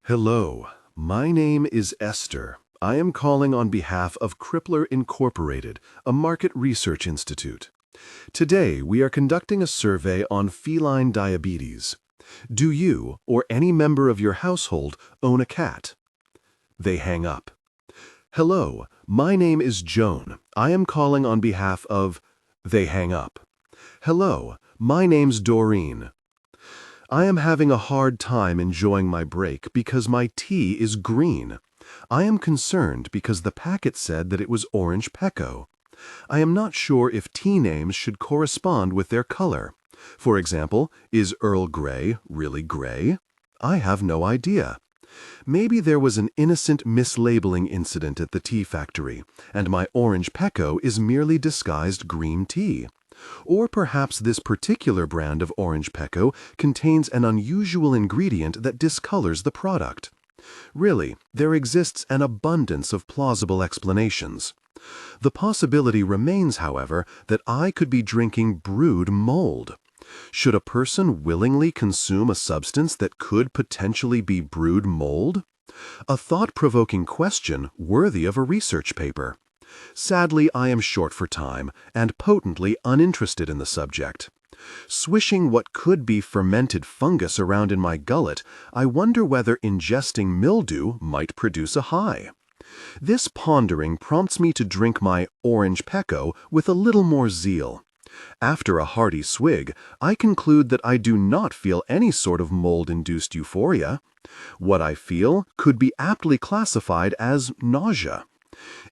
Hello, my name is Esther. I am calling on behalf of Crippler Incorporated, a market research institute. Today, we are conducting a survey on feline diabetes. Do you, or any member of your household, own a cat? They hang up. Hello, my name is Joan. I am calling on behalf of... They hang up. Hello, my name's Doreen. I am having a hard time enjoying my break because my tea is green. I am concerned because the packet said that it was orange Pecco. I am not sure if tea names should correspond with their color. For example, is Earl Grey really gray? I have no idea. Maybe there was an innocent mislabeling incident at the tea factory, and my orange Pecco is merely disguised green tea. Or perhaps this particular brand of orange Pecco contains an unusual ingredient that discolors the product. Really, there exists an abundance of plausible explanations. The possibility remains, however, that I could be drinking brewed mold. Should a person willingly consume a substance that could potentially be brewed mold? A thought-provoking question worthy of a research paper. Sadly, I am short for time and potently uninterested in the subject. Swishing what could be fermented fungus around in my gullet, I wonder whether ingesting mildew might produce a high. This pondering prompts me to drink my orange Pecco with a little more zeal. After a hearty swig, I conclude that I do not feel any sort of mold-induced euphoria. What I feel could be aptly classified as nausea.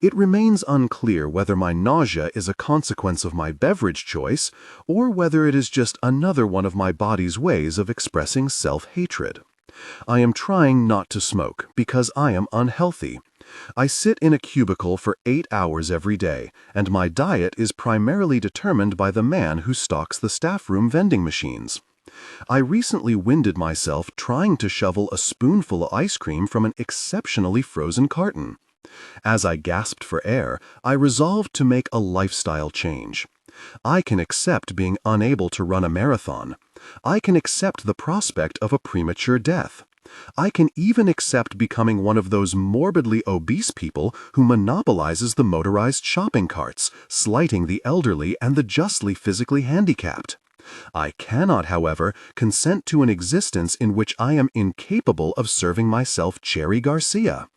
It remains unclear whether my nausea is a consequence of my beverage choice or whether it is just another one of my body's ways of expressing self-hatred. I am trying not to smoke because I am unhealthy. I sit in a cubicle for 8 hours every day, and my diet is primarily determined by the man who stocks the staff room vending machines. I recently winded myself trying to shovel a spoonful of ice cream from an exceptionally frozen carton. As I gasped for air, I resolved to make a lifestyle change. I can accept being unable to run a marathon. I can accept the prospect of a premature death. I can even accept becoming one of those morbidly obese people who monopolizes the motorized shopping carts, slighting the elderly and the justly physically handicapped. I cannot, however, consent to an existence in which I am incapable of serving myself Cherry Garcia.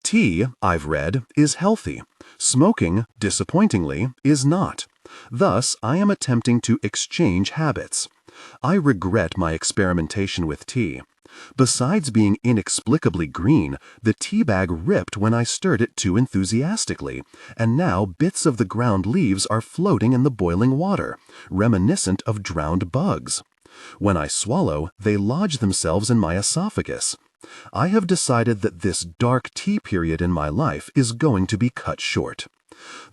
Tea, I've read, is healthy. Smoking, disappointingly, is not. Thus, I am attempting to exchange habits. I regret my experimentation with tea. Besides being inexplicably green, the tea bag ripped when I stirred it too enthusiastically, and now bits of the ground leaves are floating in the boiling water, reminiscent of drowned bugs. When I swallow, they lodge themselves in my esophagus. I have decided that this dark tea period in my life is going to be cut short.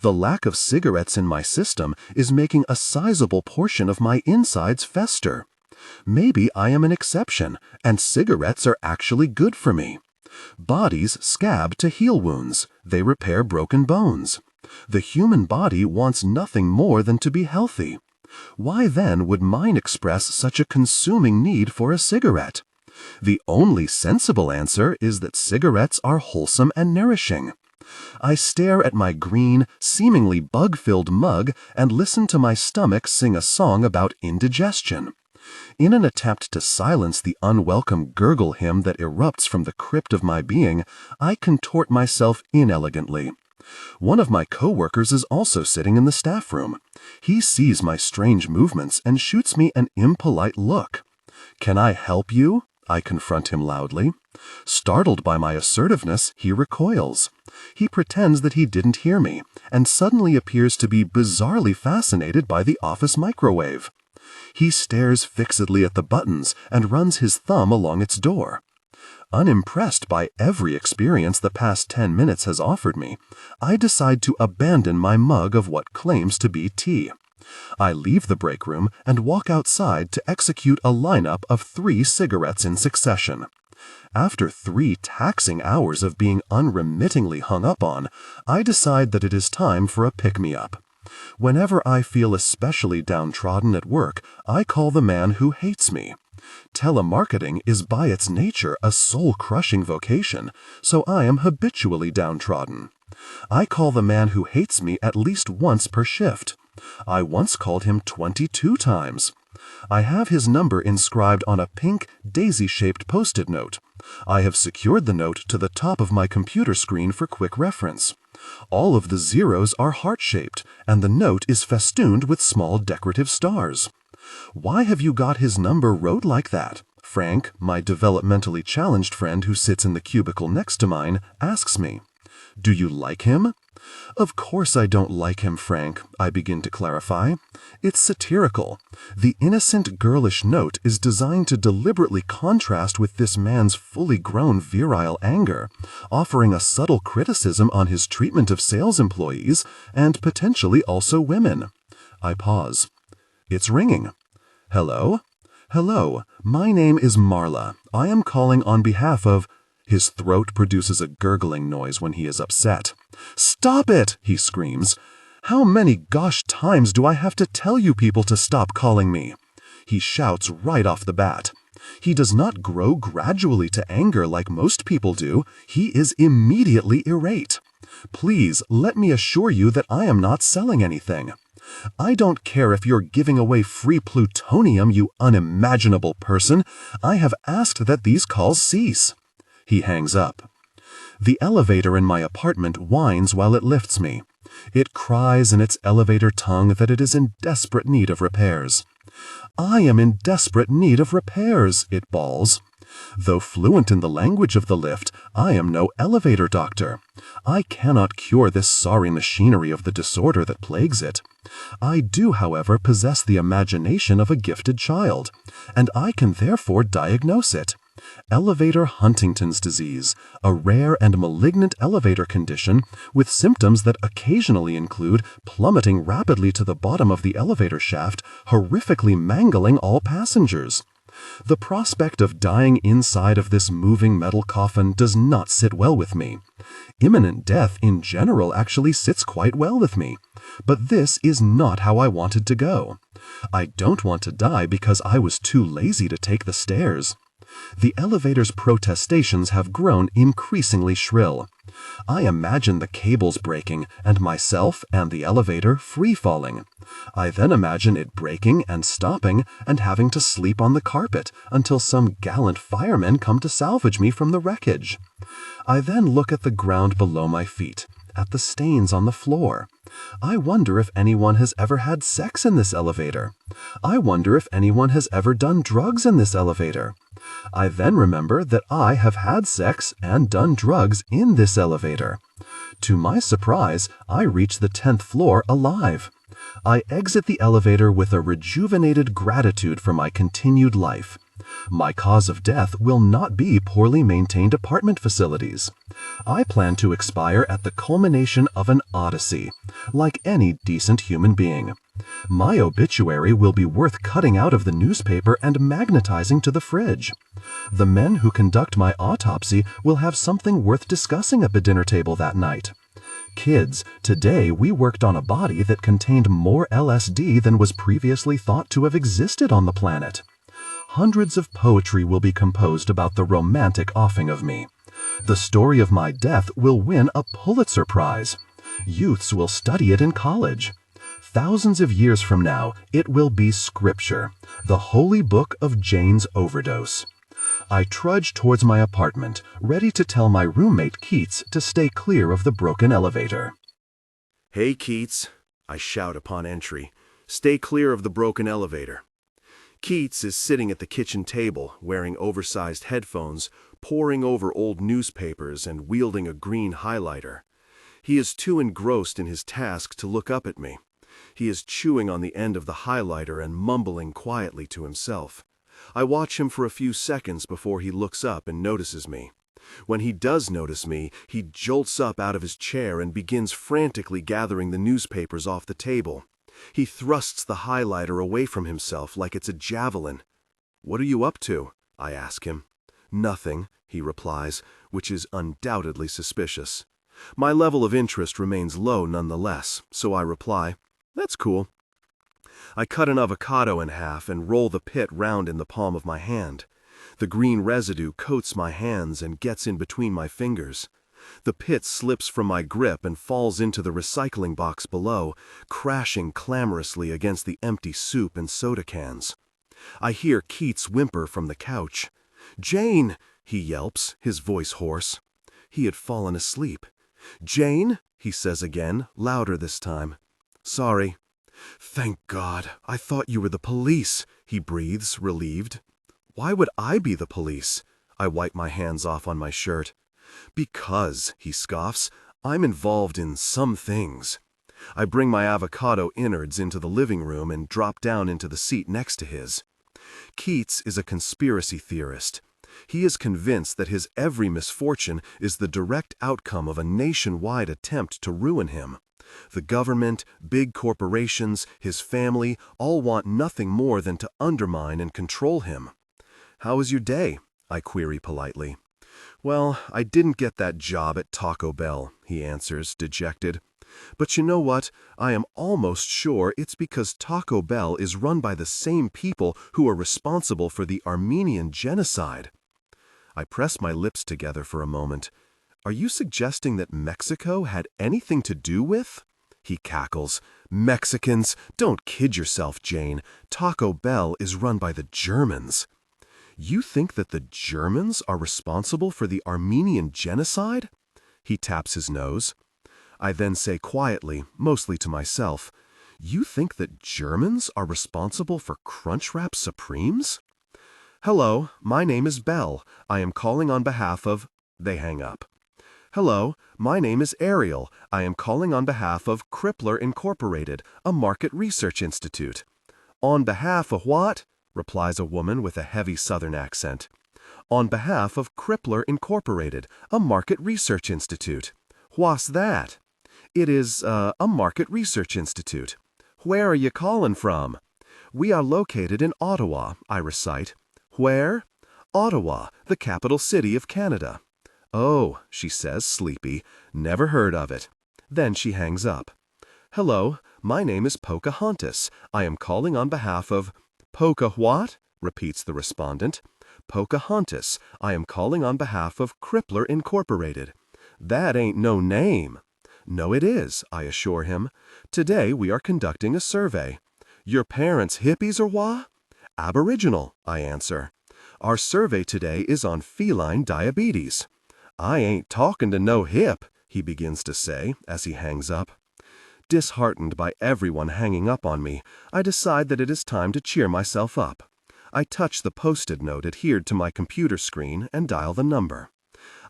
The lack of cigarettes in my system is making a sizable portion of my insides fester. Maybe I am an exception, and cigarettes are actually good for me. Bodies scab to heal wounds. They repair broken bones. The human body wants nothing more than to be healthy. Why then would mine express such a consuming need for a cigarette? The only sensible answer is that cigarettes are wholesome and nourishing. I stare at my green, seemingly bug-filled mug and listen to my stomach sing a song about indigestion. In an attempt to silence the unwelcome gurgle hymn that erupts from the crypt of my being, I contort myself inelegantly. One of my co-workers is also sitting in the staff room. He sees my strange movements and shoots me an impolite look. "Can I help you?" I confront him loudly. Startled by my assertiveness, he recoils. He pretends that he didn't hear me, and suddenly appears to be bizarrely fascinated by the office microwave. He stares fixedly at the buttons and runs his thumb along its door. Unimpressed by every experience the past 10 minutes has offered me, I decide to abandon my mug of what claims to be tea. I leave the break room and walk outside to execute a lineup of 3 cigarettes in succession. After 3 taxing hours of being unremittingly hung up on, I decide that it is time for a pick-me-up. Whenever I feel especially downtrodden at work, I call the man who hates me. Telemarketing is by its nature a soul-crushing vocation, so I am habitually downtrodden. I call the man who hates me at least once per shift. I once called him 22 times. I have his number inscribed on a pink, daisy-shaped post-it note. I have secured the note to the top of my computer screen for quick reference. All of the zeros are heart-shaped, and the note is festooned with small decorative stars. Why have you got his number wrote like that? Frank, my developmentally challenged friend who sits in the cubicle next to mine, asks me. Do you like him? Of course I don't like him, Frank, I begin to clarify. It's satirical. The innocent girlish note is designed to deliberately contrast with this man's fully grown virile anger, offering a subtle criticism on his treatment of sales employees and potentially also women. I pause. It's ringing. Hello? Hello, my name is Marla. I am calling on behalf of... His throat produces a gurgling noise when he is upset. Stop it, he screams. How many gosh times do I have to tell you people to stop calling me? He shouts right off the bat. He does not grow gradually to anger like most people do. He is immediately irate. Please, let me assure you that I am not selling anything. I don't care if you're giving away free plutonium, you unimaginable person. I have asked that these calls cease. He hangs up. The elevator in my apartment whines while it lifts me. It cries in its elevator tongue that it is in desperate need of repairs. I am in desperate need of repairs, it bawls. Though fluent in the language of the lift, I am no elevator doctor. I cannot cure this sorry machinery of the disorder that plagues it. I do, however, possess the imagination of a gifted child, and I can therefore diagnose it. Elevator Huntington's disease, a rare and malignant elevator condition with symptoms that occasionally include plummeting rapidly to the bottom of the elevator shaft, horrifically mangling all passengers. The prospect of dying inside of this moving metal coffin does not sit well with me. Imminent death in general actually sits quite well with me. But this is not how I wanted to go. I don't want to die because I was too lazy to take the stairs. The elevator's protestations have grown increasingly shrill. I imagine the cables breaking and myself and the elevator free-falling. I then imagine it breaking and stopping and having to sleep on the carpet until some gallant firemen come to salvage me from the wreckage. I then look at the ground below my feet, at the stains on the floor. I wonder if anyone has ever had sex in this elevator. I wonder if anyone has ever done drugs in this elevator. I then remember that I have had sex and done drugs in this elevator. To my surprise, I reach the 10th floor alive. I exit the elevator with a rejuvenated gratitude for my continued life. My cause of death will not be poorly maintained apartment facilities. I plan to expire at the culmination of an odyssey, like any decent human being. My obituary will be worth cutting out of the newspaper and magnetizing to the fridge. The men who conduct my autopsy will have something worth discussing at the dinner table that night. Kids, today we worked on a body that contained more LSD than was previously thought to have existed on the planet. Hundreds of poetry will be composed about the romantic offing of me. The story of my death will win a Pulitzer Prize. Youths will study it in college. Thousands of years from now, it will be scripture, the holy book of Jane's overdose. I trudge towards my apartment, ready to tell my roommate Keats to stay clear of the broken elevator. Hey, Keats, I shout upon entry. Stay clear of the broken elevator. Keats is sitting at the kitchen table, wearing oversized headphones, poring over old newspapers and wielding a green highlighter. He is too engrossed in his task to look up at me. He is chewing on the end of the highlighter and mumbling quietly to himself. I watch him for a few seconds before he looks up and notices me. When he does notice me, he jolts up out of his chair and begins frantically gathering the newspapers off the table. He thrusts the highlighter away from himself like it's a javelin. "What are you up to?" I ask him. "Nothing," he replies, which is undoubtedly suspicious. My level of interest remains low nonetheless, so I reply, "That's cool." I cut an avocado in half and roll the pit round in the palm of my hand. The green residue coats my hands and gets in between my fingers. The pit slips from my grip and falls into the recycling box below, crashing clamorously against the empty soup and soda cans. I hear Keats whimper from the couch. "Jane!" he yelps, his voice hoarse. He had fallen asleep. "Jane?" he says again, louder this time. "Sorry." "Thank God, I thought you were the police," he breathes, relieved. "Why would I be the police?" I wipe my hands off on my shirt. "Because," he scoffs, "I'm involved in some things." I bring my avocado innards into the living room and drop down into the seat next to his. Keats is a conspiracy theorist. He is convinced that his every misfortune is the direct outcome of a nationwide attempt to ruin him. The government, big corporations, his family, all want nothing more than to undermine and control him. "How was your day?" I query politely. "Well, I didn't get that job at Taco Bell," he answers, dejected. "But you know what? I am almost sure it's because Taco Bell is run by the same people who are responsible for the Armenian genocide." I press my lips together for a moment. "Are you suggesting that Mexico had anything to do with?" He cackles. "Mexicans? Don't kid yourself, Jane. Taco Bell is run by the Germans." "You think that the Germans are responsible for the Armenian genocide?" He taps his nose. I then say quietly, mostly to myself, "You think that Germans are responsible for Crunchwrap Supremes?" "Hello, my name is Bell. I am calling on behalf of—" They hang up. "Hello, my name is Ariel. I am calling on behalf of Crippler Incorporated, a market research institute." "On behalf of what?" replies a woman with a heavy southern accent. "On behalf of Crippler Incorporated, a market research institute." "What's that?" "It is, a market research institute." "Where are you calling from?" "We are located in Ottawa," I recite. "Where?" "Ottawa, the capital city of Canada." "Oh," she says, sleepy, "never heard of it." Then she hangs up. "Hello, my name is Pocahontas. I am calling on behalf of—" "Poca what?" repeats the respondent. "Pocahontas. I am calling on behalf of Crippler Incorporated." "That ain't no name." "No, it is," I assure him. "Today we are conducting a survey." "Your parents hippies or wha?" "Aboriginal," I answer. "Our survey today is on feline diabetes." "I ain't talking to no hip," he begins to say as he hangs up. Disheartened by everyone hanging up on me, I decide that it is time to cheer myself up. I touch the post-it note adhered to my computer screen and dial the number.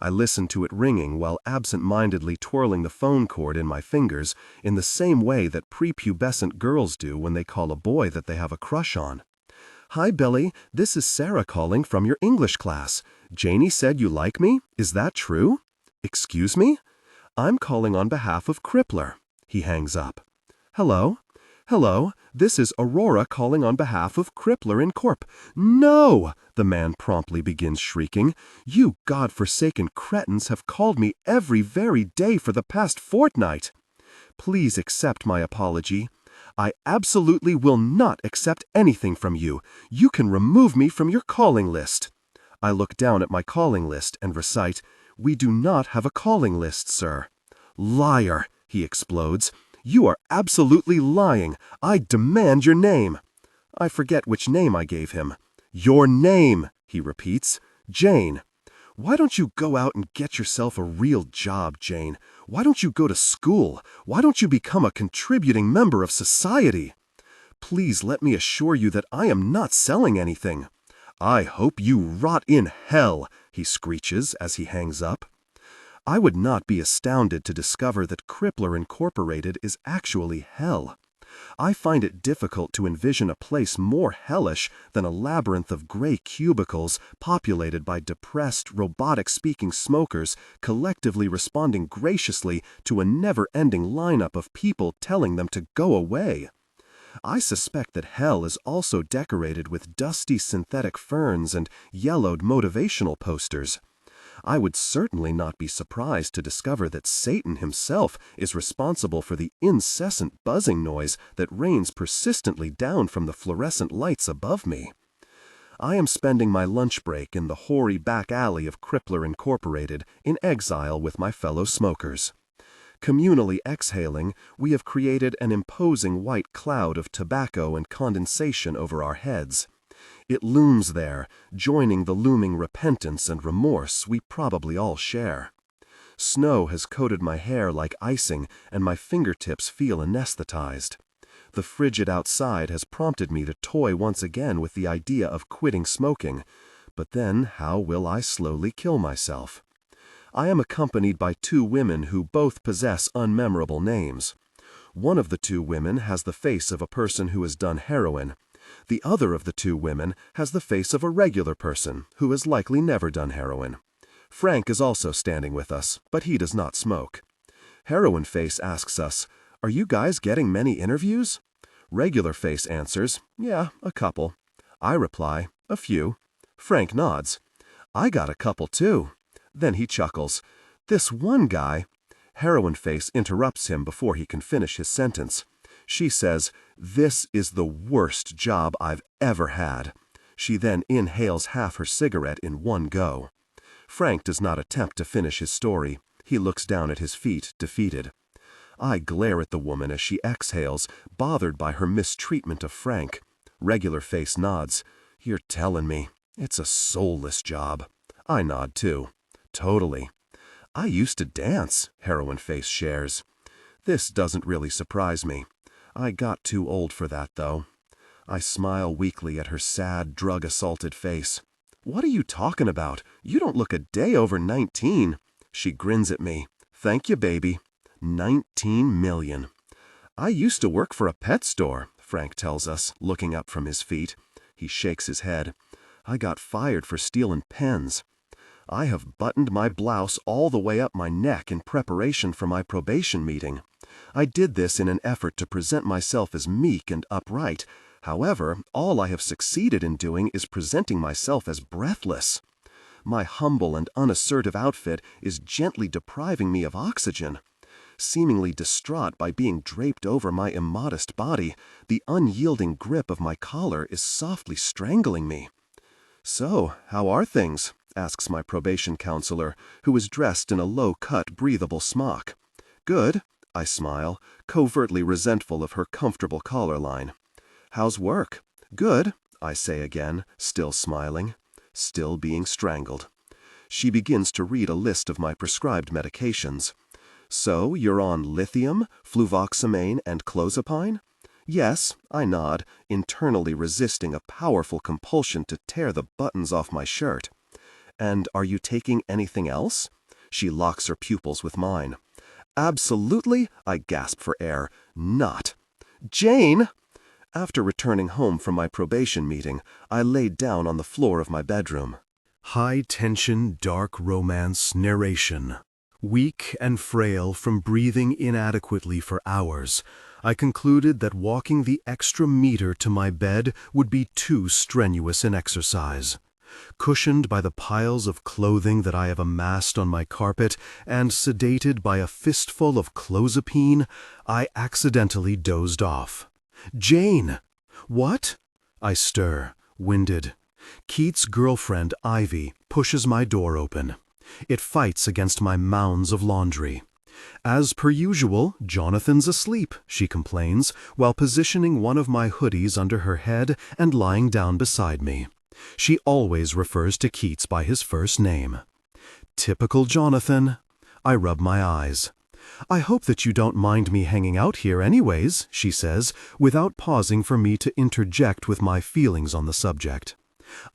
I listen to it ringing while absent-mindedly twirling the phone cord in my fingers in the same way that prepubescent girls do when they call a boy that they have a crush on. "Hi, Billy. This is Sarah calling from your English class. Janie said you like me. Is that true?" "Excuse me?" "I'm calling on behalf of Crippler." He hangs up. "Hello?" "Hello, this is Aurora calling on behalf of Crippler Incorp." "No!" the man promptly begins shrieking. "You God-forsaken cretins have called me every very day for the past fortnight." "Please accept my apology." "I absolutely will not accept anything from you. You can remove me from your calling list." I look down at my calling list and recite, "We do not have a calling list, sir." "Liar!" he explodes. "You are absolutely lying. I demand your name." I forget which name I gave him. "Your name," he repeats. "Jane." "Why don't you go out and get yourself a real job, Jane? Why don't you go to school? Why don't you become a contributing member of society?" "Please let me assure you that I am not selling anything." "I hope you rot in hell," he screeches as he hangs up. I would not be astounded to discover that Crippler Incorporated is actually hell. I find it difficult to envision a place more hellish than a labyrinth of gray cubicles populated by depressed, robotic-speaking smokers collectively responding graciously to a never-ending lineup of people telling them to go away. I suspect that hell is also decorated with dusty synthetic ferns and yellowed motivational posters. I would certainly not be surprised to discover that Satan himself is responsible for the incessant buzzing noise that rains persistently down from the fluorescent lights above me. I am spending my lunch break in the hoary back alley of Crippler Incorporated in exile with my fellow smokers. Communally exhaling, we have created an imposing white cloud of tobacco and condensation over our heads. It looms there, joining the looming repentance and remorse we probably all share. Snow has coated my hair like icing, and my fingertips feel anesthetized. The frigid outside has prompted me to toy once again with the idea of quitting smoking, but then how will I slowly kill myself? I am accompanied by 2 women who both possess unmemorable names. One of the 2 women has the face of a person who has done heroin. The other of the 2 women has the face of a regular person who has likely never done heroin. Frank is also standing with us, but he does not smoke. Heroin Face asks us, "Are you guys getting many interviews?" Regular Face answers, "Yeah, a couple." I reply, "A few." Frank nods. "I got a couple too." Then he chuckles. "This one guy—" Heroin Face interrupts him before he can finish his sentence. She says, "This is the worst job I've ever had." She then inhales half her cigarette in one go. Frank does not attempt to finish his story. He looks down at his feet, defeated. I glare at the woman as she exhales, bothered by her mistreatment of Frank. Regular Face nods. "You're telling me. It's a soulless job." I nod too. "Totally." "I used to dance," Heroin Face shares. This doesn't really surprise me. I got too old for that, though. I smile weakly at her sad, drug-assaulted face. "What are you talking about? You don't look a day over 19. She grins at me. "Thank you, baby." 19 million. "I used to work for a pet store," Frank tells us, looking up from his feet. He shakes his head. "I got fired for stealing pens. I have buttoned my blouse all the way up my neck in preparation for my probation meeting. I did this in an effort to present myself as meek and upright. However, all I have succeeded in doing is presenting myself as breathless. My humble and unassertive outfit is gently depriving me of oxygen. Seemingly distraught by being draped over my immodest body, the unyielding grip of my collar is softly strangling me." "So, how are things?" asks my probation counselor, who is dressed in a low-cut, breathable smock. "Good," I smile, covertly resentful of her comfortable collar line. "How's work?" "Good," I say again, still smiling, still being strangled. She begins to read a list of my prescribed medications. "So, you're on lithium, fluvoxamine, and clozapine?" "Yes," I nod, internally resisting a powerful compulsion to tear the buttons off my shirt. "And are you taking anything else?" She locks her pupils with mine. "Absolutely," I gasp for air, "not." "Jane!" After returning home from my probation meeting, I laid down on the floor of my bedroom. High-tension, dark romance narration. Weak and frail from breathing inadequately for hours, I concluded that walking the extra meter to my bed would be too strenuous an exercise. Cushioned by the piles of clothing that I have amassed on my carpet and sedated by a fistful of clozapine, I accidentally dozed off. "Jane!" "What?" I stir, winded. Keats' girlfriend, Ivy, pushes my door open. It fights against my mounds of laundry. "As per usual, Jonathan's asleep," she complains, while positioning one of my hoodies under her head and lying down beside me. She always refers to Keats by his first name. Typical Jonathan. I rub my eyes. "I hope that you don't mind me hanging out here anyways," she says, without pausing for me to interject with my feelings on the subject.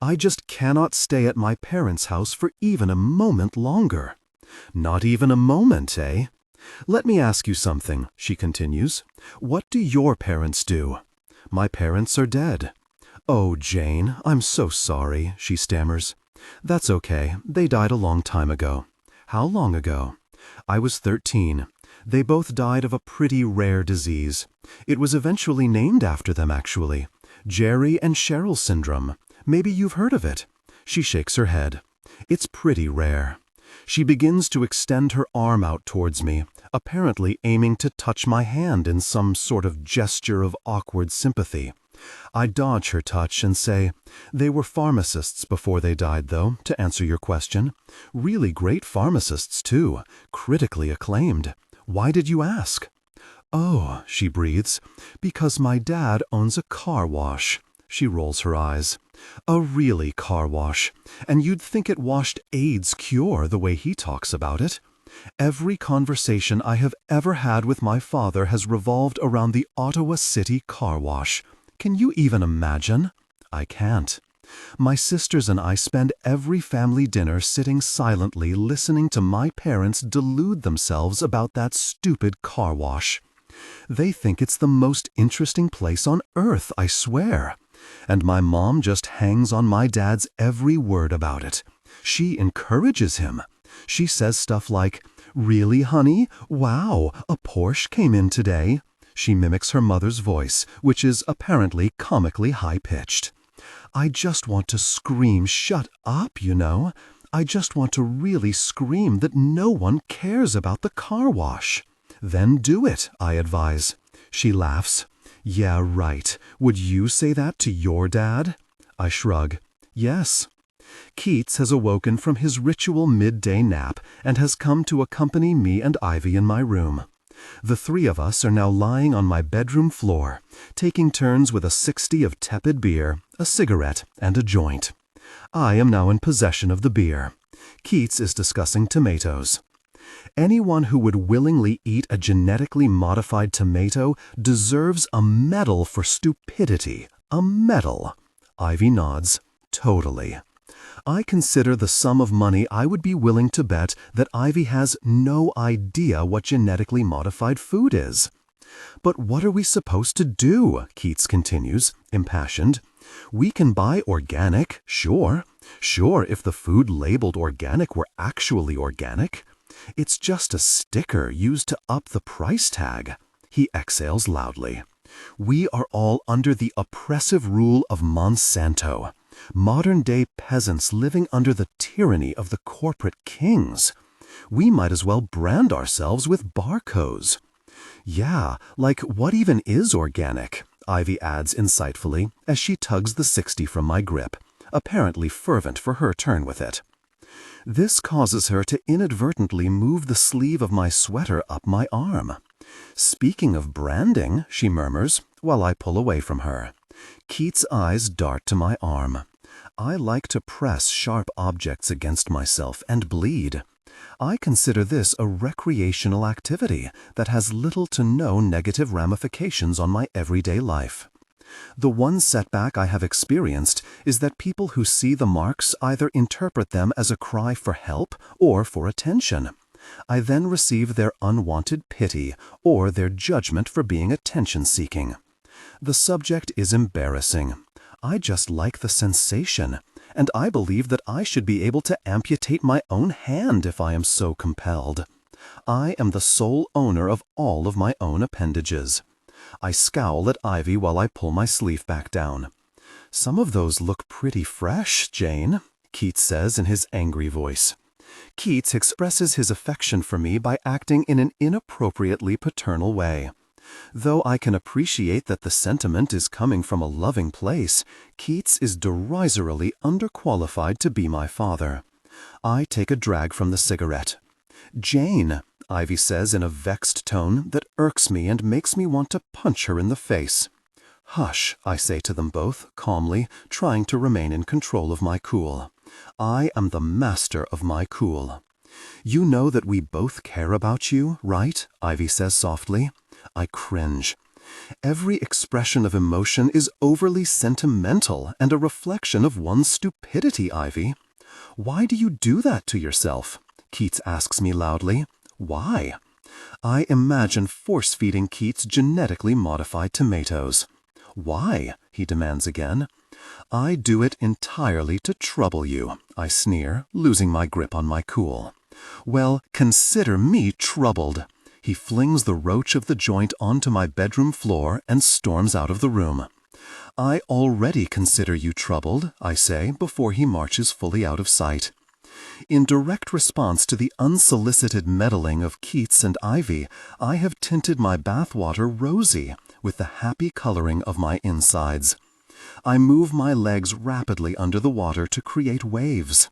"I just cannot stay at my parents' house for even a moment longer." "Not even a moment, eh? Let me ask you something," she continues. "What do your parents do?" "My parents are dead." "Oh, Jane, I'm so sorry," she stammers. "That's okay. They died a long time ago." "How long ago?" "I was 13. They both died of a pretty rare disease. It was eventually named after them, actually. Jerry and Cheryl syndrome. Maybe you've heard of it." She shakes her head. "It's pretty rare. She begins to extend her arm out towards me, apparently aiming to touch my hand in some sort of gesture of awkward sympathy. I dodge her touch and say, "They were pharmacists before they died, though, to answer your question. Really great pharmacists, too, critically acclaimed. Why did you ask?" "Oh," she breathes, "because my dad owns a car wash." She rolls her eyes. "A really car wash. And you'd think it washed AIDS cure the way he talks about it. Every conversation I have ever had with my father has revolved around the Ottawa City car wash. Can you even imagine?" I can't. My sisters and I spend every family dinner sitting silently listening to my parents delude themselves about that stupid car wash. They think it's the most interesting place on earth, I swear. And my mom just hangs on my dad's every word about it. She encourages him. She says stuff like, "Really, honey? Wow, a Porsche came in today." She mimics her mother's voice, which is apparently comically high-pitched. I just want to scream, "Shut up," you know. I just want to really scream that no one cares about the car wash. "Then do it," I advise. She laughs. "Yeah, right. Would you say that to your dad?" I shrug. "Yes." Keats has awoken from his ritual midday nap and has come to accompany me and Ivy in my room. The three of us are now lying on my bedroom floor, taking turns with a 60 of tepid beer, a cigarette, and a joint. I am now in possession of the beer. Keats is discussing tomatoes. Anyone who would willingly eat a genetically modified tomato deserves a medal for stupidity. A medal. Ivy nods. Totally. I consider the sum of money I would be willing to bet that Ivy has no idea what genetically modified food is. "But what are we supposed to do?" Keats continues, impassioned. "We can buy organic, sure. Sure, if the food labeled organic were actually organic. It's just a sticker used to up the price tag." He exhales loudly. "We are all under the oppressive rule of Monsanto. Modern-day peasants living under the tyranny of the corporate kings. We might as well brand ourselves with barcodes." "Yeah, like what even is organic?" Ivy adds insightfully as she tugs the 60 from my grip, apparently fervent for her turn with it. This causes her to inadvertently move the sleeve of my sweater up my arm. "Speaking of branding," she murmurs, while I pull away from her. Keats' eyes dart to my arm. I like to press sharp objects against myself and bleed. I consider this a recreational activity that has little to no negative ramifications on my everyday life. The one setback I have experienced is that people who see the marks either interpret them as a cry for help or for attention. I then receive their unwanted pity or their judgment for being attention-seeking. The subject is embarrassing. I just like the sensation, and I believe that I should be able to amputate my own hand if I am so compelled. I am the sole owner of all of my own appendages. I scowl at Ivy while I pull my sleeve back down. "Some of those look pretty fresh, Jane," Keats says in his angry voice. Keats expresses his affection for me by acting in an inappropriately paternal way. Though I can appreciate that the sentiment is coming from a loving place, Keats is derisorily underqualified to be my father. I take a drag from the cigarette. "Jane," Ivy says in a vexed tone that irks me and makes me want to punch her in the face. "Hush," I say to them both, calmly, trying to remain in control of my cool. I am the master of my cool. "You know that we both care about you, right?" Ivy says softly. I cringe. Every expression of emotion is overly sentimental and a reflection of one's stupidity, Ivy. "Why do you do that to yourself?" Keats asks me loudly. "Why?" I imagine force-feeding Keats genetically modified tomatoes. "Why?" he demands again. "I do it entirely to trouble you," I sneer, losing my grip on my cool. "Well, consider me troubled." He flings the roach of the joint onto my bedroom floor and storms out of the room. "I already consider you troubled," I say before he marches fully out of sight. In direct response to the unsolicited meddling of Keats and Ivy, I have tinted my bathwater rosy with the happy coloring of my insides. I move my legs rapidly under the water to create waves.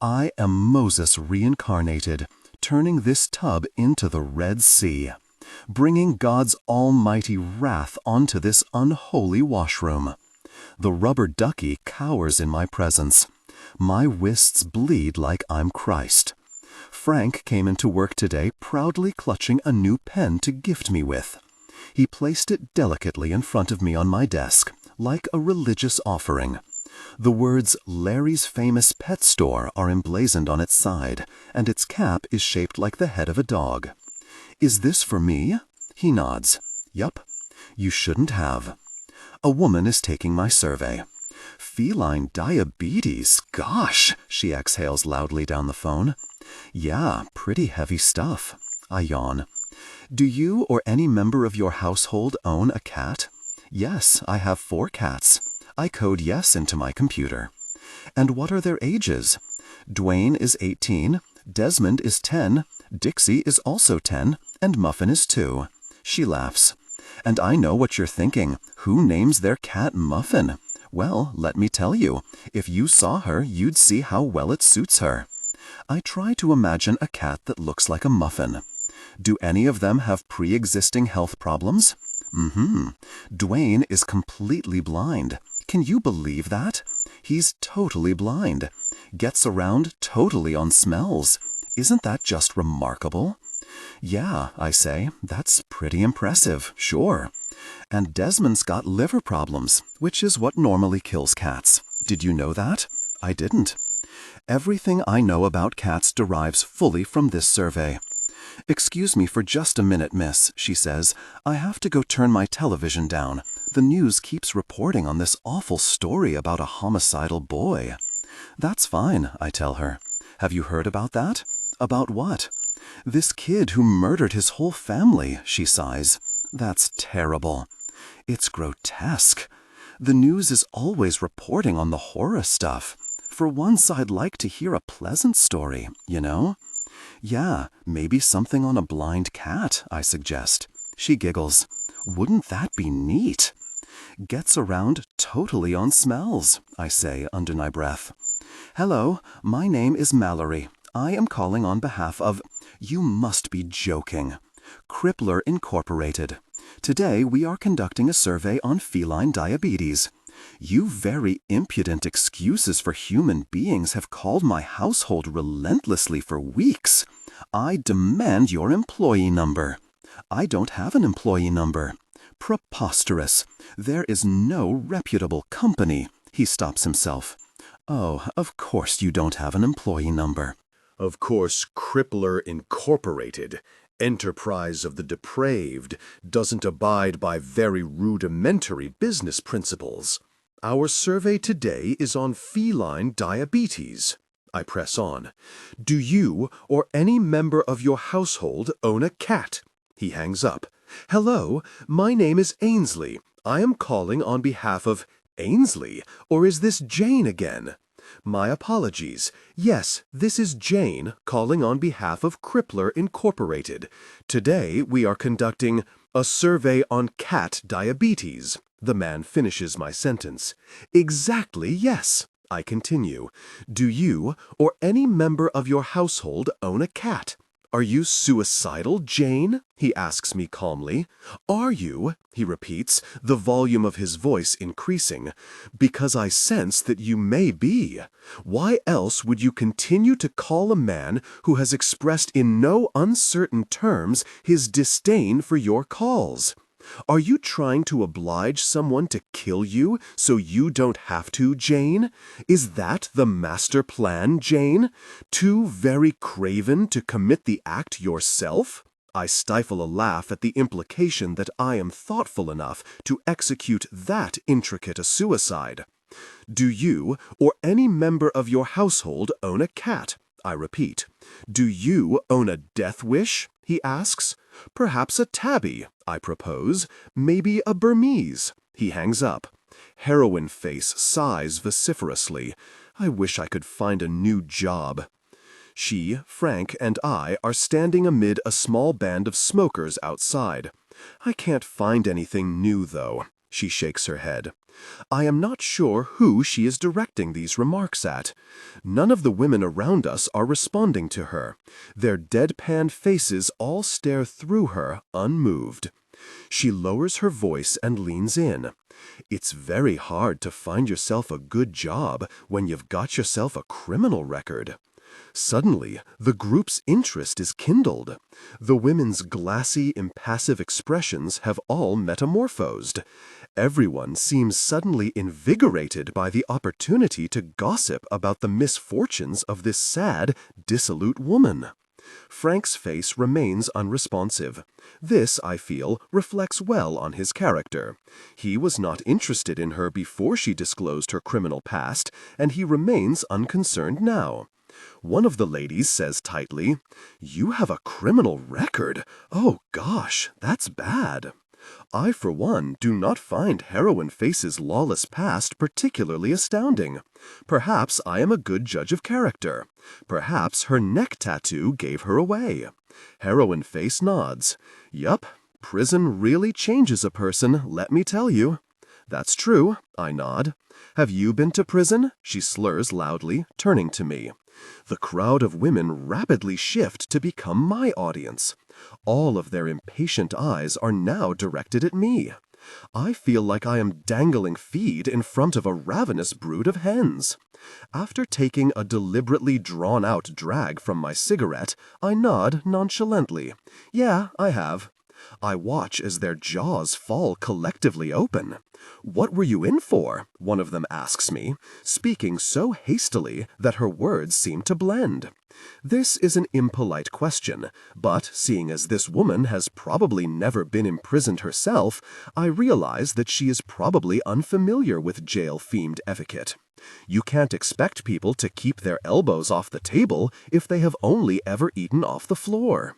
I am Moses reincarnated, turning this tub into the Red Sea, bringing God's almighty wrath onto this unholy washroom. The rubber ducky cowers in my presence. My wrists bleed like I'm Christ. Frank came into work today proudly clutching a new pen to gift me with. He placed it delicately in front of me on my desk, like a religious offering. The words Larry's Famous Pet Store are emblazoned on its side, and its cap is shaped like the head of a dog. Is this for me? He nods. Yup. You shouldn't have. A woman is taking my survey. Feline diabetes, gosh, she exhales loudly down the phone. Yeah, pretty heavy stuff. I yawn. Do you or any member of your household own a cat? Yes, I have 4 cats. I code yes into my computer. And what are their ages? Dwayne is 18, Desmond is 10, Dixie is also 10, and Muffin is 2. She laughs. And I know what you're thinking. Who names their cat Muffin? Well, let me tell you, if you saw her, you'd see how well it suits her. I try to imagine a cat that looks like a muffin. Do any of them have pre-existing health problems? Dwayne is completely blind. Can you believe that? He's totally blind. Gets around totally on smells. Isn't that just remarkable? Yeah, I say, that's pretty impressive, sure. And Desmond's got liver problems, which is what normally kills cats. Did you know that? I didn't. Everything I know about cats derives fully from this survey. Excuse me for just a minute, miss, she says. I have to go turn my television down. The news keeps reporting on this awful story about a homicidal boy. That's fine, I tell her. Have you heard about that? About what? This kid who murdered his whole family, she sighs. That's terrible. It's grotesque. The news is always reporting on the horror stuff. For once, I'd like to hear a pleasant story, you know? Yeah, maybe something on a blind cat, I suggest. She giggles. Wouldn't that be neat? Gets around totally on smells, I say under my breath. Hello, my name is Mallory. I am calling on behalf of... You must be joking. Crippler Incorporated. Today we are conducting a survey on feline diabetes. You very impudent excuses for human beings have called my household relentlessly for weeks. I demand your employee number. I don't have an employee number. Preposterous. There is no reputable company. He stops himself. Oh, of course you don't have an employee number. Of course, Crippler Incorporated, enterprise of the depraved, doesn't abide by very rudimentary business principles. Our survey today is on feline diabetes. I press on. Do you or any member of your household own a cat? He hangs up. Hello, my name is Ainsley. I am calling on behalf of... Ainsley? Or is this Jane again? My apologies. Yes, this is Jane calling on behalf of Crippler Incorporated. Today we are conducting a survey on cat diabetes. The man finishes my sentence. Exactly, yes. I continue. Do you or any member of your household own a cat? Are you suicidal, Jane? He asks me calmly. Are you? He repeats, the volume of his voice increasing. Because I sense that you may be. Why else would you continue to call a man who has expressed in no uncertain terms his disdain for your calls? Are you trying to oblige someone to kill you so you don't have to, Jane? Is that the master plan, Jane? Too very craven to commit the act yourself? I stifle a laugh at the implication that I am thoughtful enough to execute that intricate a suicide. Do you or any member of your household own a cat? I repeat. Do you own a death wish? He asks. Perhaps a tabby, I propose. Maybe a Burmese. He hangs up. Heroin face sighs vociferously. I wish I could find a new job. She, Frank, and I are standing amid a small band of smokers outside. I can't find anything new, though. She shakes her head. I am not sure who she is directing these remarks at. None of the women around us are responding to her. Their deadpan faces all stare through her, unmoved. She lowers her voice and leans in. It's very hard to find yourself a good job when you've got yourself a criminal record. Suddenly, the group's interest is kindled. The women's glassy, impassive expressions have all metamorphosed. Everyone seems suddenly invigorated by the opportunity to gossip about the misfortunes of this sad, dissolute woman. Frank's face remains unresponsive. This, I feel, reflects well on his character. He was not interested in her before she disclosed her criminal past, and he remains unconcerned now. One of the ladies says tightly, "You have a criminal record. Oh gosh, that's bad." I, for one, do not find Heroine Face's lawless past particularly astounding. Perhaps I am a good judge of character. Perhaps her neck tattoo gave her away. Heroine Face nods. Yup, prison really changes a person, let me tell you. That's true, I nod. Have you been to prison? She slurs loudly, turning to me. The crowd of women rapidly shift to become my audience. All of their impatient eyes are now directed at me. I feel like I am dangling feed in front of a ravenous brood of hens. After taking a deliberately drawn-out drag from my cigarette, I nod nonchalantly. Yeah, I have. I watch as their jaws fall collectively open. "What were you in for?" one of them asks me, speaking so hastily that her words seem to blend. This is an impolite question, but seeing as this woman has probably never been imprisoned herself, I realize that she is probably unfamiliar with jail-themed etiquette. You can't expect people to keep their elbows off the table if they have only ever eaten off the floor.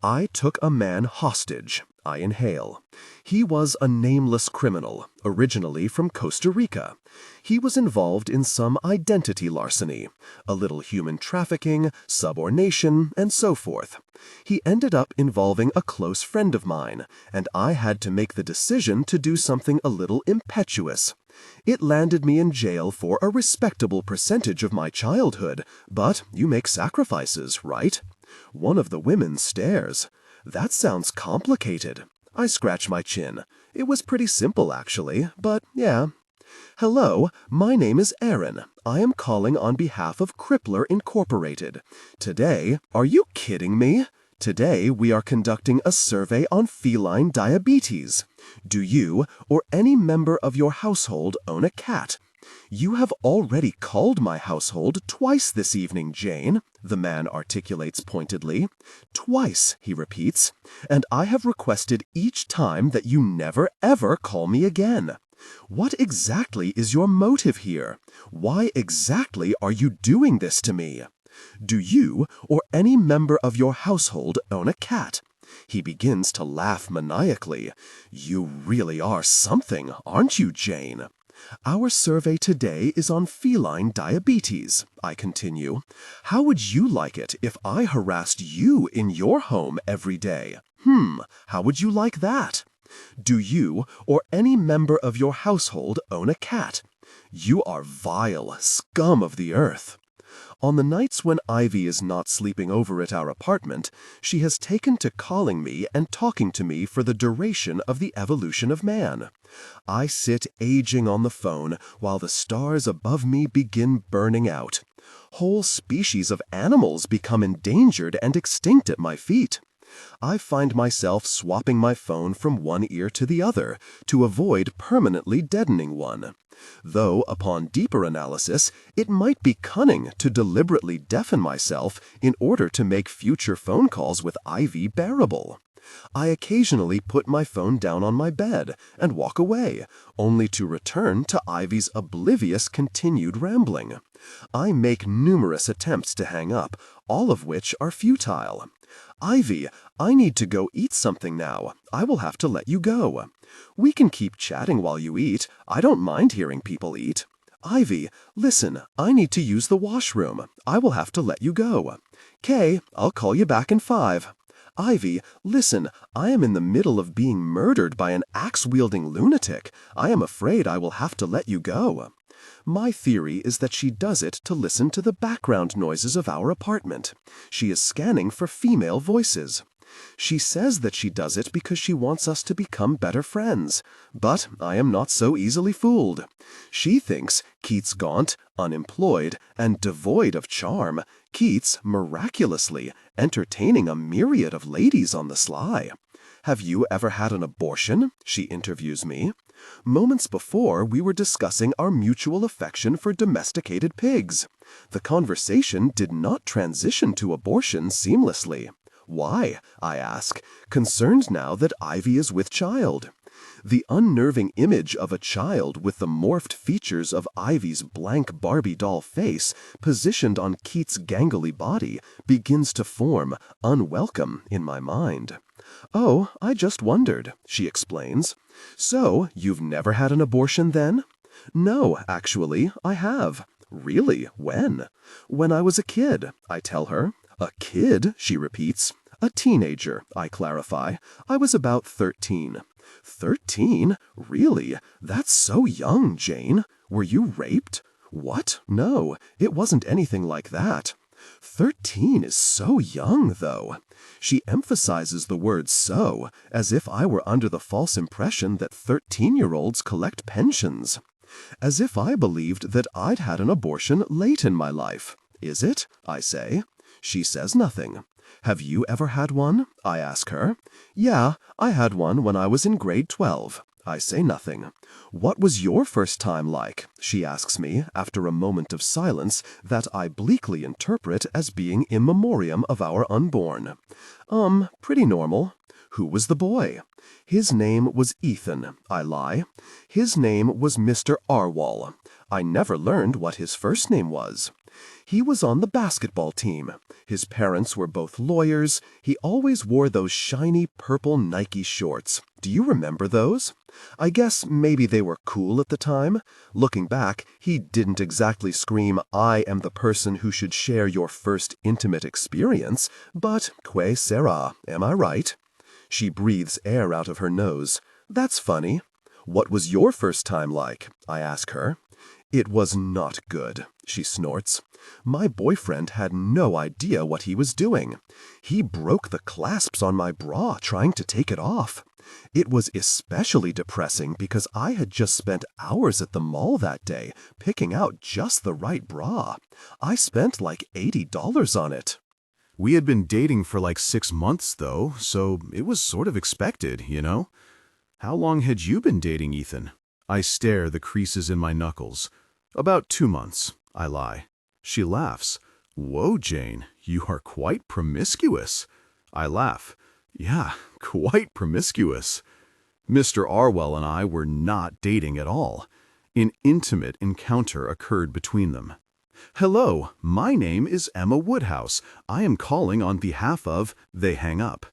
I took a man hostage. I inhale. He was a nameless criminal, originally from Costa Rica. He was involved in some identity larceny, a little human trafficking, subornation, and so forth. He ended up involving a close friend of mine, and I had to make the decision to do something a little impetuous. It landed me in jail for a respectable percentage of my childhood, but you make sacrifices, right? One of the women stares. That sounds complicated. I scratch my chin. It was pretty simple, actually, but yeah. Hello, my name is Aaron. I am calling on behalf of Crippler Incorporated. Today, are you kidding me? Today, we are conducting a survey on feline diabetes. Do you or any member of your household own a cat? You have already called my household twice this evening, Jane, the man articulates pointedly. Twice, he repeats, and I have requested each time that you never ever call me again. What exactly is your motive here? Why exactly are you doing this to me? Do you or any member of your household own a cat? He begins to laugh maniacally. You really are something, aren't you, Jane? Our survey today is on feline diabetes, I continue. How would you like it if I harassed you in your home every day? How would you like that? Do you or any member of your household own a cat? You are vile scum of the earth. On the nights when Ivy is not sleeping over at our apartment, she has taken to calling me and talking to me for the duration of the evolution of man. I sit aging on the phone while the stars above me begin burning out. Whole species of animals become endangered and extinct at my feet. I find myself swapping my phone from one ear to the other to avoid permanently deadening one. Though, upon deeper analysis, it might be cunning to deliberately deafen myself in order to make future phone calls with Ivy bearable. I occasionally put my phone down on my bed and walk away, only to return to Ivy's oblivious continued rambling. I make numerous attempts to hang up, all of which are futile. Ivy, I need to go eat something now. I will have to let you go. We can keep chatting while you eat. I don't mind hearing people eat. Ivy, listen, I need to use the washroom. I will have to let you go. Kay, I'll call you back in 5. Ivy, listen, I am in the middle of being murdered by an axe-wielding lunatic. I am afraid I will have to let you go. My theory is that she does it to listen to the background noises of our apartment. She is scanning for female voices. She says that she does it because she wants us to become better friends. But I am not so easily fooled. She thinks Keats gaunt, unemployed, and devoid of charm, Keats, miraculously, entertaining a myriad of ladies on the sly. Have you ever had an abortion? She interviews me. Moments before, we were discussing our mutual affection for domesticated pigs. The conversation did not transition to abortion seamlessly. Why? I ask, concerned now that Ivy is with child. The unnerving image of a child with the morphed features of Ivy's blank Barbie doll face positioned on Keats' gangly body begins to form, unwelcome, in my mind. Oh, I just wondered, she explains. So, you've never had an abortion then? No, actually, I have. Really? When? When I was a kid, I tell her. A kid, she repeats. A teenager, I clarify. I was about 13. 13? Really? That's so young, Jane. Were you raped? What? No, it wasn't anything like that. 13 is so young, though. She emphasizes the word so, as if I were under the false impression that 13-year-olds collect pensions. As if I believed that I'd had an abortion late in my life. Is it? I say. She says nothing. Have you ever had one? I ask her. Yeah, I had one when I was in grade 12. I say nothing. What was your first time like? She asks me after a moment of silence that I bleakly interpret as being in memoriam of our unborn. Pretty normal. Who was the boy? His name was Ethan, I lie. His name was Mr. Arwal. I never learned what his first name was. He was on the basketball team. His parents were both lawyers. He always wore those shiny purple Nike shorts. Do you remember those? I guess maybe they were cool at the time. Looking back, he didn't exactly scream, "I am the person who should share your first intimate experience," but que sera, am I right? She breathes air out of her nose. That's funny. What was your first time like? I ask her. It was not good, she snorts. My boyfriend had no idea what he was doing. He broke the clasps on my bra trying to take it off. It was especially depressing because I had just spent hours at the mall that day picking out just the right bra. I spent like $80 on it. We had been dating for like 6 months, though, so it was sort of expected, you know? How long had you been dating Ethan? I stare, the creases in my knuckles. About 2 months, I lie. She laughs. Whoa, Jane, you are quite promiscuous. I laugh. Yeah, quite promiscuous. Mr. Arwell and I were not dating at all. An intimate encounter occurred between them. Hello, my name is Emma Woodhouse. I am calling on behalf of... They hang up.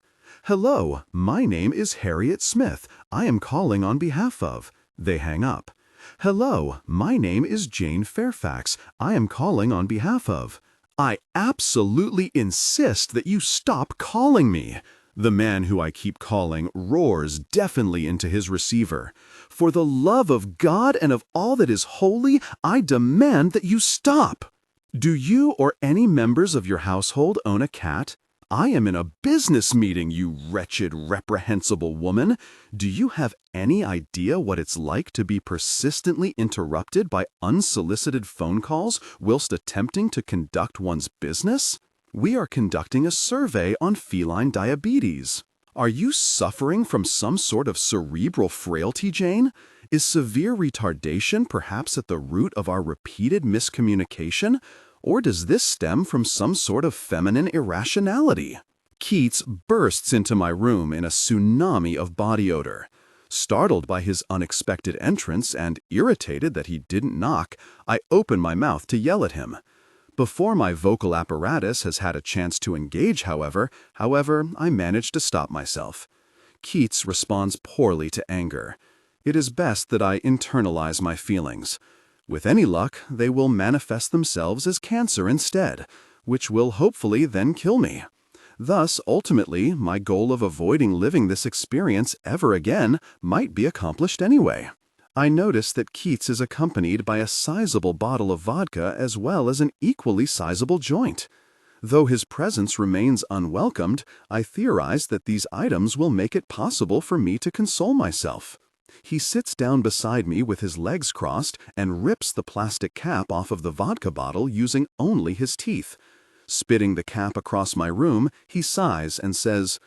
Hello, my name is Harriet Smith. I am calling on behalf of... They hang up. Hello, my name is Jane Fairfax. I am calling on behalf of... I absolutely insist that you stop calling me. The man who I keep calling roars deafenly into his receiver. For the love of God and of all that is holy, I demand that you stop. Do you or any members of your household own a cat? I am in a business meeting, you wretched, reprehensible woman. Do you have any idea what it's like to be persistently interrupted by unsolicited phone calls whilst attempting to conduct one's business? We are conducting a survey on feline diabetes. Are you suffering from some sort of cerebral frailty, Jane? Is severe retardation perhaps at the root of our repeated miscommunication? Or does this stem from some sort of feminine irrationality? Keats bursts into my room in a tsunami of body odor. Startled by his unexpected entrance and irritated that he didn't knock, I open my mouth to yell at him. Before my vocal apparatus has had a chance to engage, however, I manage to stop myself. Keats responds poorly to anger. It is best that I internalize my feelings. With any luck, they will manifest themselves as cancer instead, which will hopefully then kill me. Thus, ultimately, my goal of avoiding living this experience ever again might be accomplished anyway. I notice that Keats is accompanied by a sizable bottle of vodka as well as an equally sizable joint. Though his presence remains unwelcomed, I theorize that these items will make it possible for me to console myself. He sits down beside me with his legs crossed and rips the plastic cap off of the vodka bottle using only his teeth. Spitting the cap across my room, he sighs and says,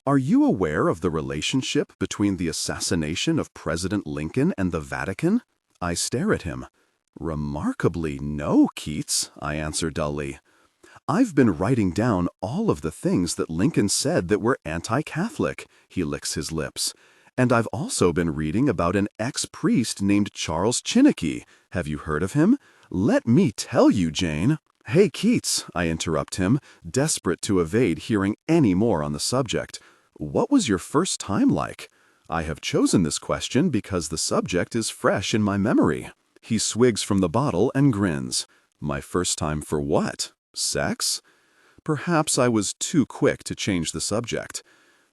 "Are you aware of the relationship between the assassination of President Lincoln and the Vatican?" I stare at him. "Remarkably, no, Keats," I answer dully. "I've been writing down all of the things that Lincoln said that were anti-Catholic," he licks his lips. "And I've also been reading about an ex-priest named Charles Chinnicky. Have you heard of him? Let me tell you, Jane." "Hey, Keats," I interrupt him, desperate to evade hearing any more on the subject. "What was your first time like?" I have chosen this question because the subject is fresh in my memory. He swigs from the bottle and grins. My first time for what? Sex? Perhaps I was too quick to change the subject.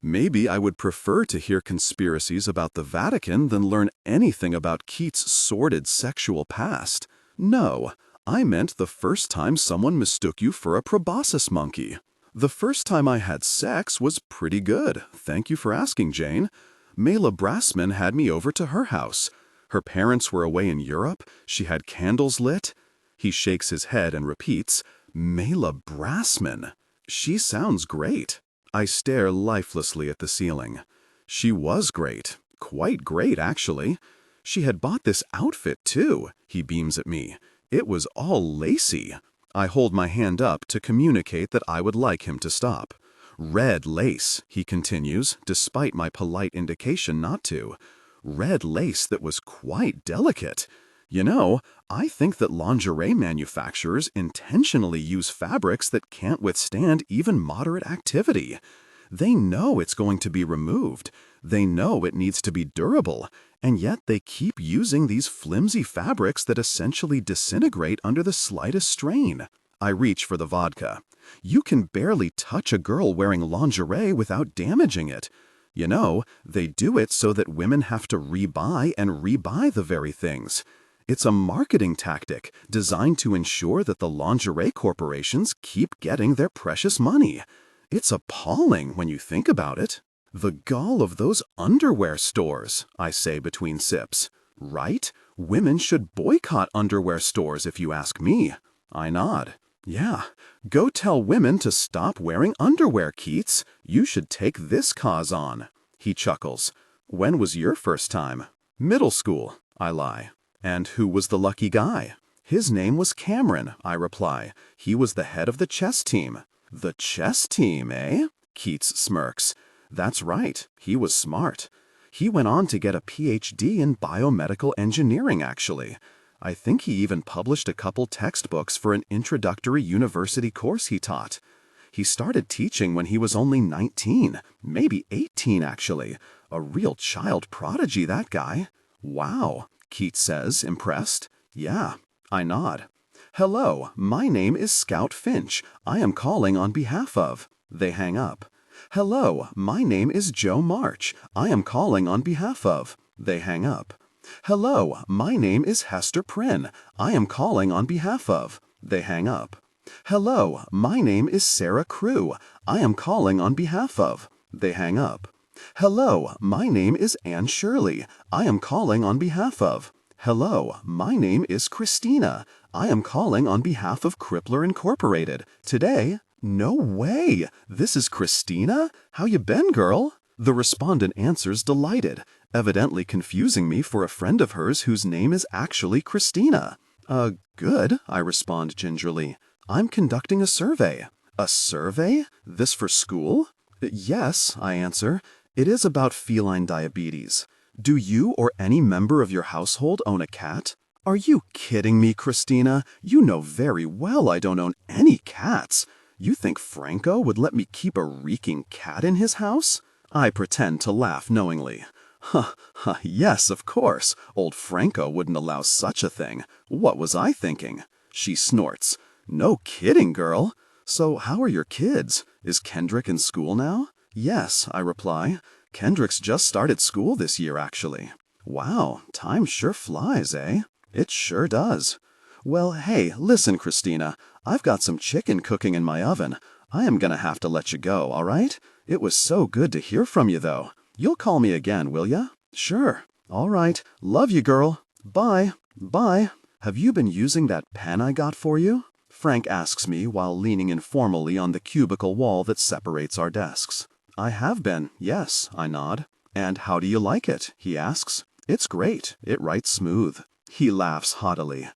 Maybe I would prefer to hear conspiracies about the Vatican than learn anything about Keats' sordid sexual past. No, I meant the first time someone mistook you for a proboscis monkey. The first time I had sex was pretty good. Thank you for asking, Jane. Mela Brassman had me over to her house. Her parents were away in Europe. She had candles lit. He shakes his head and repeats, "Mela Brassman. She sounds great." I stare lifelessly at the ceiling. She was great. Quite great, actually. She had bought this outfit, too. He beams at me. It was all lacy. I hold my hand up to communicate that I would like him to stop. "Red lace," he continues, despite my polite indication not to. Red lace that was quite delicate. You know, I think that lingerie manufacturers intentionally use fabrics that can't withstand even moderate activity. They know it's going to be removed. They know it needs to be durable, and yet they keep using these flimsy fabrics that essentially disintegrate under the slightest strain. I reach for the vodka. You can barely touch a girl wearing lingerie without damaging it. You know, they do it so that women have to rebuy and rebuy the very things. It's a marketing tactic designed to ensure that the lingerie corporations keep getting their precious money. It's appalling when you think about it. The gall of those underwear stores, I say between sips. Right? Women should boycott underwear stores if you ask me. I nod. Yeah, go tell women to stop wearing underwear, Keats. You should take this cause on. He chuckles. When was your first time? Middle school, I lie. And who was the lucky guy? His name was Cameron, I reply. He was the head of the chess team. The chess team, eh? Keats smirks. That's right, he was smart. He went on to get a PhD in biomedical engineering, actually. I think he even published a couple textbooks for an introductory university course he taught. He started teaching when he was only 19, maybe 18 actually. A real child prodigy, that guy. Wow, Keats says, impressed. Yeah, I nod. Hello, my name is Scout Finch. I am calling on behalf of... They hang up. Hello, my name is Joe March. I am calling on behalf of... They hang up. Hello, my name is Hester Prynne. I am calling on behalf of... They hang up. Hello, my name is Sarah Crew. I am calling on behalf of... They hang up. Hello, my name is Anne Shirley. I am calling on behalf of... Hello, my name is Christina. I am calling on behalf of Crippler Incorporated. Today... No way! This is Christina? How you been, girl? The respondent answers delighted, evidently confusing me for a friend of hers whose name is actually Christina. Good, I respond gingerly. I'm conducting a survey. A survey? This for school? Yes, I answer. It is about feline diabetes. Do you or any member of your household own a cat? Are you kidding me, Christina? You know very well I don't own any cats. You think Franco would let me keep a reeking cat in his house? I pretend to laugh knowingly. Yes, of course. Old Franco wouldn't allow such a thing. What was I thinking? She snorts. No kidding, girl. So how are your kids? Is Kendrick in school now? Yes, I reply. Kendrick's just started school this year, actually. Wow, time sure flies, eh? It sure does. Well, hey, listen, Christina. I've got some chicken cooking in my oven. I am gonna have to let you go, all right? It was so good to hear from you, though. You'll call me again, will ya? Sure. All right. Love you, girl. Bye. Bye. Have you been using that pen I got for you? Frank asks me while leaning informally on the cubicle wall that separates our desks. I have been, yes, I nod. And how do you like it? He asks. It's great. It writes smooth. He laughs haughtily.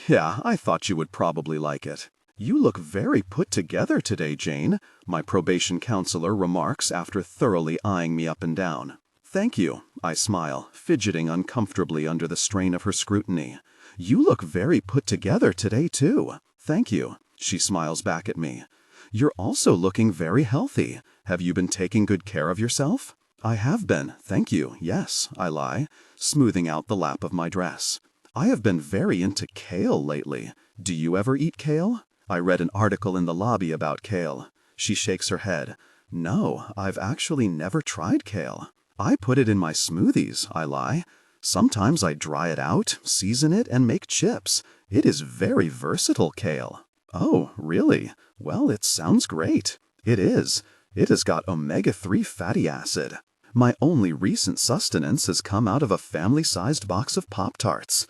Yeah, I thought you would probably like it. You look very put together today, Jane, my probation counselor remarks after thoroughly eyeing me up and down. Thank you, I smile, fidgeting uncomfortably under the strain of her scrutiny. You look very put together today, too. Thank you, she smiles back at me. You're also looking very healthy. Have you been taking good care of yourself? I have been, thank you, yes, I lie, smoothing out the lap of my dress. I have been very into kale lately. Do you ever eat kale? I read an article in the lobby about kale. She shakes her head. No, I've actually never tried kale. I put it in my smoothies, I lie. Sometimes I dry it out, season it, and make chips. It is very versatile, kale. Oh, really? Well, it sounds great. It is. It has got omega-3 fatty acid. My only recent sustenance has come out of a family-sized box of Pop-Tarts.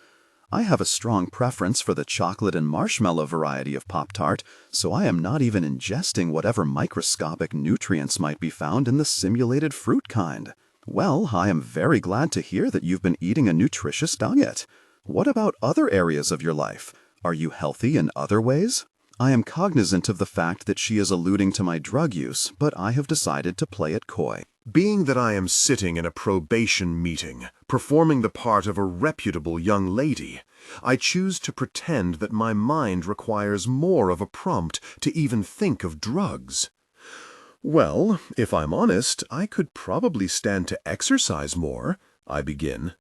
I have a strong preference for the chocolate and marshmallow variety of Pop-Tart, so I am not even ingesting whatever microscopic nutrients might be found in the simulated fruit kind. Well, I am very glad to hear that you've been eating a nutritious diet. What about other areas of your life? Are you healthy in other ways? I am cognizant of the fact that she is alluding to my drug use, but I have decided to play it coy. Being that I am sitting in a probation meeting, performing the part of a reputable young lady, I choose to pretend that my mind requires more of a prompt to even think of drugs. Well, if I'm honest, I could probably stand to exercise more, I begin.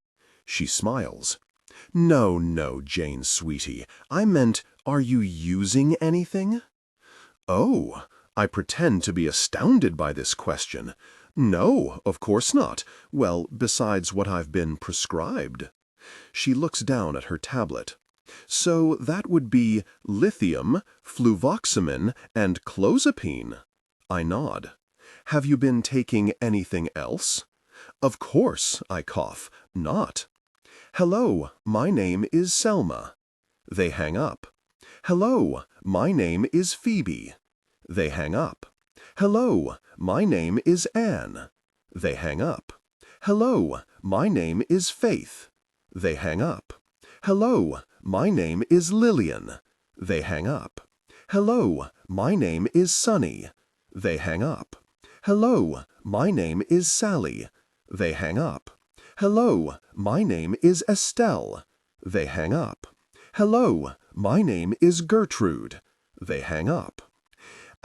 She smiles. No, Jane, sweetie. I meant, are you using anything? Oh, I pretend to be astounded by this question. No, of course not. Well, besides what I've been prescribed. She looks down at her tablet. So that would be lithium, fluvoxamine, and clozapine. I nod. Have you been taking anything else? Of course, I cough. Not. Hello, my name is Selma. They hang up. Hello, my name is Phoebe. They hang up. Hello, my name is Anne. They hang up. Hello, my name is Faith. They hang up. Hello, my name is Lillian. They hang up. Hello, my name is Sunny. They hang up. Hello, my name is Sally. They hang up. Hello, my name is Estelle. They hang up. Hello, my name is Gertrude. They hang up.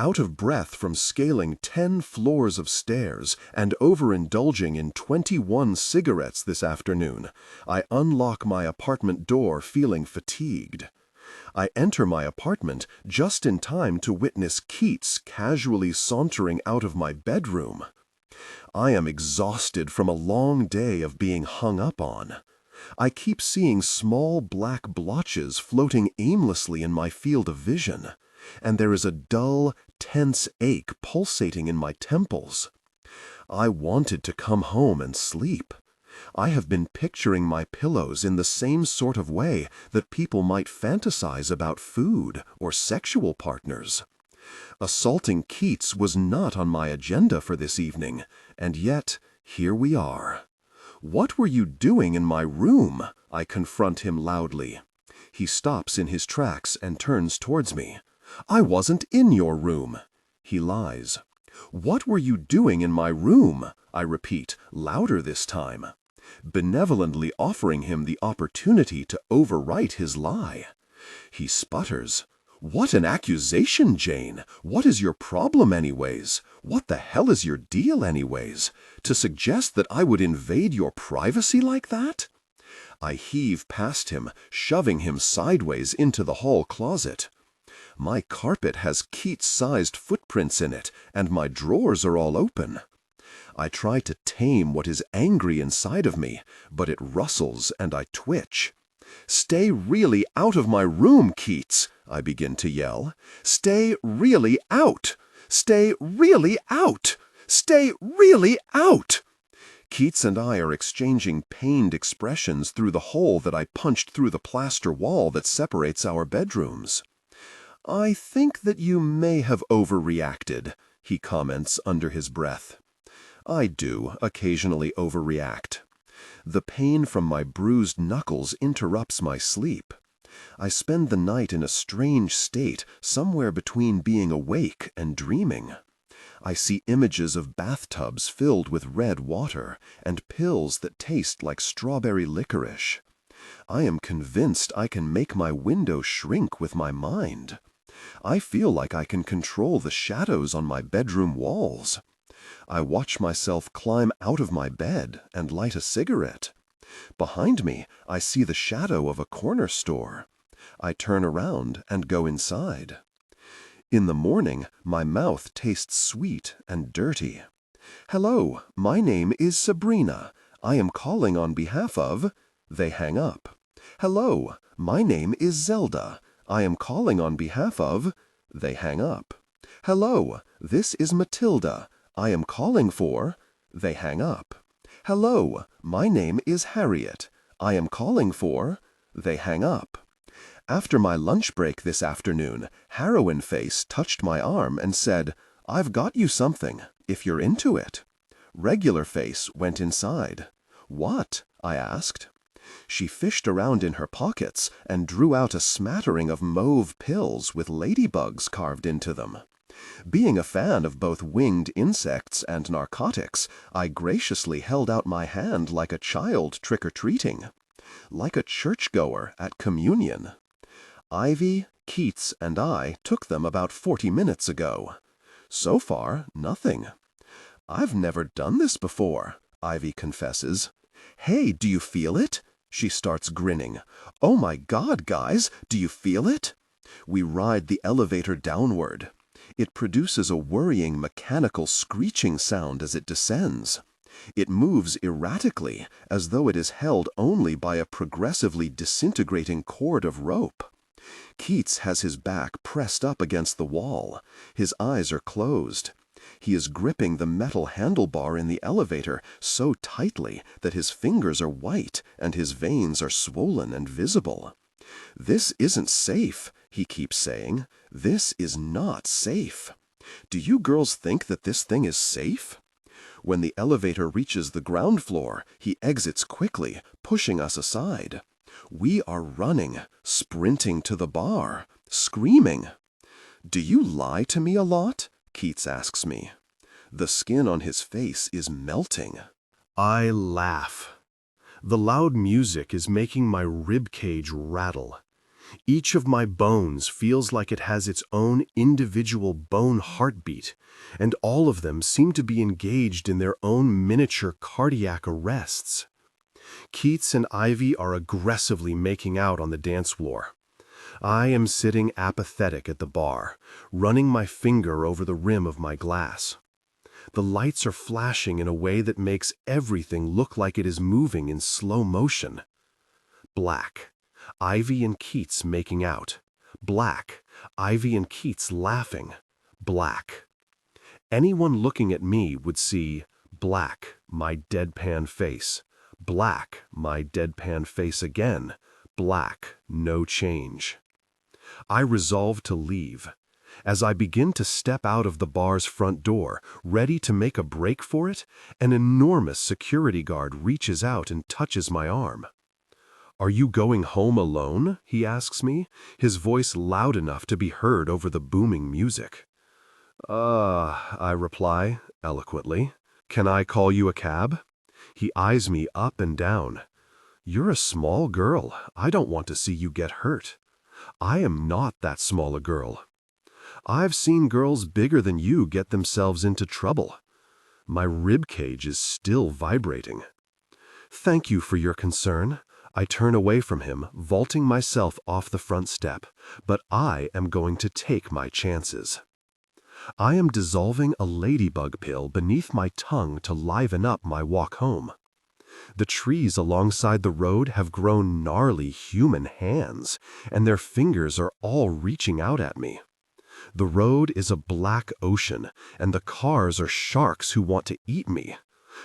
Out of breath from scaling 10 floors of stairs and overindulging in 21 cigarettes this afternoon, I unlock my apartment door feeling fatigued. I enter my apartment just in time to witness Keats casually sauntering out of my bedroom. I am exhausted from a long day of being hung up on. I keep seeing small black blotches floating aimlessly in my field of vision, and there is a dull, tense ache pulsating in my temples. I wanted to come home and sleep. I have been picturing my pillows in the same sort of way that people might fantasize about food or sexual partners. Assaulting Keats was not on my agenda for this evening, and yet here we are. What were you doing in my room? I confront him loudly. He stops in his tracks and turns towards me. I wasn't in your room. He lies. What were you doing in my room? I repeat, louder this time, benevolently offering him the opportunity to overwrite his lie. He sputters. What an accusation, Jane! What is your problem anyways? What the hell is your deal anyways? To suggest that I would invade your privacy like that? I heave past him, shoving him sideways into the hall closet. My carpet has Keats-sized footprints in it, and my drawers are all open. I try to tame what is angry inside of me, but it rustles and I twitch. "Stay really out of my room, Keats," I begin to yell. "Stay really out! Stay really out! Stay really out!" Keats and I are exchanging pained expressions through the hole that I punched through the plaster wall that separates our bedrooms. "I think that you may have overreacted," he comments under his breath. I do occasionally overreact. The pain from my bruised knuckles interrupts my sleep. I spend the night in a strange state, somewhere between being awake and dreaming. I see images of bathtubs filled with red water and pills that taste like strawberry licorice. I am convinced I can make my window shrink with my mind. I feel like I can control the shadows on my bedroom walls. I watch myself climb out of my bed and light a cigarette. Behind me, I see the shadow of a corner store. I turn around and go inside. In the morning, my mouth tastes sweet and dirty. "Hello, my name is Sabrina. I am calling on behalf of—" They hang up. "Hello, my name is Zelda. I am calling on behalf of—" They hang up. "Hello, this is Matilda. I am calling for—" They hang up. "Hello, my name is Harriet. I am calling for—" They hang up. After my lunch break this afternoon, Heroin Face touched my arm and said, "I've got you something, if you're into it." Regular Face went inside. "What?" I asked. She fished around in her pockets and drew out a smattering of mauve pills with ladybugs carved into them. Being a fan of both winged insects and narcotics, I graciously held out my hand like a child trick-or-treating, like a churchgoer at communion. Ivy, Keats, and I took them about 40 minutes ago. So far, nothing. "I've never done this before," Ivy confesses. "Hey, do you feel it?" She starts grinning. "Oh my God, guys, do you feel it?" We ride the elevator downward. It produces a worrying mechanical screeching sound as it descends. It moves erratically, as though it is held only by a progressively disintegrating cord of rope. Keats has his back pressed up against the wall. His eyes are closed. He is gripping the metal handlebar in the elevator so tightly that his fingers are white and his veins are swollen and visible. "This isn't safe," he keeps saying. "This is not safe. Do you girls think that this thing is safe?" When the elevator reaches the ground floor, he exits quickly, pushing us aside. We are running, sprinting to the bar, screaming. "Do you lie to me a lot?" Keats asks me. The skin on his face is melting. I laugh. The loud music is making my ribcage rattle. Each of my bones feels like it has its own individual bone heartbeat, and all of them seem to be engaged in their own miniature cardiac arrests. Keats and Ivy are aggressively making out on the dance floor. I am sitting apathetic at the bar, running my finger over the rim of my glass. The lights are flashing in a way that makes everything look like it is moving in slow motion. Black. Ivy and Keats making out. Black. Ivy and Keats laughing. Black. Anyone looking at me would see black, my deadpan face. Black, my deadpan face again. Black, no change. I resolve to leave. As I begin to step out of the bar's front door, ready to make a break for it, an enormous security guard reaches out and touches my arm. "Are you going home alone?" he asks me, his voice loud enough to be heard over the booming music. I reply, eloquently. "Can I call you a cab?" He eyes me up and down. "You're a small girl. I don't want to see you get hurt." I am not that small a girl. I've seen girls bigger than you get themselves into trouble. My ribcage is still vibrating. "Thank you for your concern. I turn away from him, vaulting myself off the front step, but I am going to take my chances. I am dissolving a ladybug pill beneath my tongue to liven up my walk home. The trees alongside the road have grown gnarly human hands, and their fingers are all reaching out at me. The road is a black ocean, and the cars are sharks who want to eat me.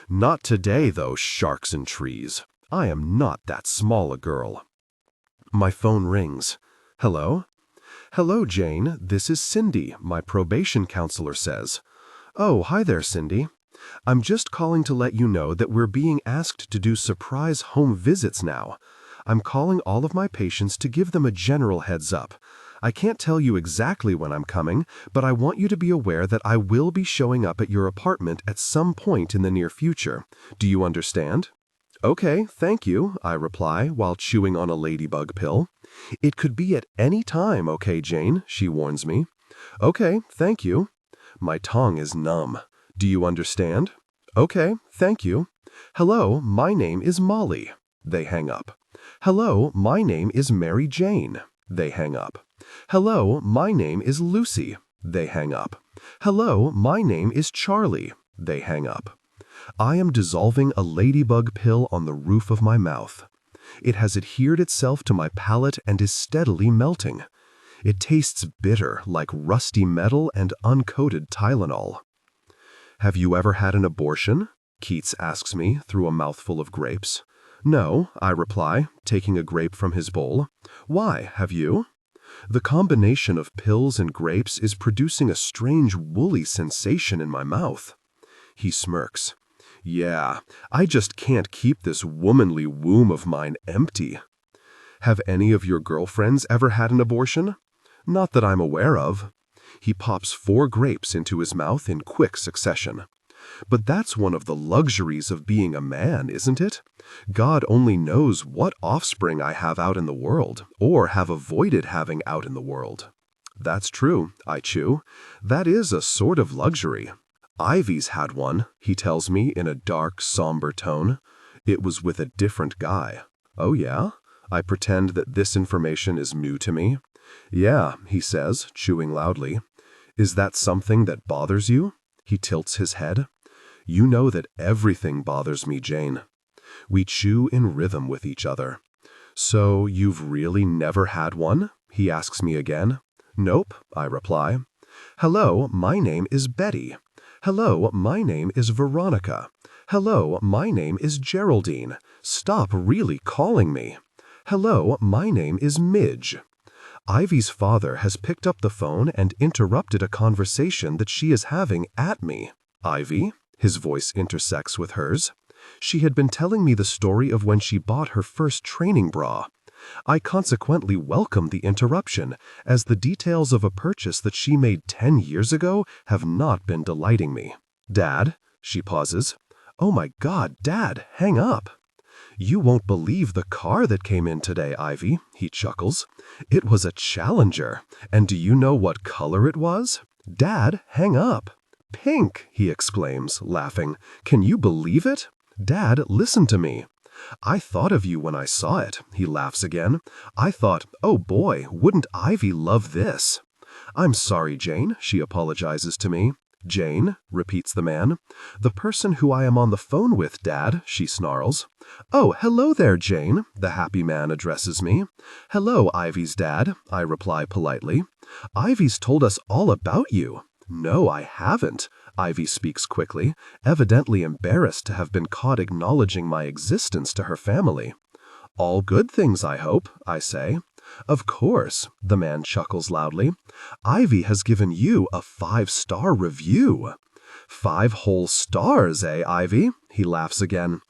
Not today, though, sharks and trees. I am not that small a girl. My phone rings. Hello? Hello, Jane. This is Cindy, my probation counselor says. Oh, hi there, Cindy. I'm just calling to let you know that we're being asked to do surprise home visits now. I'm calling all of my patients to give them a general heads up. I can't tell you exactly when I'm coming, but I want you to be aware that I will be showing up at your apartment at some point in the near future. Do you understand? Okay, thank you, I reply while chewing on a ladybug pill. It could be at any time, okay, Jane, she warns me. Okay, thank you. My tongue is numb. Do you understand? Okay, thank you. Hello, my name is Molly. They hang up. Hello, my name is Mary Jane. They hang up. Hello, my name is Lucy. They hang up. Hello, my name is Charlie. They hang up. I am dissolving a ladybug pill on the roof of my mouth. It has adhered itself to my palate and is steadily melting. It tastes bitter, like rusty metal and uncoated Tylenol. Have you ever had an abortion? Keats asks me through a mouthful of grapes. No, I reply, taking a grape from his bowl. Why, have you? The combination of pills and grapes is producing a strange woolly sensation in my mouth. He smirks. Yeah, I just can't keep this womanly womb of mine empty. Have any of your girlfriends ever had an abortion? Not that I'm aware of. He pops 4 grapes into his mouth in quick succession. But that's one of the luxuries of being a man, isn't it? God only knows what offspring I have out in the world, or have avoided having out in the world. That's true, I chew. That is a sort of luxury. Ivy's had one, he tells me in a dark, somber tone. It was with a different guy. Oh yeah? I pretend that this information is new to me. Yeah, he says, chewing loudly. Is that something that bothers you? He tilts his head. You know that everything bothers me, Jane. We chew in rhythm with each other. So you've really never had one? He asks me again. Nope, I reply. Hello, my name is Betty. Hello, my name is Veronica. Hello, my name is Geraldine. Stop really calling me. Hello, my name is Midge. Ivy's father has picked up the phone and interrupted a conversation that she is having at me. Ivy, his voice intersects with hers. She had been telling me the story of when she bought her first training bra. I consequently welcome the interruption, as the details of a purchase that she made 10 years ago have not been delighting me. Dad, she pauses. Oh my God, Dad, hang up. You won't believe the car that came in today, Ivy, he chuckles. It was a Challenger, and do you know what color it was? Dad, hang up. Pink, he exclaims, laughing. Can you believe it? Dad, listen to me. I thought of you when I saw it, he laughs again. I thought, oh boy, wouldn't Ivy love this? I'm sorry, Jane, she apologizes to me. Jane, repeats the man. The person who I am on the phone with, Dad, she snarls. Oh, hello there, Jane, the happy man addresses me. Hello, Ivy's dad, I reply politely. Ivy's told us all about you. No, I haven't, Ivy speaks quickly, evidently embarrassed to have been caught acknowledging my existence to her family. All good things, I hope, I say. Of course, the man chuckles loudly. Ivy has given you a 5-star review. 5 whole stars, eh, Ivy? He laughs again.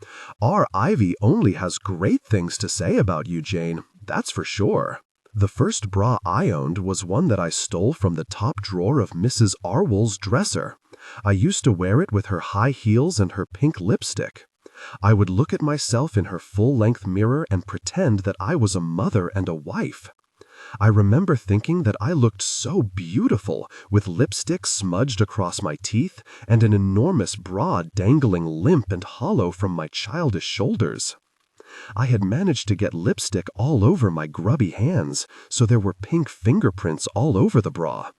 Our Ivy only has great things to say about you, Jane, that's for sure. The first bra I owned was one that I stole from the top drawer of Mrs. Arwell's dresser. I used to wear it with her high heels and her pink lipstick. I would look at myself in her full-length mirror and pretend that I was a mother and a wife. I remember thinking that I looked so beautiful, with lipstick smudged across my teeth and an enormous bra dangling limp and hollow from my childish shoulders. I had managed to get lipstick all over my grubby hands, so there were pink fingerprints all over the bra.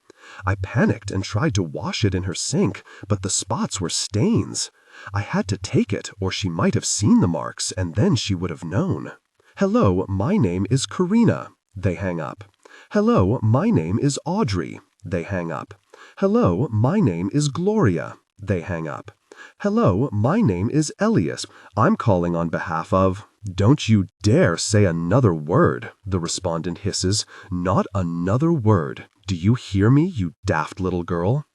I panicked and tried to wash it in her sink, but the spots were stains. I had to take it, or she might have seen the marks, and then she would have known. Hello, my name is Karina. They hang up. Hello, my name is Audrey. They hang up. Hello, my name is Gloria. They hang up. Hello, my name is Elias. I'm calling on behalf of... Don't you dare say another word, the respondent hisses. Not another word. Do you hear me, you daft little girl?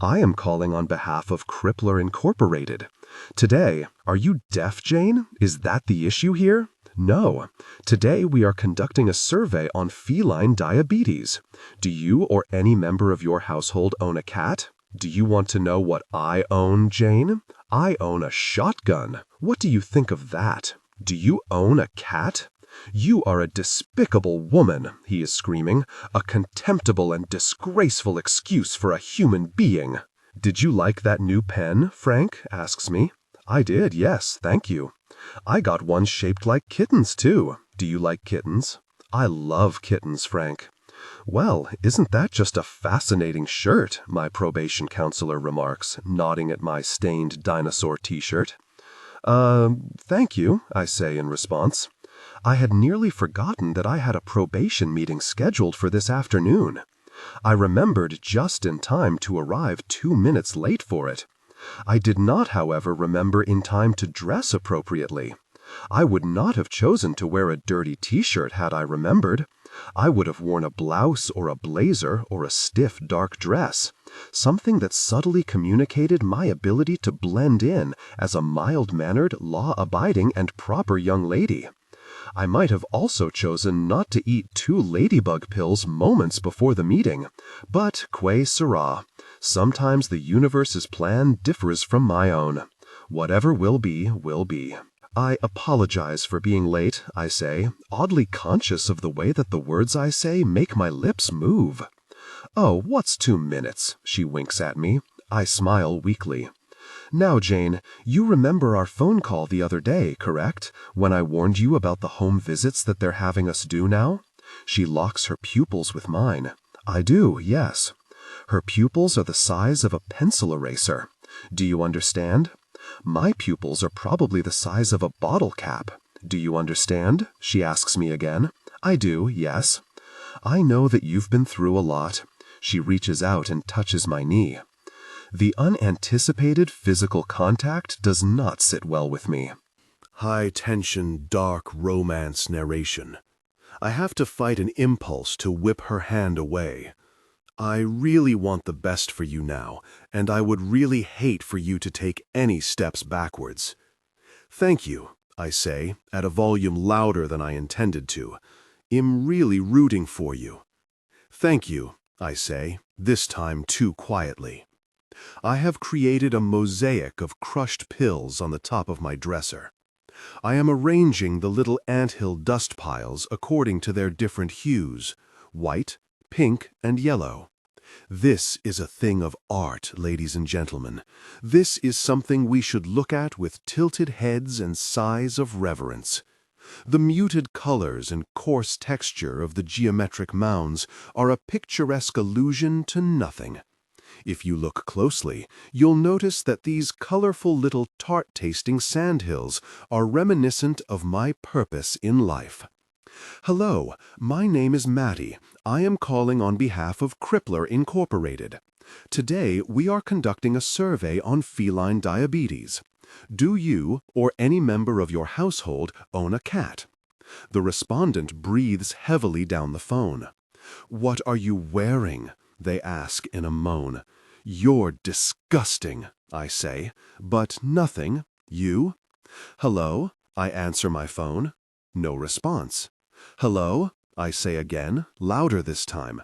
I am calling on behalf of Crippler Incorporated. Today, are you deaf, Jane? Is that the issue here? No. Today we are conducting a survey on feline diabetes. Do you or any member of your household own a cat? Do you want to know what I own, Jane? I own a shotgun. What do you think of that? Do you own a cat? You are a despicable woman, he is screaming. A contemptible and disgraceful excuse for a human being. Did you like that new pen, Frank? Asks me. I did, yes, thank you. I got one shaped like kittens, too. Do you like kittens? I love kittens, Frank. Well, isn't that just a fascinating shirt, my probation counselor remarks, nodding at my stained dinosaur t-shirt. Thank you, I say in response. I had nearly forgotten that I had a probation meeting scheduled for this afternoon. I remembered just in time to arrive 2 minutes late for it. I did not, however, remember in time to dress appropriately. I would not have chosen to wear a dirty t-shirt had I remembered. I would have worn a blouse or a blazer or a stiff dark dress, something that subtly communicated my ability to blend in as a mild-mannered, law-abiding, and proper young lady. I might have also chosen not to eat 2 ladybug pills moments before the meeting, but que sera. Sometimes the universe's plan differs from my own. Whatever will be, will be. I apologize for being late, I say, oddly conscious of the way that the words I say make my lips move. Oh, what's 2 minutes? She winks at me. I smile weakly. Now, Jane, you remember our phone call the other day, correct? When I warned you about the home visits that they're having us do now? She locks her pupils with mine. I do, yes. Her pupils are the size of a pencil eraser. Do you understand? My pupils are probably the size of a bottle cap. Do you understand? She asks me again. I do, yes. I know that you've been through a lot. She reaches out and touches my knee. The unanticipated physical contact does not sit well with me. High-tension, dark romance narration. I have to fight an impulse to whip her hand away. I really want the best for you now, and I would really hate for you to take any steps backwards. Thank you, I say, at a volume louder than I intended to. I'm really rooting for you. Thank you, I say, this time too quietly. I have created a mosaic of crushed pills on the top of my dresser. I am arranging the little anthill dust piles according to their different hues, white, pink, and yellow. This is a thing of art, ladies and gentlemen. This is something we should look at with tilted heads and sighs of reverence. The muted colors and coarse texture of the geometric mounds are a picturesque allusion to nothing. If you look closely, you'll notice that these colorful little tart-tasting sandhills are reminiscent of my purpose in life. Hello, my name is Matty. I am calling on behalf of Crippler Incorporated. Today, we are conducting a survey on feline diabetes. Do you, or any member of your household, own a cat? The respondent breathes heavily down the phone. What are you wearing? They ask in a moan. You're disgusting, I say, but nothing. You? Hello? I answer my phone. No response. Hello? I say again, louder this time.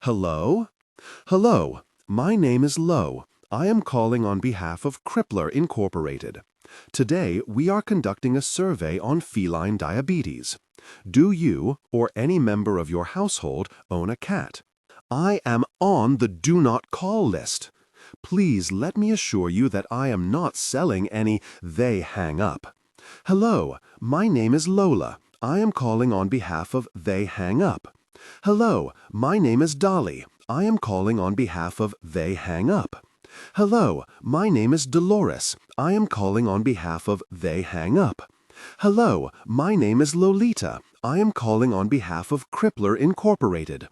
Hello? Hello, my name is Lowe. I am calling on behalf of Crippler Incorporated. Today, we are conducting a survey on feline diabetes. Do you, or any member of your household, own a cat? I am on the do not call list. Please let me assure you that I am not selling any they hang up. Hello, my name is Lola. I am calling on behalf of They Hang Up. Hello, my name is Dolly. I am calling on behalf of They Hang Up. Hello, my name is Dolores. I am calling on behalf of They Hang Up. Hello, my name is Lolita. I am calling on behalf of Crippler Incorporated.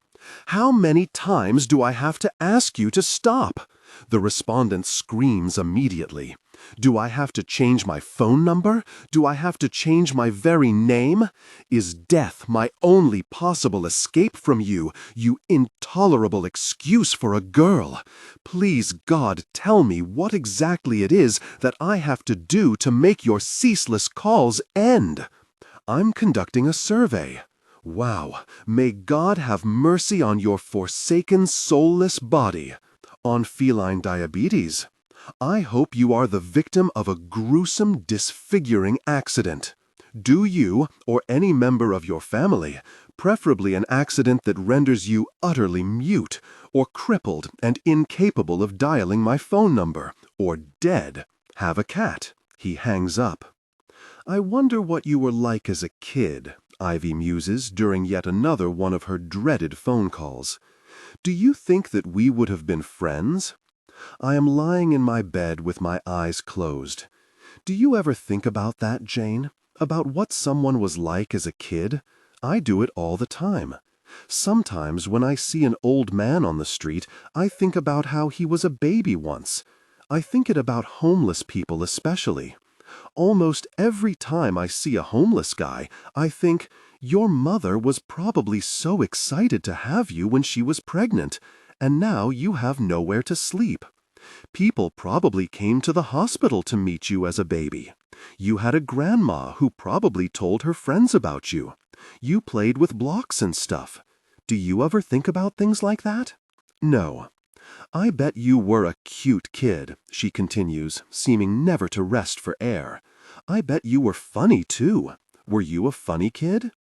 How many times do I have to ask you to stop? The respondent screams immediately. Do I have to change my phone number? Do I have to change my very name? Is death my only possible escape from you, you intolerable excuse for a girl? Please, God, tell me what exactly it is that I have to do to make your ceaseless calls end. I'm conducting a survey. Wow, may God have mercy on your forsaken, soulless body. On feline diabetes. I hope you are the victim of a gruesome, disfiguring accident. Do you, or any member of your family, preferably an accident that renders you utterly mute, or crippled and incapable of dialing my phone number, or dead, have a cat? He hangs up. I wonder what you were like as a kid, Ivy muses during yet another one of her dreaded phone calls. Do you think that we would have been friends? I am lying in my bed with my eyes closed. Do you ever think about that, Jane? About what someone was like as a kid? I do it all the time. Sometimes when I see an old man on the street, I think about how he was a baby once. I think it about homeless people especially. Almost every time I see a homeless guy, I think, your mother was probably so excited to have you when she was pregnant, and now you have nowhere to sleep. People probably came to the hospital to meet you as a baby. You had a grandma who probably told her friends about you. You played with blocks and stuff. Do you ever think about things like that? No. I bet you were a cute kid, she continues, seeming never to rest for air. I bet you were funny, too. Were you a funny kid?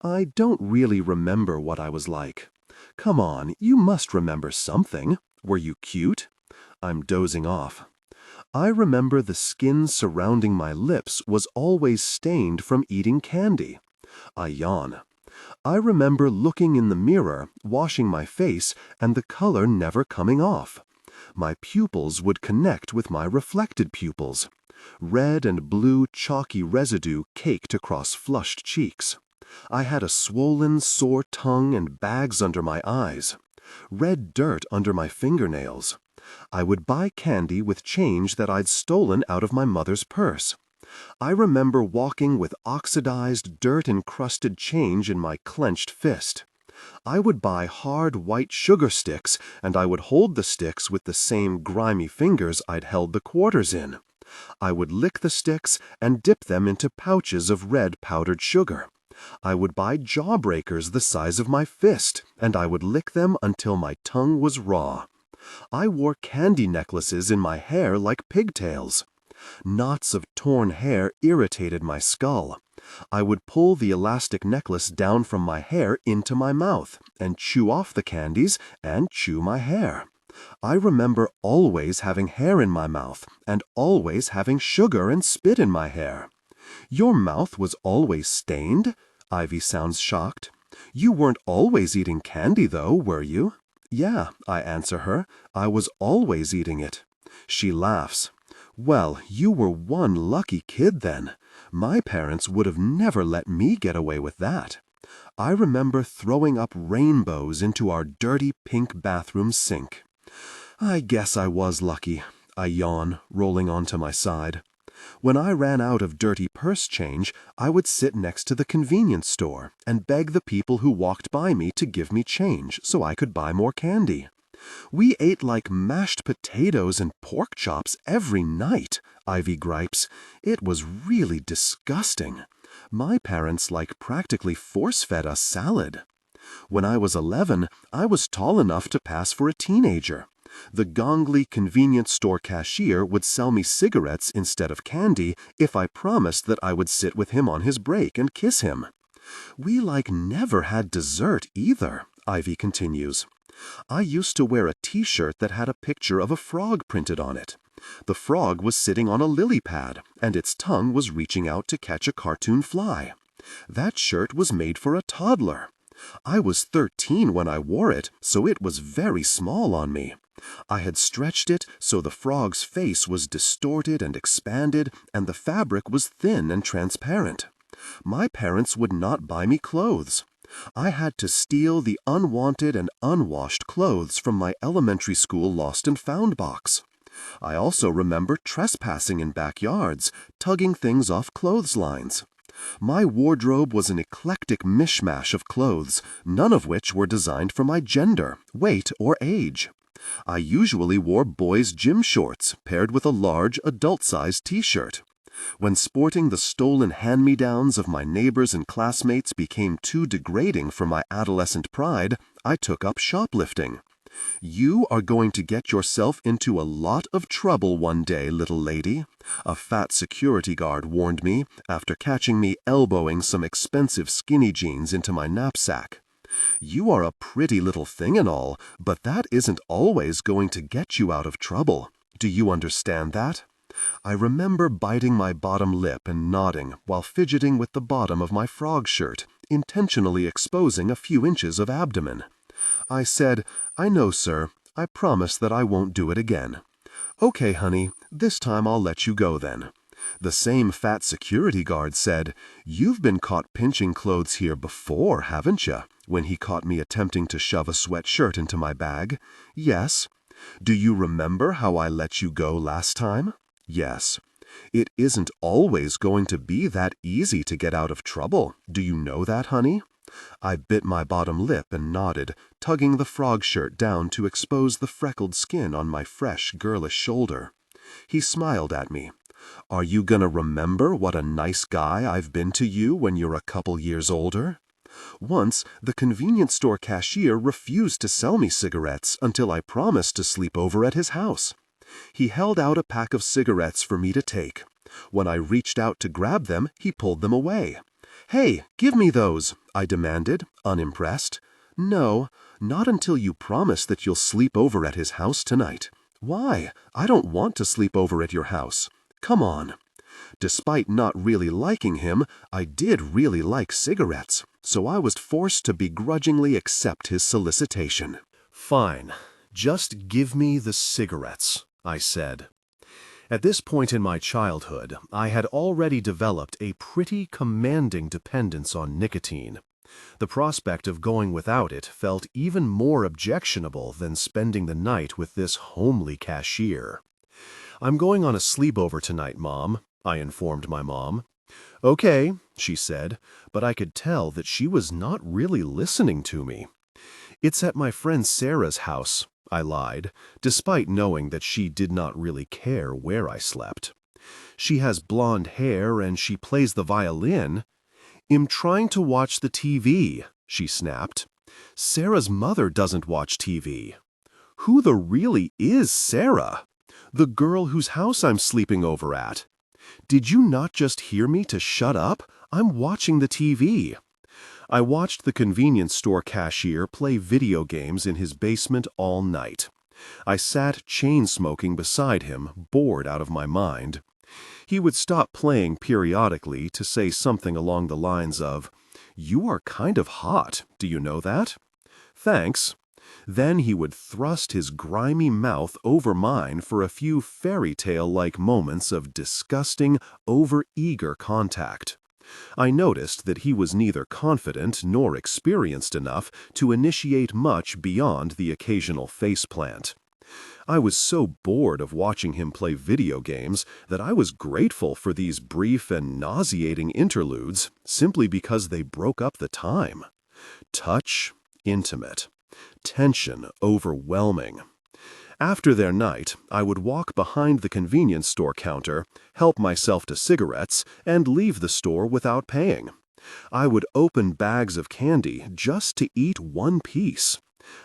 I don't really remember what I was like. Come on, you must remember something. Were you cute? I'm dozing off. I remember the skin surrounding my lips was always stained from eating candy. I yawn. I remember looking in the mirror, washing my face, and the color never coming off. My pupils would connect with my reflected pupils. Red and blue chalky residue caked across flushed cheeks. I had a swollen, sore tongue and bags under my eyes. Red dirt under my fingernails. I would buy candy with change that I'd stolen out of my mother's purse. I remember walking with oxidized, dirt-encrusted change in my clenched fist. I would buy hard white sugar sticks, and I would hold the sticks with the same grimy fingers I'd held the quarters in. I would lick the sticks and dip them into pouches of red powdered sugar. I would buy jawbreakers the size of my fist, and I would lick them until my tongue was raw. I wore candy necklaces in my hair like pigtails. Knots of torn hair irritated my skull. I would pull the elastic necklace down from my hair into my mouth, and chew off the candies and chew my hair. I remember always having hair in my mouth, and always having sugar and spit in my hair. Your mouth was always stained? Ivy sounds shocked. You weren't always eating candy, though, were you? Yeah, I answer her. I was always eating it. She laughs. Well, you were one lucky kid then. My parents would have never let me get away with that. I remember throwing up rainbows into our dirty pink bathroom sink. I guess I was lucky. I yawn, rolling onto my side. When I ran out of dirty purse change, I would sit next to the convenience store and beg the people who walked by me to give me change so I could buy more candy. We ate like mashed potatoes and pork chops every night, Ivy gripes. It was really disgusting. My parents practically force-fed us salad. When I was 11, I was tall enough to pass for a teenager. The Gongley convenience store cashier would sell me cigarettes instead of candy if I promised that I would sit with him on his break and kiss him. We never had dessert either, Ivy continues. I used to wear a t-shirt that had a picture of a frog printed on it. The frog was sitting on a lily pad, and its tongue was reaching out to catch a cartoon fly. That shirt was made for a toddler. I was 13 when I wore it, so it was very small on me. I had stretched it so the frog's face was distorted and expanded, and the fabric was thin and transparent. My parents would not buy me clothes. I had to steal the unwanted and unwashed clothes from my elementary school lost and found box. I also remember trespassing in backyards, tugging things off clotheslines. My wardrobe was an eclectic mishmash of clothes, none of which were designed for my gender, weight, or age. I usually wore boys' gym shorts paired with a large, adult-sized t-shirt. When sporting the stolen hand-me-downs of my neighbors and classmates became too degrading for my adolescent pride, I took up shoplifting. "You are going to get yourself into a lot of trouble one day, little lady," a fat security guard warned me after catching me elbowing some expensive skinny jeans into my knapsack. "You are a pretty little thing and all, but that isn't always going to get you out of trouble. Do you understand that?" I remember biting my bottom lip and nodding while fidgeting with the bottom of my frog shirt, intentionally exposing a few inches of abdomen. I said, "I know, sir. I promise that I won't do it again." "Okay, honey, this time I'll let you go then." The same fat security guard said, "You've been caught pinching clothes here before, haven't you?" when he caught me attempting to shove a sweatshirt into my bag. "Yes." "Do you remember how I let you go last time?" "Yes." "It isn't always going to be that easy to get out of trouble. Do you know that, honey?" I bit my bottom lip and nodded, tugging the frog shirt down to expose the freckled skin on my fresh, girlish shoulder. He smiled at me. "Are you gonna remember what a nice guy I've been to you when you're a couple years older?" Once, the convenience store cashier refused to sell me cigarettes until I promised to sleep over at his house. He held out a pack of cigarettes for me to take. When I reached out to grab them, he pulled them away. "Hey, give me those," I demanded, unimpressed. "No, not until you promise that you'll sleep over at his house tonight." "Why? I don't want to sleep over at your house." "Come on." Despite not really liking him, I did really like cigarettes, so I was forced to begrudgingly accept his solicitation. "Fine. Just give me the cigarettes," I said. At this point in my childhood, I had already developed a pretty commanding dependence on nicotine. The prospect of going without it felt even more objectionable than spending the night with this homely cashier. "I'm going on a sleepover tonight, Mom," I informed my mom. "Okay," she said, but I could tell that she was not really listening to me. "It's at my friend Sarah's house," I lied, despite knowing that she did not really care where I slept. "She has blonde hair and she plays the violin." "I'm trying to watch the TV," she snapped. "Sarah's mother doesn't watch TV." "Who the really is Sarah?" "The girl whose house I'm sleeping over at." "Did you not just hear me to shut up? I'm watching the TV." I watched the convenience store cashier play video games in his basement all night. I sat chain-smoking beside him, bored out of my mind. He would stop playing periodically to say something along the lines of, "You are kind of hot, do you know that?" "Thanks." Then he would thrust his grimy mouth over mine for a few fairy tale-like moments of disgusting, over-eager contact. I noticed that he was neither confident nor experienced enough to initiate much beyond the occasional faceplant. I was so bored of watching him play video games that I was grateful for these brief and nauseating interludes simply because they broke up the time. Touch, intimate. Tension, overwhelming. After their night, I would walk behind the convenience store counter, help myself to cigarettes, and leave the store without paying. I would open bags of candy just to eat one piece.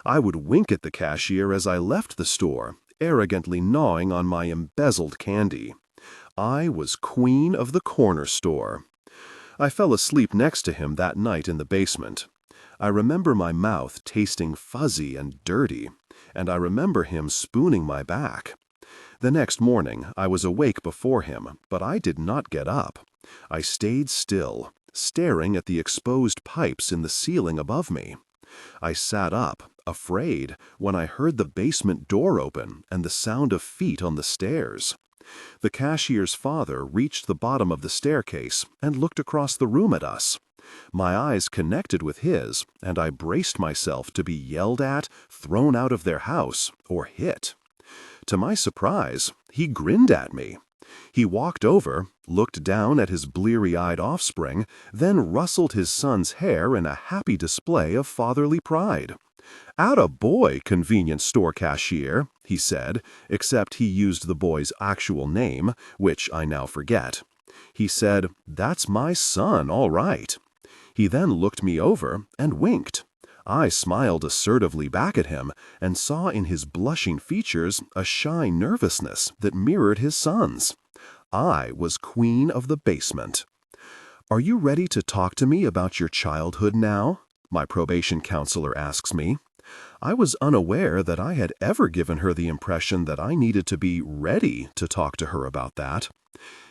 I would wink at the cashier as I left the store, arrogantly gnawing on my embezzled candy. I was queen of the corner store. I fell asleep next to him that night in the basement. I remember my mouth tasting fuzzy and dirty, and I remember him spooning my back. The next morning, I was awake before him, but I did not get up. I stayed still, staring at the exposed pipes in the ceiling above me. I sat up, afraid, when I heard the basement door open and the sound of feet on the stairs. The cashier's father reached the bottom of the staircase and looked across the room at us. My eyes connected with his, and I braced myself to be yelled at, thrown out of their house, or hit. To my surprise, he grinned at me. He walked over, looked down at his bleary-eyed offspring, then rustled his son's hair in a happy display of fatherly pride. "Atta boy, convenience store cashier," he said, except he used the boy's actual name, which I now forget. He said, "That's my son, all right." He then looked me over and winked. I smiled assertively back at him and saw in his blushing features a shy nervousness that mirrored his son's. I was queen of the basement. "Are you ready to talk to me about your childhood now?" my probation counselor asks me. I was unaware that I had ever given her the impression that I needed to be ready to talk to her about that.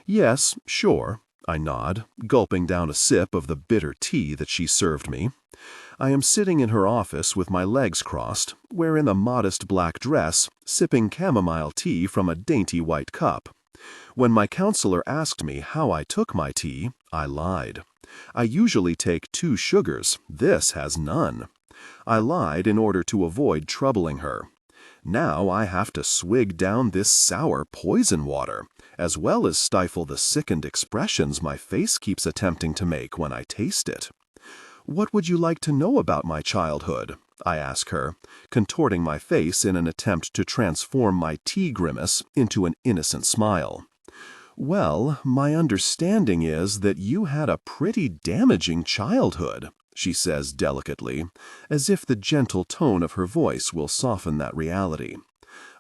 "Yes, sure," I nod, gulping down a sip of the bitter tea that she served me. I am sitting in her office with my legs crossed, wearing a modest black dress, sipping chamomile tea from a dainty white cup. When my counselor asked me how I took my tea, I lied. I usually take 2 sugars. This has none. I lied in order to avoid troubling her. Now I have to swig down this sour poison water, as well as stifle the sickened expressions my face keeps attempting to make when I taste it. "What would you like to know about my childhood?" I ask her, contorting my face in an attempt to transform my tea grimace into an innocent smile. "Well, my understanding is that you had a pretty damaging childhood," she says delicately, as if the gentle tone of her voice will soften that reality.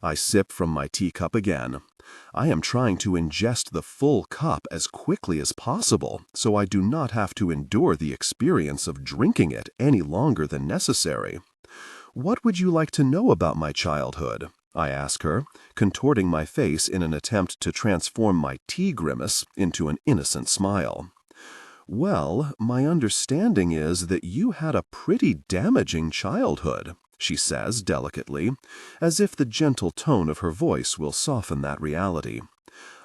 I sip from my teacup again. I am trying to ingest the full cup as quickly as possible, so I do not have to endure the experience of drinking it any longer than necessary. "What would you like to know about my childhood?" I ask her, contorting my face in an attempt to transform my tea grimace into an innocent smile. "Well, my understanding is that you had a pretty damaging childhood," she says delicately, as if the gentle tone of her voice will soften that reality.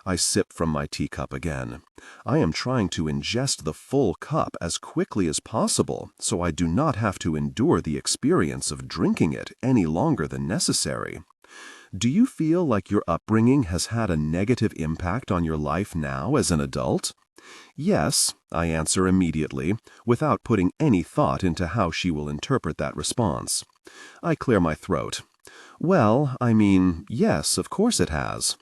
I sip from my teacup again. I am trying to ingest the full cup as quickly as possible, so I do not have to endure the experience of drinking it any longer than necessary. "Do you feel like your upbringing has had a negative impact on your life now as an adult?" "Yes," I answer immediately, without putting any thought into how she will interpret that response. I clear my throat. "Well, I mean, yes, of course it has."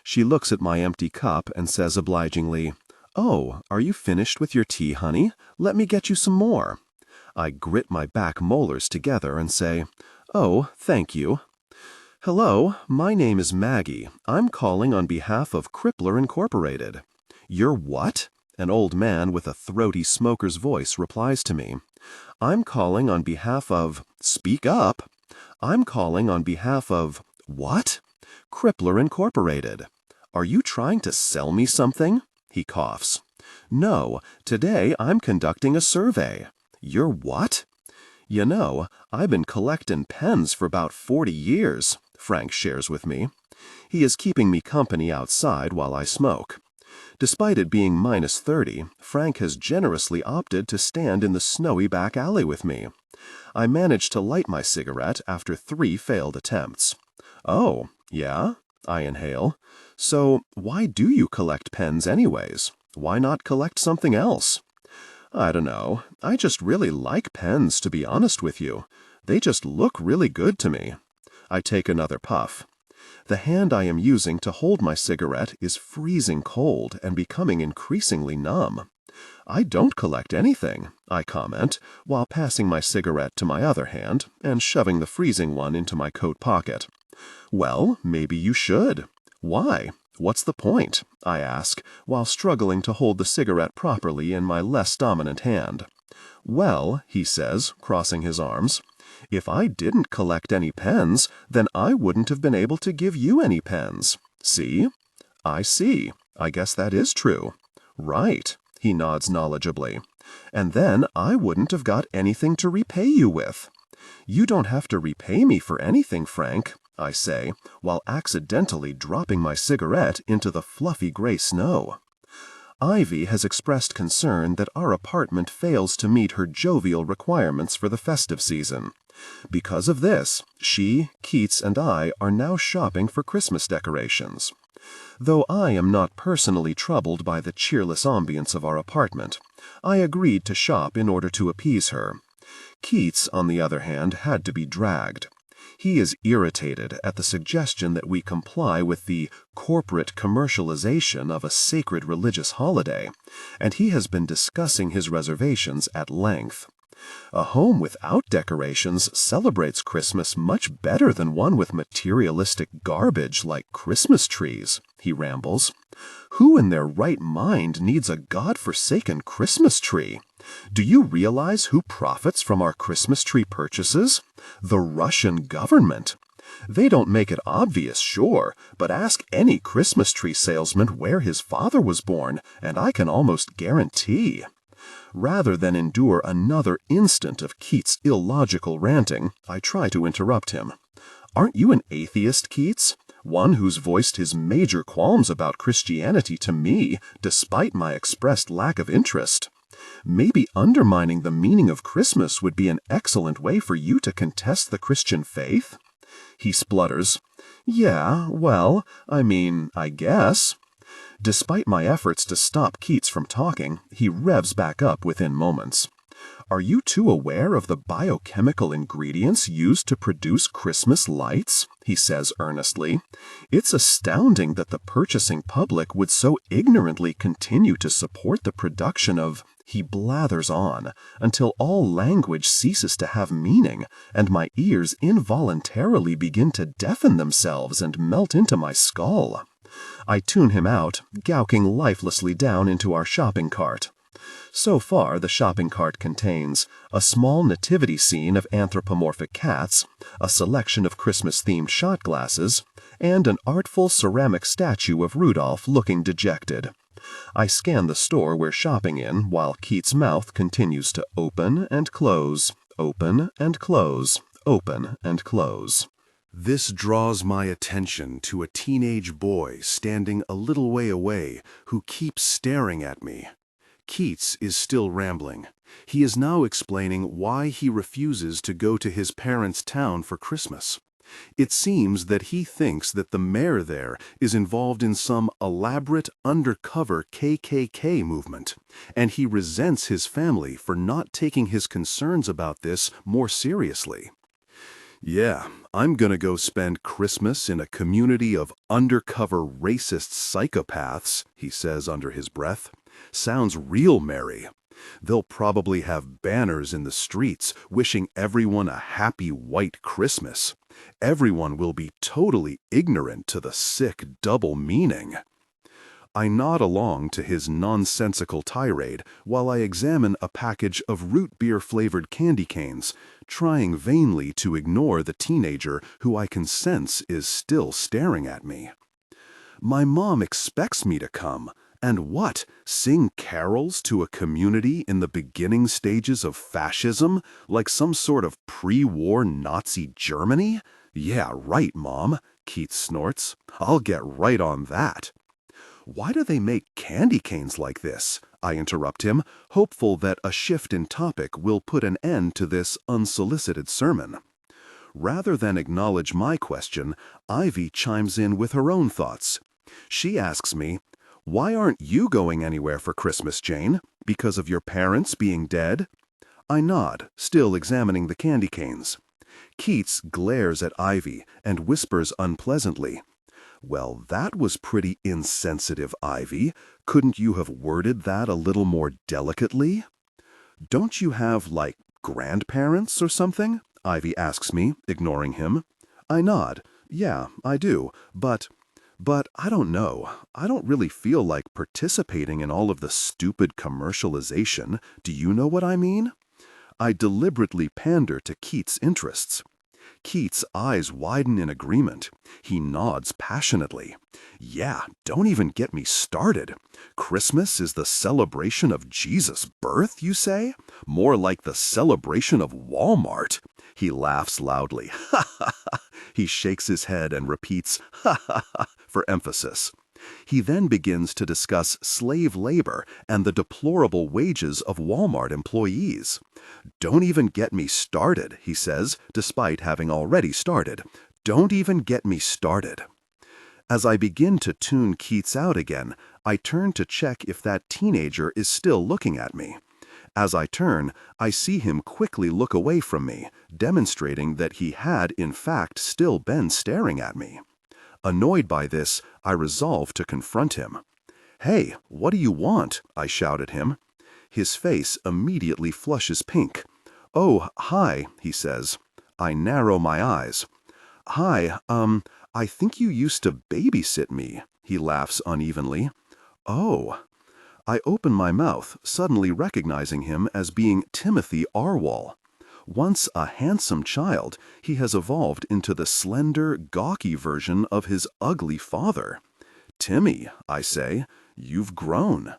She looks at my empty cup and says obligingly, "Oh, are you finished with your tea, honey? Let me get you some more." I grit my back molars together and say, "Oh, thank you." "Hello, my name is Maggie. I'm calling on behalf of Crippler Incorporated." "You're what?" An old man with a throaty smoker's voice replies to me. "I'm calling on behalf of—" "Speak up." "I'm calling on behalf of—" "What?" "Crippler Incorporated." "Are you trying to sell me something?" He coughs. "No, today I'm conducting a survey." "You're what?" "You know, I've been collecting pens for about 40 years, Frank shares with me. He is keeping me company outside while I smoke. Despite it being -30, Frank has generously opted to stand in the snowy back alley with me. I managed to light my cigarette after 3 failed attempts. "Oh, yeah?" I inhale. "So, why do you collect pens anyways? Why not collect something else?" "I don't know. I just really like pens, to be honest with you. They just look really good to me." I take another puff. The hand I am using to hold my cigarette is freezing cold and becoming increasingly numb. "I don't collect anything," I comment, while passing my cigarette to my other hand and shoving the freezing one into my coat pocket. "Well, maybe you should." "Why? What's the point?" I ask, while struggling to hold the cigarette properly in my less dominant hand. "Well," he says, crossing his arms, If I didn't collect any pens, then I wouldn't have been able to give you any pens. See? I see. I guess that is true. Right, he nods knowledgeably. And then I wouldn't have got anything to repay you with. You don't have to repay me for anything, Frank, I say, while accidentally dropping my cigarette into the fluffy gray snow. Ivy has expressed concern that our apartment fails to meet her jovial requirements for the festive season. Because of this, she, Keats, and I are now shopping for Christmas decorations. Though I am not personally troubled by the cheerless ambience of our apartment, I agreed to shop in order to appease her. Keats, on the other hand, had to be dragged. He is irritated at the suggestion that we comply with the corporate commercialization of a sacred religious holiday, and he has been discussing his reservations at length. A home without decorations celebrates Christmas much better than one with materialistic garbage like Christmas trees, he rambles. Who in their right mind needs a God-forsaken Christmas tree? Do you realize who profits from our Christmas tree purchases? The Russian government. They don't make it obvious, sure, but ask any Christmas tree salesman where his father was born, and I can almost guarantee. Rather than endure another instant of Keats' illogical ranting, I try to interrupt him. Aren't you an atheist, Keats? One who's voiced his major qualms about Christianity to me, despite my expressed lack of interest. Maybe undermining the meaning of Christmas would be an excellent way for you to contest the Christian faith? He splutters. Yeah, well, I guess. Despite my efforts to stop Keats from talking, he revs back up within moments. Are you too aware of the biochemical ingredients used to produce Christmas lights? He says earnestly. It's astounding that the purchasing public would so ignorantly continue to support the production of... He blathers on, until all language ceases to have meaning, and my ears involuntarily begin to deafen themselves and melt into my skull. I tune him out, gawking lifelessly down into our shopping cart. So far, the shopping cart contains a small nativity scene of anthropomorphic cats, a selection of Christmas-themed shot glasses, and an artful ceramic statue of Rudolph looking dejected. I scan the store we're shopping in while Keats' mouth continues to open and close, open and close, open and close. This draws my attention to a teenage boy standing a little way away who keeps staring at me. Keats is still rambling. He is now explaining why he refuses to go to his parents' town for Christmas. It seems that he thinks that the mayor there is involved in some elaborate undercover KKK movement, and he resents his family for not taking his concerns about this more seriously. Yeah, I'm gonna go spend Christmas in a community of undercover racist psychopaths, he says under his breath. Sounds real merry. They'll probably have banners in the streets wishing everyone a happy white Christmas. Everyone will be totally ignorant to the sick double meaning. I nod along to his nonsensical tirade while I examine a package of root beer-flavored candy canes, trying vainly to ignore the teenager who I can sense is still staring at me. My mom expects me to come. And what? Sing carols to a community in the beginning stages of fascism, like some sort of pre-war Nazi Germany? Yeah, right, Mom, Keats snorts. I'll get right on that. Why do they make candy canes like this? I interrupt him, hopeful that a shift in topic will put an end to this unsolicited sermon. Rather than acknowledge my question, Ivy chimes in with her own thoughts. She asks me, "Why aren't you going anywhere for Christmas, Jane? Because of your parents being dead?" I nod, still examining the candy canes. Keats glares at Ivy and whispers unpleasantly, "Well, that was pretty insensitive, Ivy. Couldn't you have worded that a little more delicately?" "Don't you have, like, grandparents or something?" Ivy asks me, ignoring him. I nod. "Yeah, I do, But I don't know. I don't really feel like participating in all of the stupid commercialization. Do you know what I mean?" I deliberately pander to Keats' interests. Keats' eyes widen in agreement. He nods passionately. Yeah, don't even get me started. Christmas is the celebration of Jesus' birth, you say? More like the celebration of Walmart. He laughs loudly. Ha ha ha. He shakes his head and repeats, ha ha ha, for emphasis. He then begins to discuss slave labor and the deplorable wages of Walmart employees. Don't even get me started, he says, despite having already started. Don't even get me started. As I begin to tune Keats out again, I turn to check if that teenager is still looking at me. As I turn, I see him quickly look away from me, demonstrating that he had, in fact, still been staring at me. Annoyed by this, I resolve to confront him. "Hey, what do you want?" I shout at him. His face immediately flushes pink. "Oh, hi," he says. I narrow my eyes. "Hi, I think you used to babysit me," he laughs unevenly. "Oh." I open my mouth, suddenly recognizing him as being Timothy Arwal. Once a handsome child, he has evolved into the slender, gawky version of his ugly father. "Timmy," I say, "you've grown."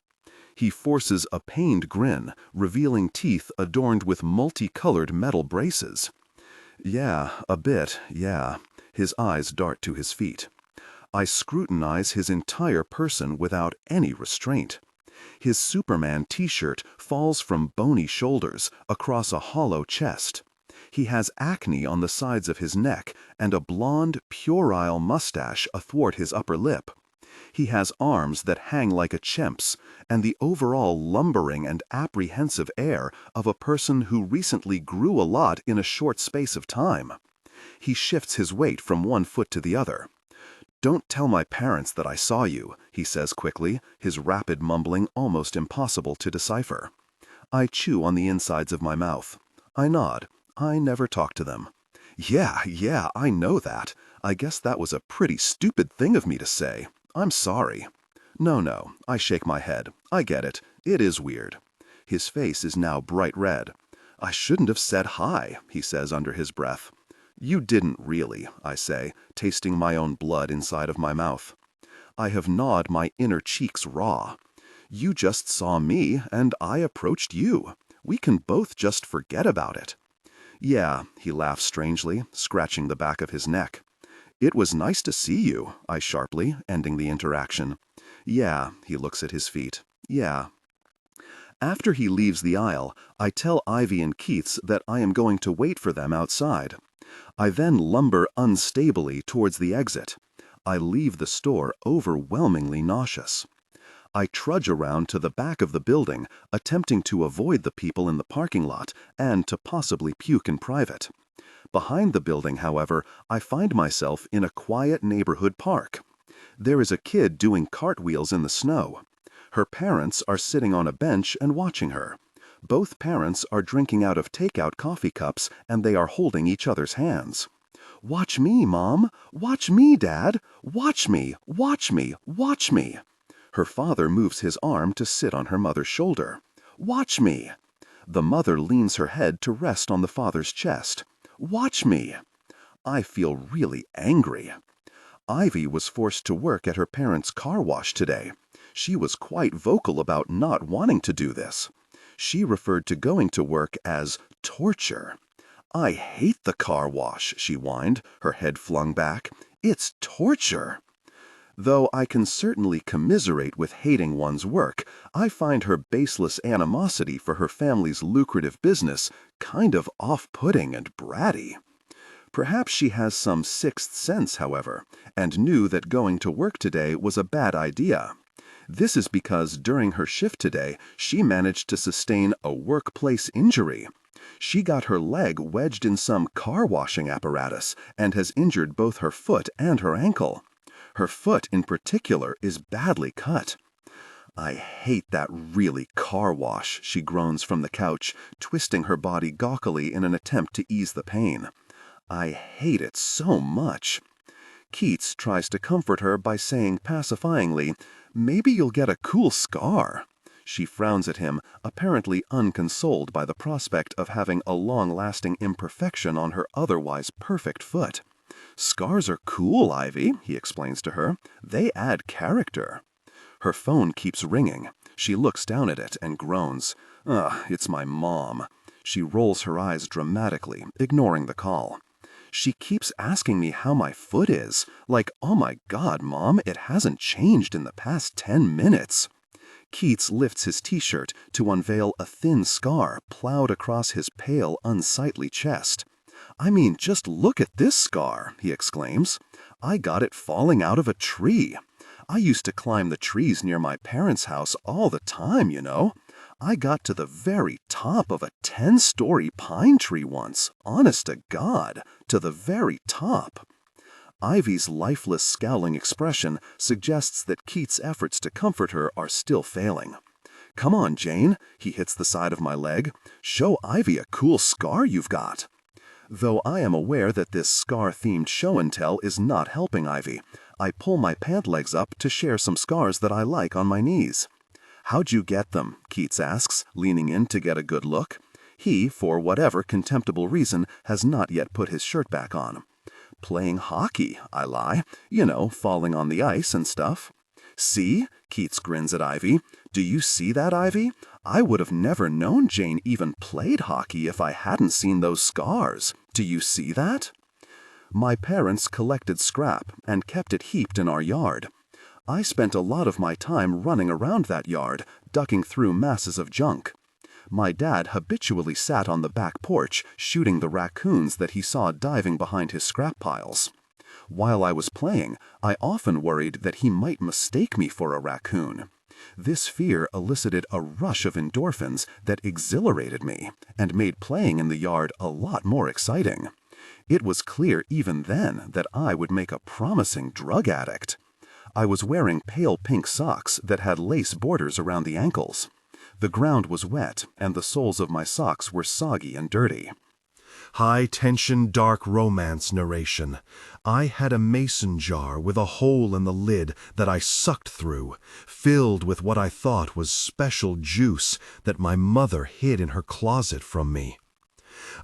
He forces a pained grin, revealing teeth adorned with multicolored metal braces. "Yeah, a bit, yeah." His eyes dart to his feet. I scrutinize his entire person without any restraint. His Superman t-shirt falls from bony shoulders across a hollow chest. He has acne on the sides of his neck and a blonde, puerile mustache athwart his upper lip. He has arms that hang like a chimp's, and the overall lumbering and apprehensive air of a person who recently grew a lot in a short space of time. He shifts his weight from one foot to the other. "Don't tell my parents that I saw you," he says quickly, his rapid mumbling almost impossible to decipher. I chew on the insides of my mouth. I nod. I never talk to them. Yeah, I know that. I guess that was a pretty stupid thing of me to say. I'm sorry." No, I shake my head. I get it. It is weird." His face is now bright red. "I shouldn't have said hi," he says under his breath. "You didn't really," I say, tasting my own blood inside of my mouth. I have gnawed my inner cheeks raw. "You just saw me, and I approached you. We can both just forget about it." "Yeah," he laughs strangely, scratching the back of his neck. "It was nice to see you," I sharply, ending the interaction. "Yeah," he looks at his feet. "Yeah." After he leaves the aisle, I tell Ivy and Keats that I am going to wait for them outside. I then lumber unstably towards the exit. I leave the store overwhelmingly nauseous. I trudge around to the back of the building, attempting to avoid the people in the parking lot and to possibly puke in private. Behind the building, however, I find myself in a quiet neighborhood park. There is a kid doing cartwheels in the snow. Her parents are sitting on a bench and watching her. Both parents are drinking out of takeout coffee cups, and they are holding each other's hands. "Watch me, Mom! Watch me, Dad! Watch me! Watch me! Watch me!" Her father moves his arm to sit on her mother's shoulder. "Watch me!" The mother leans her head to rest on the father's chest. "Watch me!" I feel really angry. Ivy was forced to work at her parents' car wash today. She was quite vocal about not wanting to do this. She referred to going to work as torture. "I hate the car wash," she whined, her head flung back. "It's torture." Though I can certainly commiserate with hating one's work, I find her baseless animosity for her family's lucrative business kind of off-putting and bratty. Perhaps she has some sixth sense, however, and knew that going to work today was a bad idea. This is because during her shift today, she managed to sustain a workplace injury. She got her leg wedged in some car washing apparatus and has injured both her foot and her ankle. Her foot, in particular, is badly cut. "I hate that really car wash," she groans from the couch, twisting her body gawkily in an attempt to ease the pain. "I hate it so much." Keats tries to comfort her by saying pacifyingly, "Maybe you'll get a cool scar." She frowns at him, apparently unconsoled by the prospect of having a long-lasting imperfection on her otherwise perfect foot. "Scars are cool, Ivy," he explains to her. "They add character." Her phone keeps ringing. She looks down at it and groans. "Ugh, it's my mom." She rolls her eyes dramatically, ignoring the call. She keeps asking me how my foot is. Like, oh my God, Mom, it hasn't changed in the past 10 minutes. Keats lifts his t-shirt to unveil a thin scar plowed across his pale, unsightly chest. "I mean, just look at this scar," he exclaims. "I got it falling out of a tree. I used to climb the trees near my parents' house all the time, you know. I got to the very top of a 10-story pine tree once, honest to God, to the very top." Ivy's lifeless, scowling expression suggests that Keats' efforts to comfort her are still failing. "Come on, Jane," he hits the side of my leg. "Show Ivy a cool scar you've got." Though I am aware that this scar-themed show-and-tell is not helping Ivy, I pull my pant legs up to share some scars that I like on my knees. "How'd you get them?" Keats asks, leaning in to get a good look. He, for whatever contemptible reason, has not yet put his shirt back on. "Playing hockey," I lie. "You know, falling on the ice and stuff." "See?" Keats grins at Ivy. "Do you see that, Ivy? I would have never known Jane even played hockey if I hadn't seen those scars. Do you see that?" My parents collected scrap and kept it heaped in our yard. I spent a lot of my time running around that yard, ducking through masses of junk. My dad habitually sat on the back porch, shooting the raccoons that he saw diving behind his scrap piles. While I was playing, I often worried that he might mistake me for a raccoon. This fear elicited a rush of endorphins that exhilarated me and made playing in the yard a lot more exciting. It was clear even then that I would make a promising drug addict. I was wearing pale pink socks that had lace borders around the ankles. The ground was wet, and the soles of my socks were soggy and dirty. High-tension dark romance narration. I had a mason jar with a hole in the lid that I sucked through, filled with what I thought was special juice that my mother hid in her closet from me.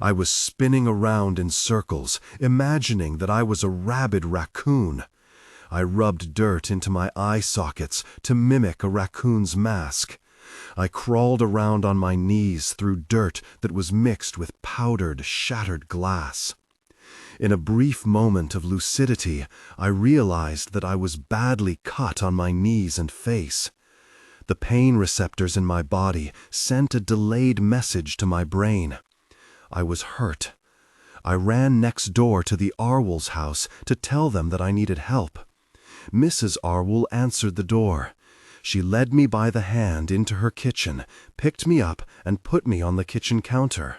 I was spinning around in circles, imagining that I was a rabid raccoon. I rubbed dirt into my eye sockets to mimic a raccoon's mask. I crawled around on my knees through dirt that was mixed with powdered, shattered glass. In a brief moment of lucidity, I realized that I was badly cut on my knees and face. The pain receptors in my body sent a delayed message to my brain. I was hurt. I ran next door to the Arwell's house to tell them that I needed help. Mrs. Arwell answered the door. She led me by the hand into her kitchen, picked me up, and put me on the kitchen counter.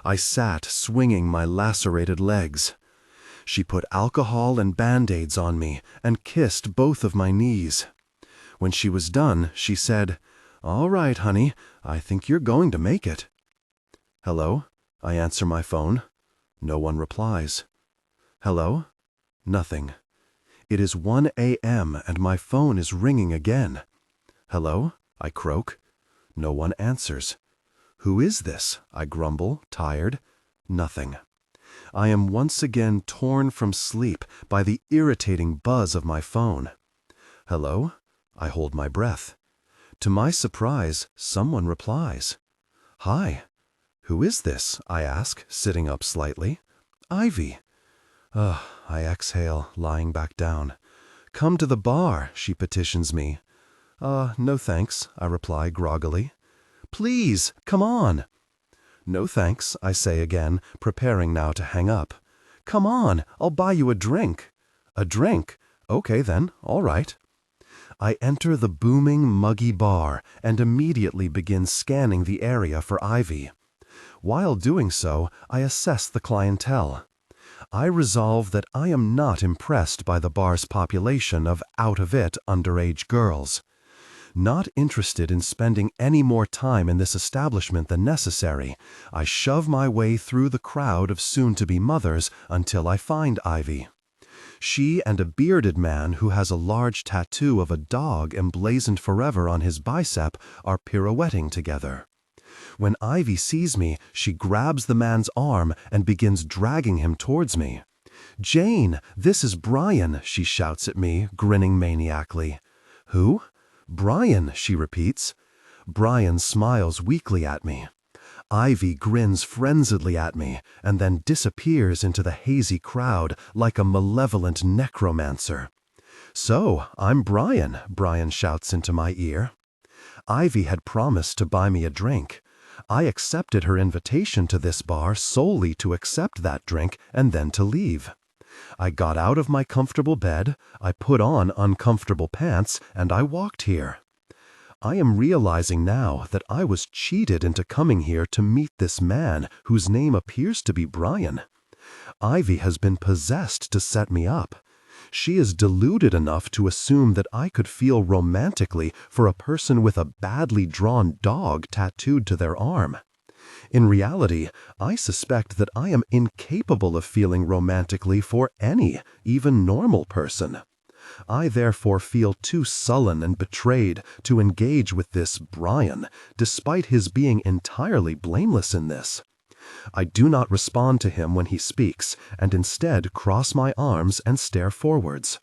I sat swinging my lacerated legs. She put alcohol and Band-Aids on me and kissed both of my knees. When she was done, she said, "All right, honey, I think you're going to make it." "Hello?" I answer my phone. No one replies. "Hello?" Nothing. It is 1 a.m. and my phone is ringing again. "Hello?" I croak. No one answers. "Who is this?" I grumble, tired. Nothing. I am once again torn from sleep by the irritating buzz of my phone. "Hello?" I hold my breath. To my surprise, someone replies. "Hi." "Who is this?" I ask, sitting up slightly. "Ivy." "Ugh," I exhale, lying back down. "Come to the bar," she petitions me. No thanks," I reply groggily. "Please, come on." "No thanks," I say again, preparing now to hang up. "Come on, I'll buy you a drink." "A drink? Okay then, all right." I enter the booming, muggy bar and immediately begin scanning the area for Ivy. While doing so, I assess the clientele. I resolve that I am not impressed by the bar's population of out-of-it underage girls. Not interested in spending any more time in this establishment than necessary, I shove my way through the crowd of soon-to-be mothers until I find Ivy. She and a bearded man who has a large tattoo of a dog emblazoned forever on his bicep are pirouetting together. When Ivy sees me, she grabs the man's arm and begins dragging him towards me. "Jane, this is Brian," she shouts at me, grinning maniacally. "Who?" "Brian," she repeats. Brian smiles weakly at me. Ivy grins frenziedly at me and then disappears into the hazy crowd like a malevolent necromancer. "So, I'm Brian," Brian shouts into my ear. Ivy had promised to buy me a drink. I accepted her invitation to this bar solely to accept that drink and then to leave. I got out of my comfortable bed, I put on uncomfortable pants, and I walked here. I am realizing now that I was cheated into coming here to meet this man whose name appears to be Brian. Ivy has been possessed to set me up. She is deluded enough to assume that I could feel romantically for a person with a badly drawn dog tattooed to their arm. In reality, I suspect that I am incapable of feeling romantically for any, even normal person. I therefore feel too sullen and betrayed to engage with this Brian, despite his being entirely blameless in this. I do not respond to him when he speaks, and instead cross my arms and stare forwards.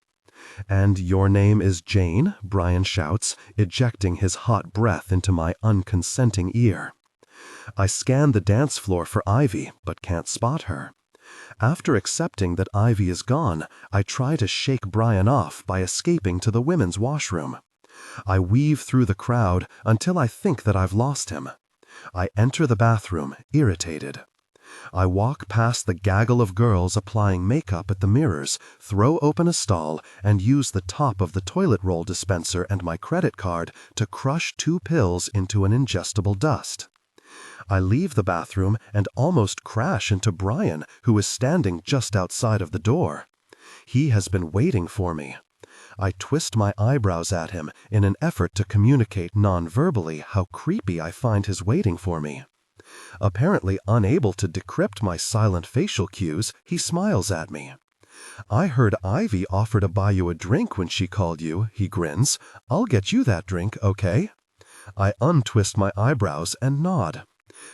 "And your name is Jane?" Brian shouts, ejecting his hot breath into my unconsenting ear. I scan the dance floor for Ivy, but can't spot her. After accepting that Ivy is gone, I try to shake Brian off by escaping to the women's washroom. I weave through the crowd until I think that I've lost him. I enter the bathroom, irritated. I walk past the gaggle of girls applying makeup at the mirrors, throw open a stall, and use the top of the toilet roll dispenser and my credit card to crush 2 pills into an ingestible dust. I leave the bathroom and almost crash into Brian, who is standing just outside of the door. He has been waiting for me. I twist my eyebrows at him in an effort to communicate non-verbally how creepy I find his waiting for me. Apparently unable to decrypt my silent facial cues, he smiles at me. "I heard Ivy offer to buy you a drink when she called you," he grins. "I'll get you that drink, okay?" I untwist my eyebrows and nod.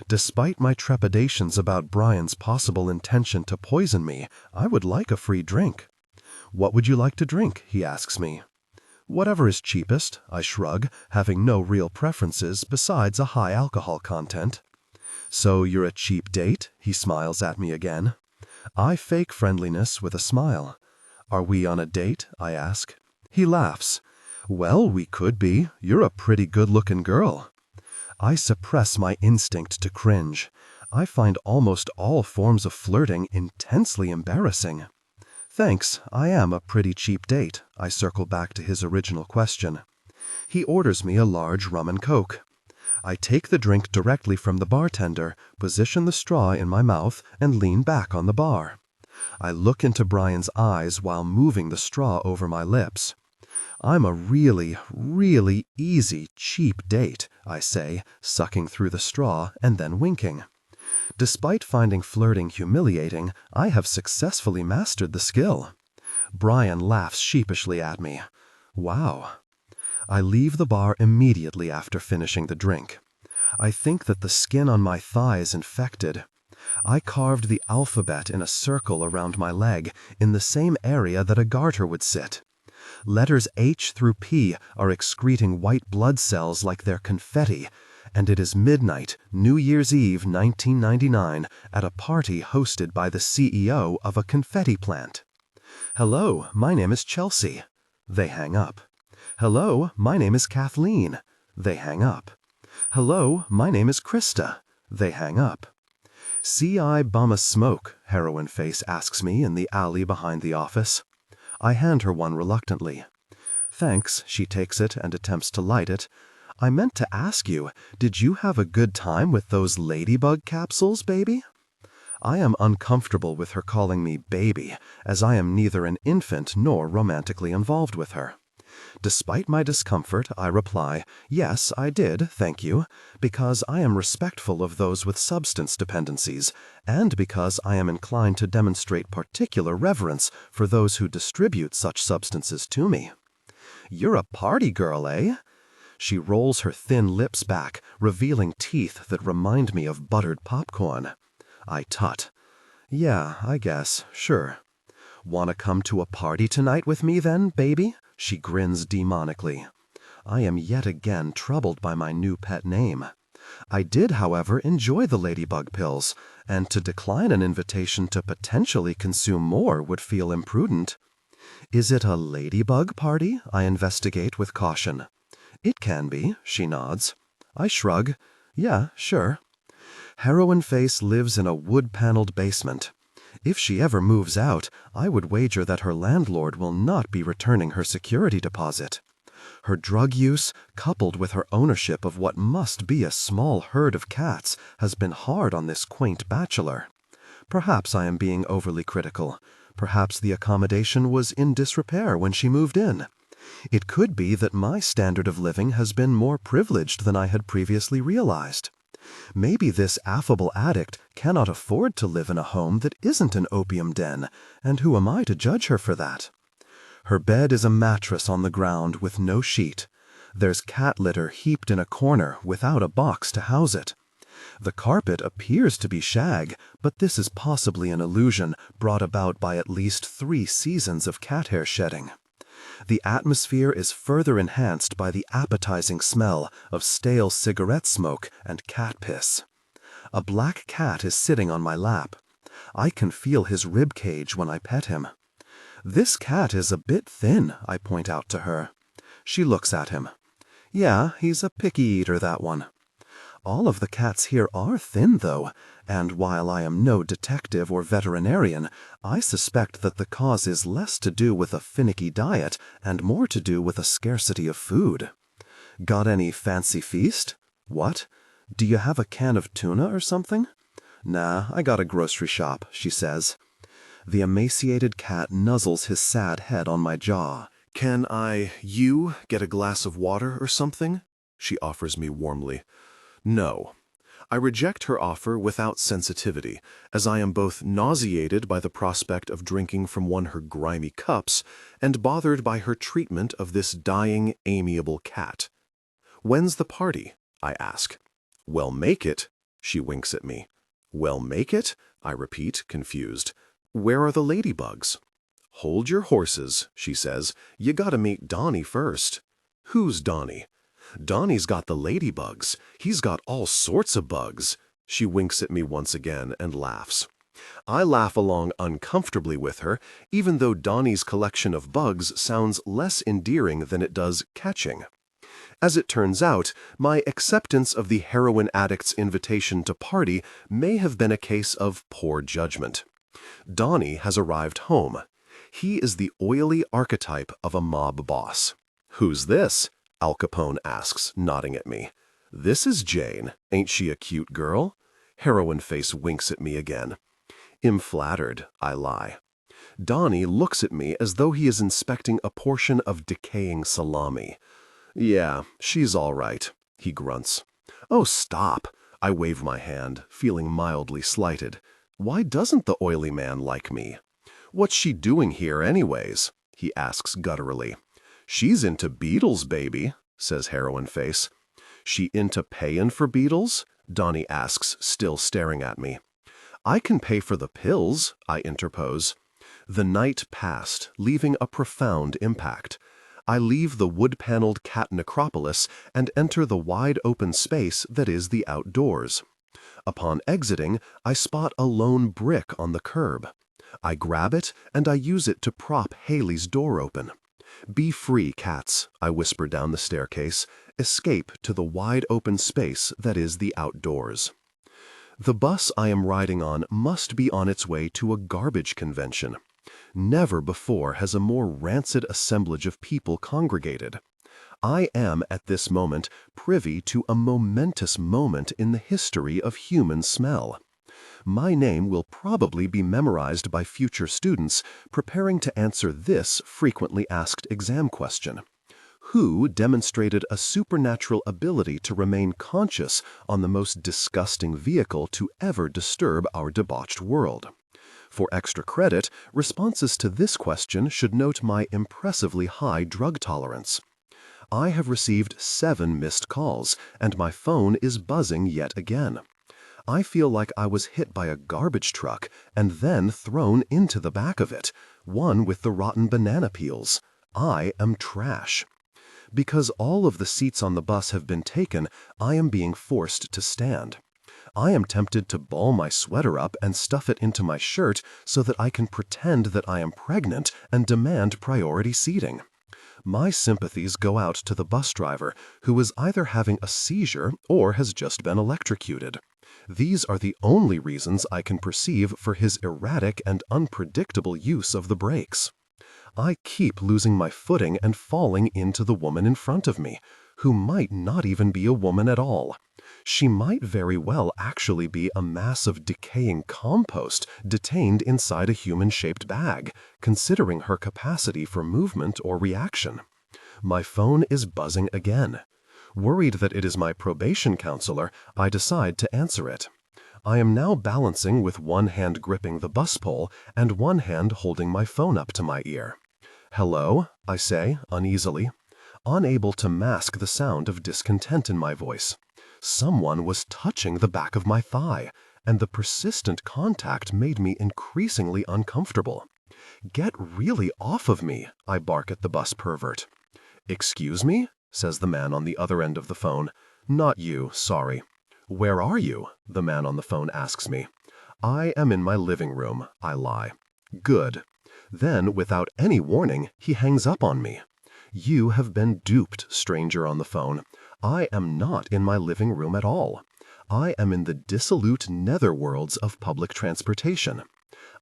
Despite my trepidations about Brian's possible intention to poison me, I would like a free drink. "What would you like to drink?" he asks me. "Whatever is cheapest," I shrug, having no real preferences besides a high alcohol content. "So you're a cheap date?" he smiles at me again. I fake friendliness with a smile. "Are we on a date?" I ask. He laughs. "Well, we could be. You're a pretty good-looking girl." I suppress my instinct to cringe. I find almost all forms of flirting intensely embarrassing. "Thanks, I am a pretty cheap date," I circle back to his original question. He orders me a large rum and coke. I take the drink directly from the bartender, position the straw in my mouth, and lean back on the bar. I look into Brian's eyes while moving the straw over my lips. "I'm a really, really easy, cheap date," I say, sucking through the straw and then winking. Despite finding flirting humiliating, I have successfully mastered the skill. Brian laughs sheepishly at me. Wow. I leave the bar immediately after finishing the drink. I think that the skin on my thigh is infected. I carved the alphabet in a circle around my leg, in the same area that a garter would sit. Letters H through P are excreting white blood cells like they're confetti, and it is midnight, New Year's Eve 1999, at a party hosted by the CEO of a confetti plant. "Hello, my name is Chelsea." They hang up. "Hello, my name is Kathleen." They hang up. "Hello, my name is Krista." They hang up. "See I bum a smoke?" Heroin Face asks me in the alley behind the office. I hand her one reluctantly. "Thanks," she takes it and attempts to light it. "I meant to ask you, did you have a good time with those ladybug capsules, baby?" I am uncomfortable with her calling me baby, as I am neither an infant nor romantically involved with her. Despite my discomfort, I reply, yes, I did, thank you, because I am respectful of those with substance dependencies, and because I am inclined to demonstrate particular reverence for those who distribute such substances to me. You're a party girl, eh? She rolls her thin lips back, revealing teeth that remind me of buttered popcorn. I tut. Yeah, I guess, sure. "Want to come to a party tonight with me then, baby?" She grins demonically. I am yet again troubled by my new pet name. I did, however, enjoy the ladybug pills, and to decline an invitation to potentially consume more would feel imprudent. "Is it a ladybug party?" I investigate with caution. "It can be," she nods. I shrug. "Yeah, sure." Heroin Face lives in a wood-paneled basement. If she ever moves out, I would wager that her landlord will not be returning her security deposit. Her drug use, coupled with her ownership of what must be a small herd of cats, has been hard on this quaint bachelor. Perhaps I am being overly critical. Perhaps the accommodation was in disrepair when she moved in. It could be that my standard of living has been more privileged than I had previously realized. Maybe this affable addict cannot afford to live in a home that isn't an opium den, and who am I to judge her for that? Her bed is a mattress on the ground with no sheet. There's cat litter heaped in a corner without a box to house it. The carpet appears to be shag, but this is possibly an illusion brought about by at least 3 seasons of cat hair shedding. The atmosphere is further enhanced by the appetizing smell of stale cigarette smoke and cat piss. A black cat is sitting on my lap. I can feel his rib cage when I pet him. "This cat is a bit thin," I point out to her. She looks at him. "Yeah, he's a picky eater, that one." All of the cats here are thin, though, and while I am no detective or veterinarian, I suspect that the cause is less to do with a finicky diet and more to do with a scarcity of food. "Got any fancy feast?" "What? Do you have a can of tuna or something?" "Nah, I got a grocery shop," she says. The emaciated cat nuzzles his sad head on my jaw. "Can you get a glass of water or something?" she offers me warmly. No. I reject her offer without sensitivity, as I am both nauseated by the prospect of drinking from one her grimy cups and bothered by her treatment of this dying, amiable cat. "When's the party?" I ask. "Well, make it," she winks at me. "Well, make it?" I repeat, confused. "Where are the ladybugs?" "Hold your horses," she says. "You gotta meet Donnie first." "Who's Donnie?" "Donnie's got the ladybugs. He's got all sorts of bugs." She winks at me once again and laughs. I laugh along uncomfortably with her, even though Donnie's collection of bugs sounds less endearing than it does catching. As it turns out, my acceptance of the heroin addict's invitation to party may have been a case of poor judgment. Donnie has arrived home. He is the oily archetype of a mob boss. "Who's this?" Al Capone asks, nodding at me. "This is Jane. Ain't she a cute girl?" Heroin Face winks at me again. "I'm flattered," I lie. Donnie looks at me as though he is inspecting a portion of decaying salami. "Yeah, she's all right," he grunts. "Oh, stop!" I wave my hand, feeling mildly slighted. "Why doesn't the oily man like me?" "What's she doing here anyways?" he asks gutturally. "She's into beetles, baby," says Heroin Face. "She into payin' for beetles?" Donnie asks, still staring at me. "I can pay for the pills," I interpose. The night passed, leaving a profound impact. I leave the wood-paneled cat necropolis and enter the wide-open space that is the outdoors. Upon exiting, I spot a lone brick on the curb. I grab it, and I use it to prop Haley's door open. "Be free, cats," I whisper down the staircase. "Escape to the wide-open space that is the outdoors." The bus I am riding on must be on its way to a garbage convention. Never before has a more rancid assemblage of people congregated. I am, at this moment, privy to a momentous moment in the history of human smell. My name will probably be memorized by future students preparing to answer this frequently asked exam question. Who demonstrated a supernatural ability to remain conscious on the most disgusting vehicle to ever disturb our debauched world? For extra credit, responses to this question should note my impressively high drug tolerance. I have received 7 missed calls, and my phone is buzzing yet again. I feel like I was hit by a garbage truck and then thrown into the back of it, one with the rotten banana peels. I am trash. Because all of the seats on the bus have been taken, I am being forced to stand. I am tempted to ball my sweater up and stuff it into my shirt so that I can pretend that I am pregnant and demand priority seating. My sympathies go out to the bus driver, who is either having a seizure or has just been electrocuted. These are the only reasons I can perceive for his erratic and unpredictable use of the brakes. I keep losing my footing and falling into the woman in front of me, who might not even be a woman at all. She might very well actually be a mass of decaying compost detained inside a human-shaped bag, considering her capacity for movement or reaction. My phone is buzzing again. Worried that it is my probation counselor, I decide to answer it. I am now balancing with one hand gripping the bus pole and one hand holding my phone up to my ear. "Hello," I say, uneasily, unable to mask the sound of discontent in my voice. Someone was touching the back of my thigh, and the persistent contact made me increasingly uncomfortable. "Get really off of me," I bark at the bus pervert. "Excuse me?" says the man on the other end of the phone. "Not you, sorry." "Where are you?" the man on the phone asks me. "I am in my living room," I lie. "Good." Then, without any warning, he hangs up on me. "You have been duped, stranger on the phone. I am not in my living room at all. I am in the dissolute netherworlds of public transportation.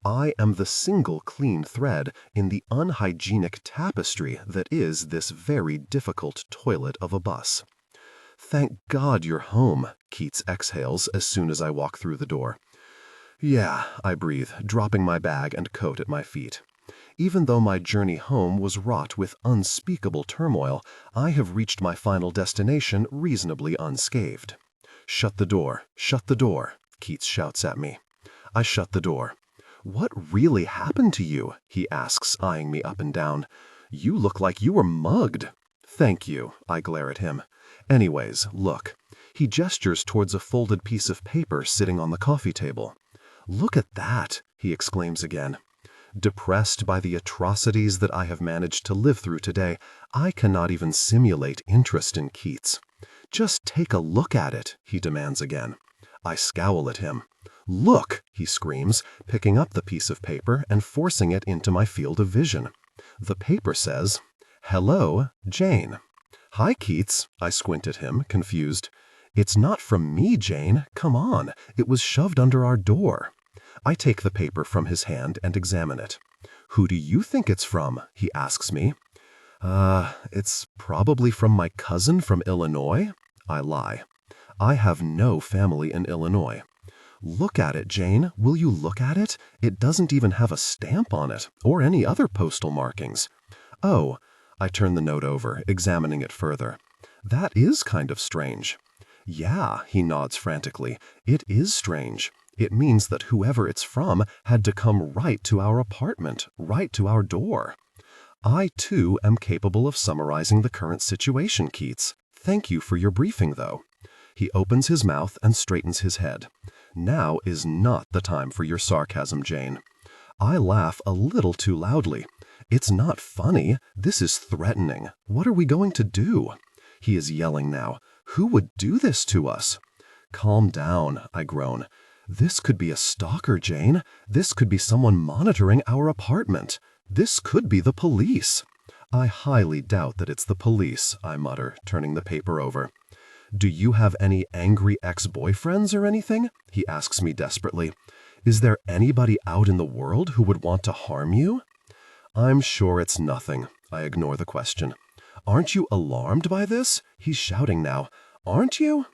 I am the single clean thread in the unhygienic tapestry that is this very difficult toilet of a bus." "Thank God you're home," Keats exhales as soon as I walk through the door. "Yeah," I breathe, dropping my bag and coat at my feet. Even though my journey home was wrought with unspeakable turmoil, I have reached my final destination reasonably unscathed. "Shut the door, Keats shouts at me. I shut the door. "What really happened to you?" he asks, eyeing me up and down. "You look like you were mugged." "Thank you," I glare at him. "Anyways, look." He gestures towards a folded piece of paper sitting on the coffee table. "Look at that," he exclaims again. Depressed by the atrocities that I have managed to live through today, I cannot even simulate interest in Keats. "Just take a look at it," he demands again. I scowl at him. "Look," he screams, picking up the piece of paper and forcing it into my field of vision. The paper says, "Hello, Jane." "Hi, Keats," I squint at him, confused. "It's not from me, Jane. Come on. It was shoved under our door." I take the paper from his hand and examine it. "Who do you think it's from?" he asks me. It's probably from my cousin from Illinois." I lie. I have no family in Illinois. "Look at it, Jane. Will you look at it? It doesn't even have a stamp on it, or any other postal markings." "Oh," I turn the note over, examining it further. "That is kind of strange." "Yeah," he nods frantically. "It is strange. It means that whoever it's from had to come right to our apartment, right to our door." I, too, am capable of summarizing the current situation, Keats. Thank you for your briefing, though. He opens his mouth and straightens his head. "Now is not the time for your sarcasm, Jane." I laugh a little too loudly. "It's not funny. This is threatening. What are we going to do?" He is yelling now. "Who would do this to us?" "Calm down," I groan. "This could be a stalker, Jane. This could be someone monitoring our apartment. This could be the police." "I highly doubt that it's the police," I mutter, turning the paper over. "Do you have any angry ex-boyfriends or anything?" he asks me desperately. "Is there anybody out in the world who would want to harm you?" "I'm sure it's nothing." I ignore the question. "Aren't you alarmed by this?" He's shouting now. "Aren't you?"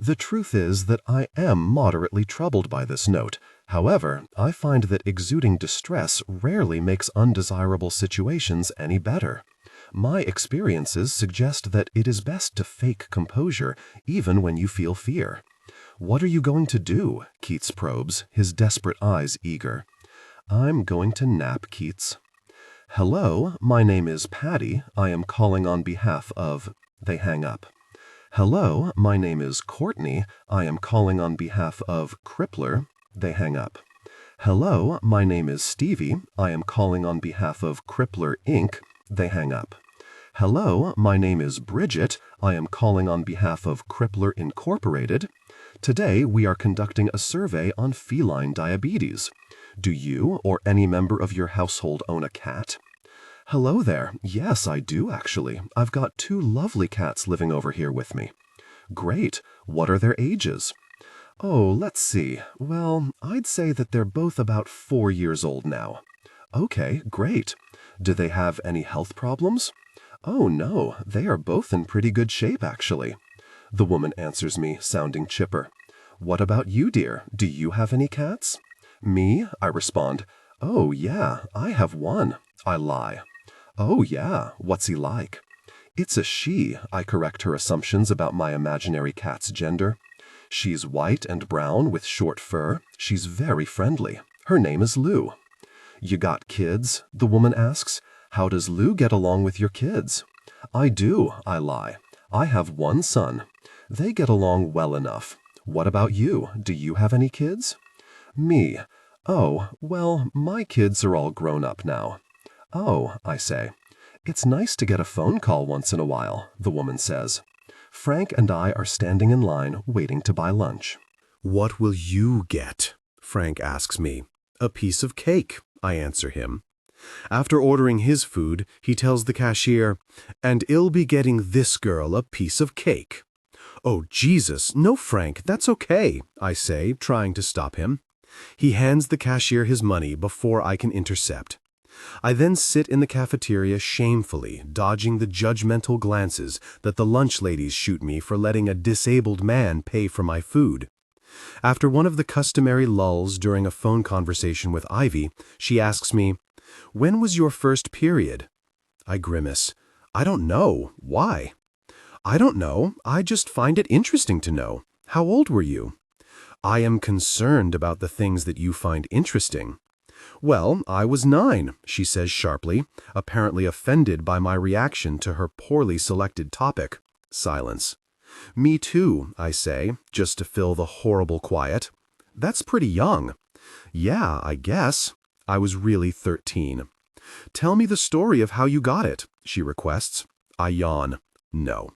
The truth is that I am moderately troubled by this note. However, I find that exuding distress rarely makes undesirable situations any better. My experiences suggest that it is best to fake composure even when you feel fear. What are you going to do? Keats probes, his desperate eyes eager. I'm going to nap, Keats. Hello, my name is Patty. I am calling on behalf of... They hang up. Hello, my name is Courtney. I am calling on behalf of Crippler. They hang up. Hello, my name is Stevie. I am calling on behalf of Crippler Inc. They hang up. Hello, my name is Bridget. I am calling on behalf of Crippler Incorporated. Today we are conducting a survey on feline diabetes. Do you or any member of your household own a cat? Hello there. Yes, I do actually. I've got 2 lovely cats living over here with me. Great. What are their ages? Oh, let's see. Well, I'd say that they're both about 4 years old now. Okay, great. Do they have any health problems? Oh no, they are both in pretty good shape actually. The woman answers me, sounding chipper. What about you, dear? Do you have any cats? Me? I respond. Oh, yeah, I have one. I lie. Oh, yeah, what's he like? It's a she, I correct her assumptions about my imaginary cat's gender. She's white and brown with short fur. She's very friendly. Her name is Lou. You got kids? The woman asks. How does Lou get along with your kids? I do, I lie. I have one son. They get along well enough. What about you? Do you have any kids? Me. Oh, well, my kids are all grown up now. Oh, I say. It's nice to get a phone call once in a while, the woman says. Frank and I are standing in line waiting to buy lunch. What will you get? Frank asks me. A piece of cake, I answer him. After ordering his food, he tells the cashier, and I'll be getting this girl a piece of cake. Oh, Jesus, no, Frank, that's okay, I say, trying to stop him. He hands the cashier his money before I can intercept. I then sit in the cafeteria shamefully, dodging the judgmental glances that the lunch ladies shoot me for letting a disabled man pay for my food. After one of the customary lulls during a phone conversation with Ivy, she asks me, "When was your first period?" I grimace. I don't know. Why? I don't know. I just find it interesting to know. How old were you? I am concerned about the things that you find interesting. Well, I was 9, she says sharply, apparently offended by my reaction to her poorly selected topic. Silence. Me too, I say, just to fill the horrible quiet. That's pretty young. Yeah, I guess. I was really 13. Tell me the story of how you got it, she requests. I yawn. No.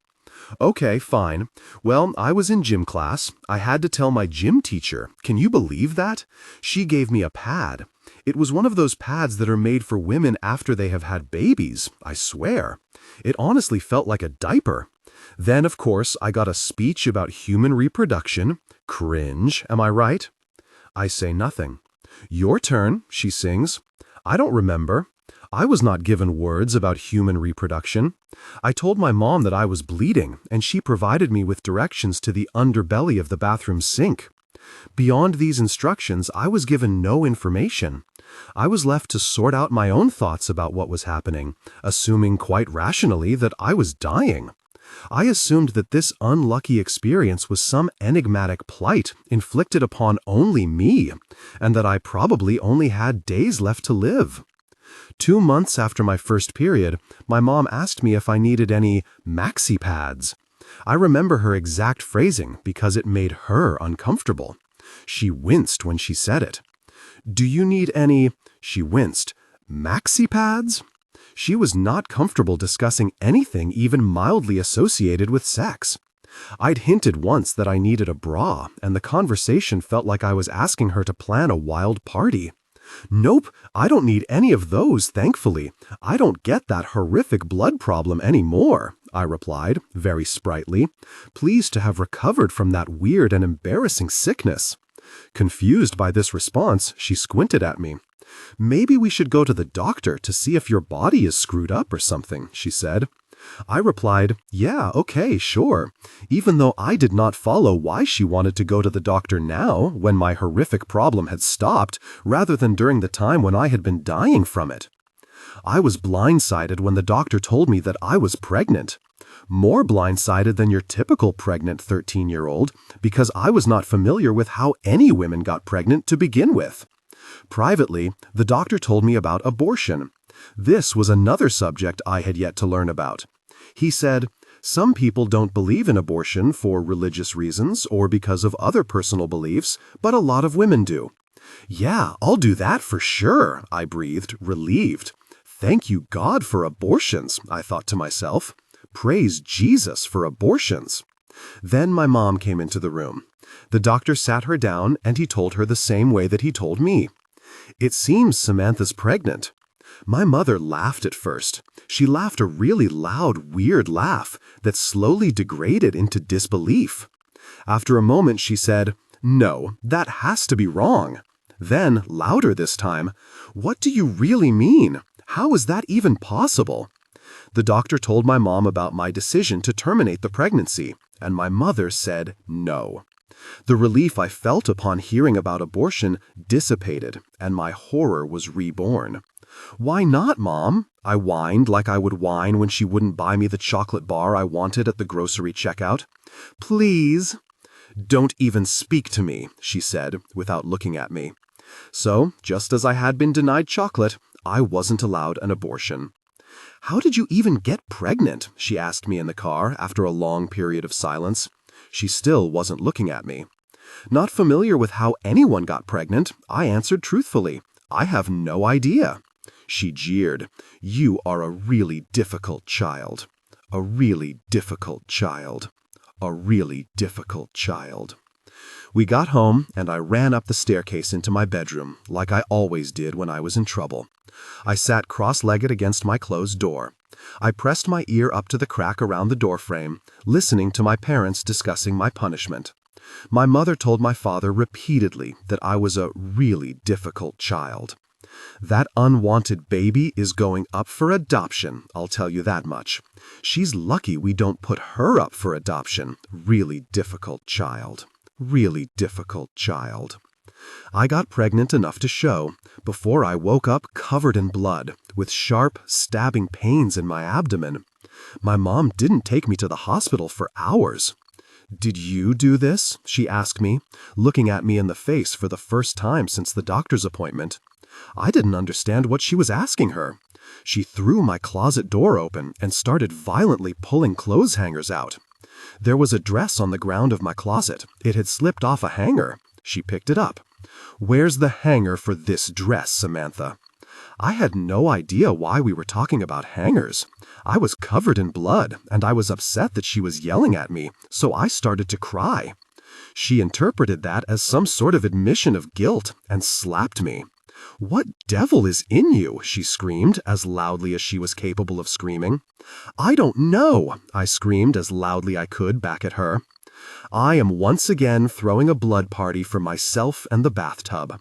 Okay, fine. Well, I was in gym class. I had to tell my gym teacher. Can you believe that? She gave me a pad. It was one of those pads that are made for women after they have had babies, I swear. It honestly felt like a diaper. Then, of course, I got a speech about human reproduction. Cringe, am I right? I say nothing. Your turn, she sings. I don't remember. I was not given words about human reproduction. I told my mom that I was bleeding, and she provided me with directions to the underbelly of the bathroom sink. Beyond these instructions, I was given no information. I was left to sort out my own thoughts about what was happening, assuming quite rationally that I was dying. I assumed that this unlucky experience was some enigmatic plight inflicted upon only me, and that I probably only had days left to live. 2 months after my first period, my mom asked me if I needed any maxi pads. I remember her exact phrasing because it made her uncomfortable. She winced when she said it. Do you need any, she winced, maxi pads? She was not comfortable discussing anything even mildly associated with sex. I'd hinted once that I needed a bra, and the conversation felt like I was asking her to plan a wild party. Nope, I don't need any of those, thankfully. I don't get that horrific blood problem anymore, I replied, very sprightly, pleased to have recovered from that weird and embarrassing sickness. Confused by this response, she squinted at me. Maybe we should go to the doctor to see if your body is screwed up or something, she said. I replied, yeah, okay, sure, even though I did not follow why she wanted to go to the doctor now, when my horrific problem had stopped, rather than during the time when I had been dying from it. I was blindsided when the doctor told me that I was pregnant. More blindsided than your typical pregnant 13-year-old, because I was not familiar with how any women got pregnant to begin with. Privately, the doctor told me about abortion. This was another subject I had yet to learn about. He said, "Some people don't believe in abortion for religious reasons or because of other personal beliefs, but a lot of women do." "Yeah, I'll do that for sure," I breathed, relieved. Thank you, God, for abortions, I thought to myself. Praise Jesus for abortions. Then my mom came into the room. The doctor sat her down and he told her the same way that he told me. "It seems Samantha's pregnant." My mother laughed at first. She laughed a really loud, weird laugh that slowly degraded into disbelief. After a moment, she said, "No, that has to be wrong." Then, louder this time, "What do you really mean? How is that even possible?" The doctor told my mom about my decision to terminate the pregnancy, and my mother said no. The relief I felt upon hearing about abortion dissipated, and my horror was reborn. "Why not, Mom?" I whined like I would whine when she wouldn't buy me the chocolate bar I wanted at the grocery checkout. "Please." "Don't even speak to me," she said, without looking at me. So, just as I had been denied chocolate, I wasn't allowed an abortion. "How did you even get pregnant?" she asked me in the car after a long period of silence. She still wasn't looking at me. Not familiar with how anyone got pregnant, I answered truthfully, "I have no idea." She jeered, "You are a really difficult child. A really difficult child. A really difficult child." We got home, and I ran up the staircase into my bedroom, like I always did when I was in trouble. I sat cross-legged against my closed door. I pressed my ear up to the crack around the doorframe, listening to my parents discussing my punishment. My mother told my father repeatedly that I was a really difficult child. "That unwanted baby is going up for adoption, I'll tell you that much. She's lucky we don't put her up for adoption. Really difficult child. Really difficult child." I got pregnant enough to show, before I woke up covered in blood, with sharp, stabbing pains in my abdomen. My mom didn't take me to the hospital for hours. "Did you do this?" she asked me, looking at me in the face for the first time since the doctor's appointment. I didn't understand what she was asking her. She threw my closet door open and started violently pulling clothes hangers out. There was a dress on the ground of my closet. It had slipped off a hanger. She picked it up. "Where's the hanger for this dress, Samantha?" I had no idea why we were talking about hangers. I was covered in blood, and I was upset that she was yelling at me, so I started to cry. She interpreted that as some sort of admission of guilt and slapped me. "What devil is in you?" she screamed, as loudly as she was capable of screaming. "I don't know," I screamed as loudly I could back at her. I am once again throwing a blood party for myself and the bathtub.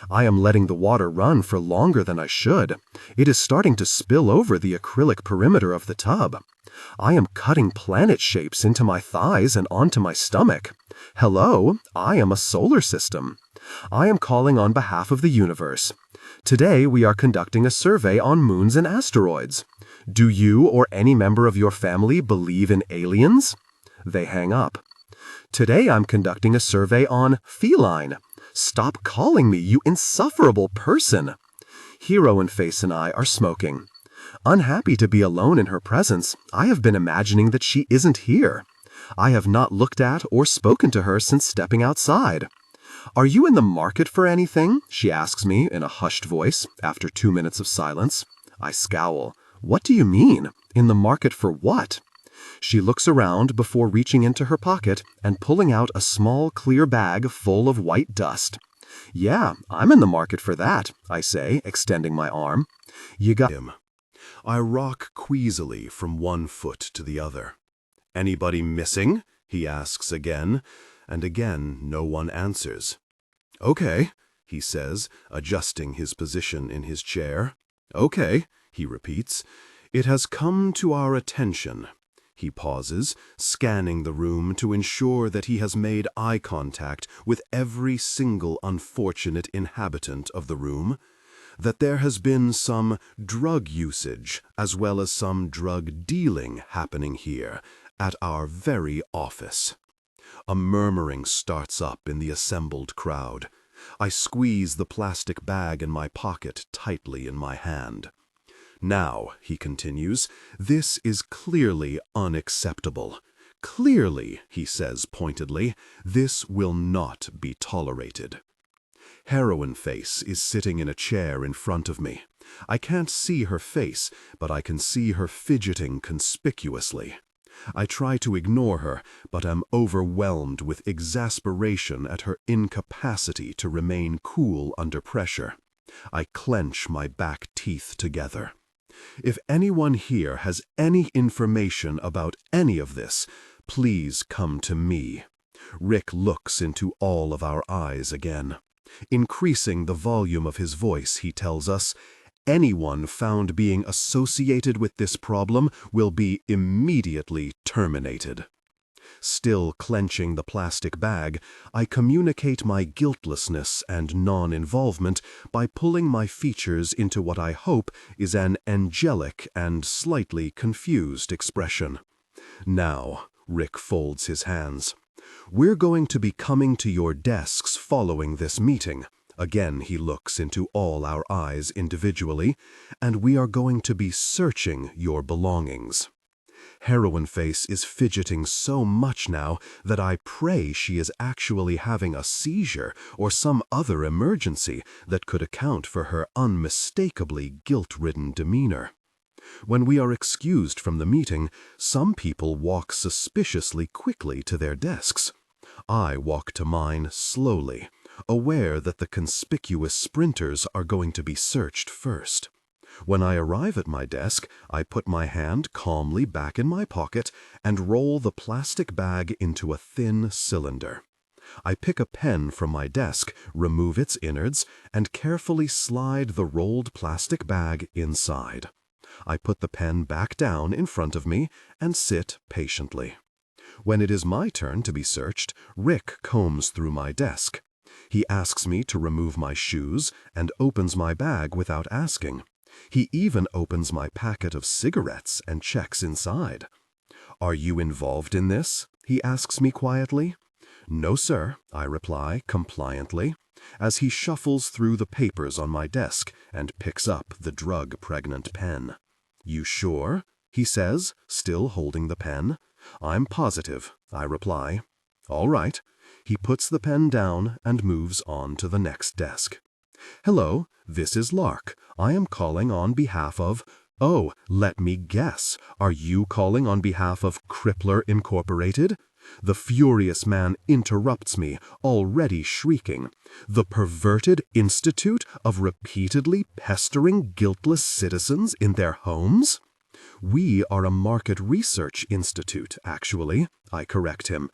I am letting the water run for longer than I should. It is starting to spill over the acrylic perimeter of the tub. I am cutting planet shapes into my thighs and onto my stomach. Hello, I am a solar system. I am calling on behalf of the universe. Today we are conducting a survey on moons and asteroids. Do you or any member of your family believe in aliens? They hang up. Today I'm conducting a survey on feline. Stop calling me, you insufferable person. Hero and Face and I are smoking. Unhappy to be alone in her presence, I have been imagining that she isn't here. I have not looked at or spoken to her since stepping outside. "Are you in the market for anything?" she asks me in a hushed voice after 2 minutes of silence. I scowl. "What do you mean? In the market for what?" She looks around before reaching into her pocket and pulling out a small clear bag full of white dust. "Yeah, I'm in the market for that," I say, extending my arm. "You got him. I rock queasily from one foot to the other. "Anybody missing?" he asks again, and again no one answers. "Okay," he says, adjusting his position in his chair. "Okay," he repeats. "It has come to our attention." He pauses, scanning the room to ensure that he has made eye contact with every single unfortunate inhabitant of the room. that there has been some drug usage as well as some drug dealing happening here at our very office. A murmuring starts up in the assembled crowd. I squeeze the plastic bag in my pocket tightly in my hand. Now, he continues, this is clearly unacceptable. Clearly, he says pointedly, this will not be tolerated. Heroine Face is sitting in a chair in front of me. I can't see her face, but I can see her fidgeting conspicuously. I try to ignore her, but am overwhelmed with exasperation at her incapacity to remain cool under pressure. I clench my back teeth together. If anyone here has any information about any of this, please come to me. Rick looks into all of our eyes again. Increasing the volume of his voice, he tells us, anyone found being associated with this problem will be immediately terminated. Still clenching the plastic bag, I communicate my guiltlessness and non-involvement by pulling my features into what I hope is an angelic and slightly confused expression. Now, Rick folds his hands. We're going to be coming to your desks following this meeting. Again, he looks into all our eyes individually, and we are going to be searching your belongings. Heroine Face is fidgeting so much now that I pray she is actually having a seizure or some other emergency that could account for her unmistakably guilt-ridden demeanor. When we are excused from the meeting, some people walk suspiciously quickly to their desks. I walk to mine slowly, aware that the conspicuous sprinters are going to be searched first. When I arrive at my desk, I put my hand calmly back in my pocket and roll the plastic bag into a thin cylinder. I pick a pen from my desk, remove its innards, and carefully slide the rolled plastic bag inside. I put the pen back down in front of me and sit patiently. When it is my turn to be searched, Rick combs through my desk. He asks me to remove my shoes and opens my bag without asking. He even opens my packet of cigarettes and checks inside. "Are you involved in this?" he asks me quietly. "No, sir," I reply compliantly, as he shuffles through the papers on my desk and picks up the drug-pregnant pen. "You sure?" he says, still holding the pen. "I'm positive," I reply. "All right." He puts the pen down and moves on to the next desk. "Hello, this is Lark. I am calling on behalf of—" "Oh, let me guess. Are you calling on behalf of Crippler Incorporated?" The furious man interrupts me, already shrieking. "The perverted institute of repeatedly pestering guiltless citizens in their homes?" "We are a market research institute, actually," I correct him.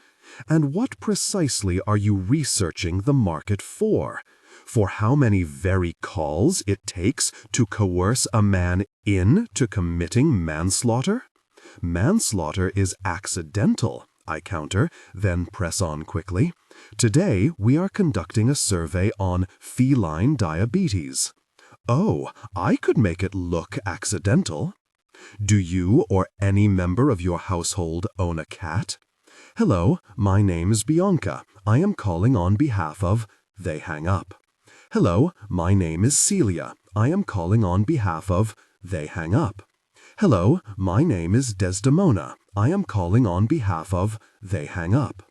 "And what precisely are you researching the market for? For how many very calls it takes to coerce a man into committing manslaughter?" "Manslaughter is accidental," I counter, then press on quickly. "Today we are conducting a survey on feline diabetes." "Oh, I could make it look accidental." "Do you or any member of your household own a cat?" "Hello, my name is Bianca. I am calling on behalf of—" They hang up. "Hello, my name is Celia. I am calling on behalf of—" They hang up. "Hello, my name is Desdemona. I am calling on behalf of—" They hang up.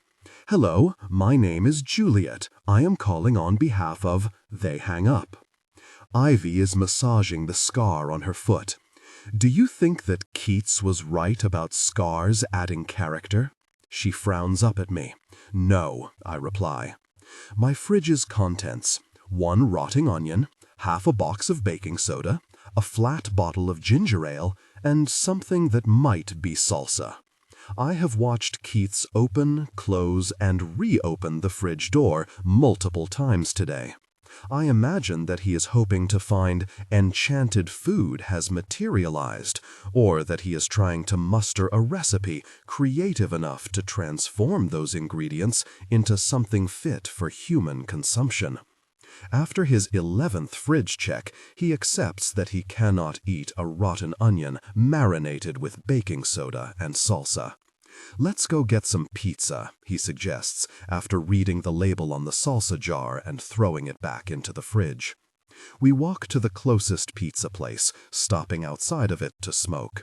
"Hello, my name is Juliet. I am calling on behalf of—" They hang up. Ivy is massaging the scar on her foot. "Do you think that Keats was right about scars adding character?" She frowns up at me. "No," I reply. My fridge's contents: 1 rotting onion, half a box of baking soda, a flat bottle of ginger ale, and something that might be salsa. I have watched Keats open, close, and reopen the fridge door multiple times today. I imagine that he is hoping to find enchanted food has materialized, or that he is trying to muster a recipe creative enough to transform those ingredients into something fit for human consumption. After his 11th fridge check, he accepts that he cannot eat a rotten onion marinated with baking soda and salsa. "Let's go get some pizza," he suggests, after reading the label on the salsa jar and throwing it back into the fridge. We walk to the closest pizza place, stopping outside of it to smoke.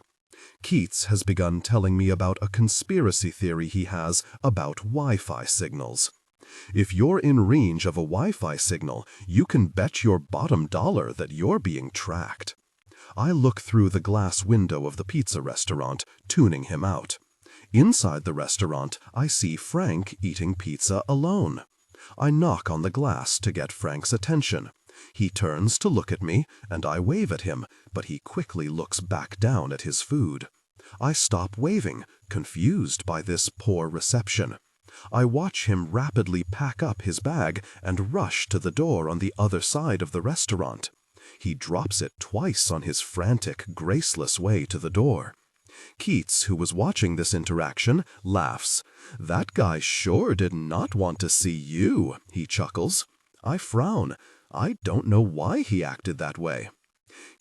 Keats has begun telling me about a conspiracy theory he has about Wi-Fi signals. If you're in range of a Wi-Fi signal, you can bet your bottom dollar that you're being tracked. I look through the glass window of the pizza restaurant, tuning him out. Inside the restaurant, I see Frank eating pizza alone. I knock on the glass to get Frank's attention. He turns to look at me, and I wave at him, but he quickly looks back down at his food. I stop waving, confused by this poor reception. I watch him rapidly pack up his bag and rush to the door on the other side of the restaurant. He drops it twice on his frantic, graceless way to the door. Keats, who was watching this interaction, laughs. "That guy sure did not want to see you," he chuckles. I frown. I don't know why he acted that way.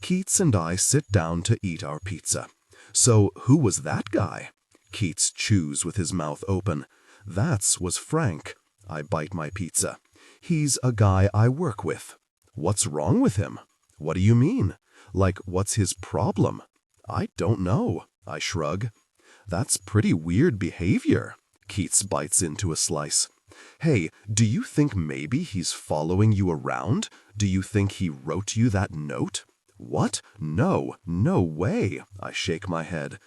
Keats and I sit down to eat our pizza. "So who was that guy?" Keats chews with his mouth open. Was Frank." I bite my pizza. "He's a guy I work with." "What's wrong with him?" "What do you mean? Like, what's his problem?" "I don't know." I shrug. "That's pretty weird behavior." Keats bites into a slice. "Hey, do you think maybe he's following you around? Do you think he wrote you that note?" "What? No way." I shake my head.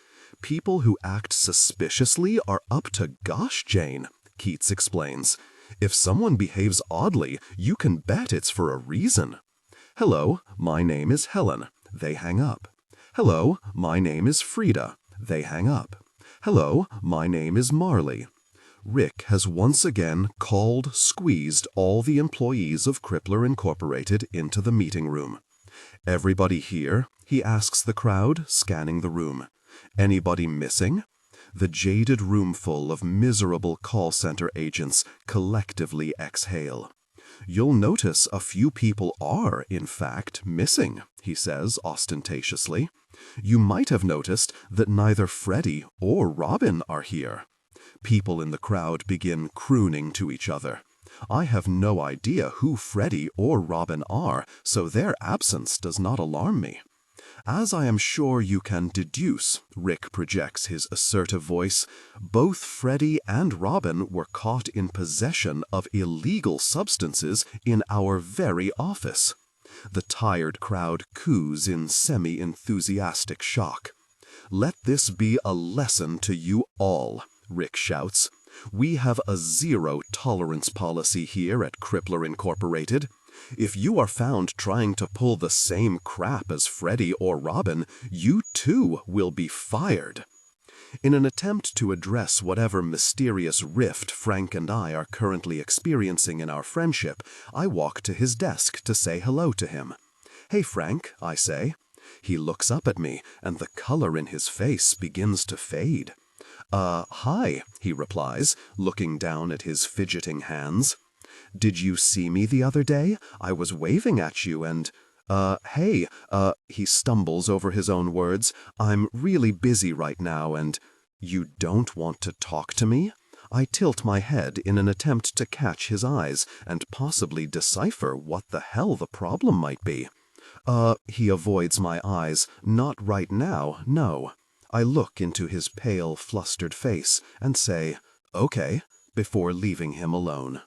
"People who act suspiciously are up to gosh, Jane," Keats explains. "If someone behaves oddly, you can bet it's for a reason." "Hello, my name is Helen." They hang up. "Hello, my name is Frida." They hang up. "Hello, my name is Marley." Rick has once again squeezed all the employees of Crippler Incorporated into the meeting room. "Everybody here?" he asks the crowd, scanning the room. "Anybody missing?" The jaded roomful of miserable call center agents collectively exhale. "You'll notice a few people are, in fact, missing," he says ostentatiously. "You might have noticed that neither Freddie or Robin are here." People in the crowd begin crooning to each other. I have no idea who Freddie or Robin are, so their absence does not alarm me. "As I am sure you can deduce," Rick projects his assertive voice, "both Freddie and Robin were caught in possession of illegal substances in our very office." The tired crowd coos in semi-enthusiastic shock. "Let this be a lesson to you all," Rick shouts. "We have a zero-tolerance policy here at Crippler Incorporated. If you are found trying to pull the same crap as Freddie or Robin, you too will be fired." In an attempt to address whatever mysterious rift Frank and I are currently experiencing in our friendship, I walk to his desk to say hello to him. "Hey, Frank," I say. He looks up at me, and the color in his face begins to fade. Hi," he replies, looking down at his fidgeting hands. "Did you see me the other day? I was waving at you and, hey, he stumbles over his own words. "I'm really busy right now and—" "You don't want to talk to me?" I tilt my head in an attempt to catch his eyes and possibly decipher what the hell the problem might be. He avoids my eyes. "Not right now, no." I look into his pale, flustered face and say, "Okay," before leaving him alone.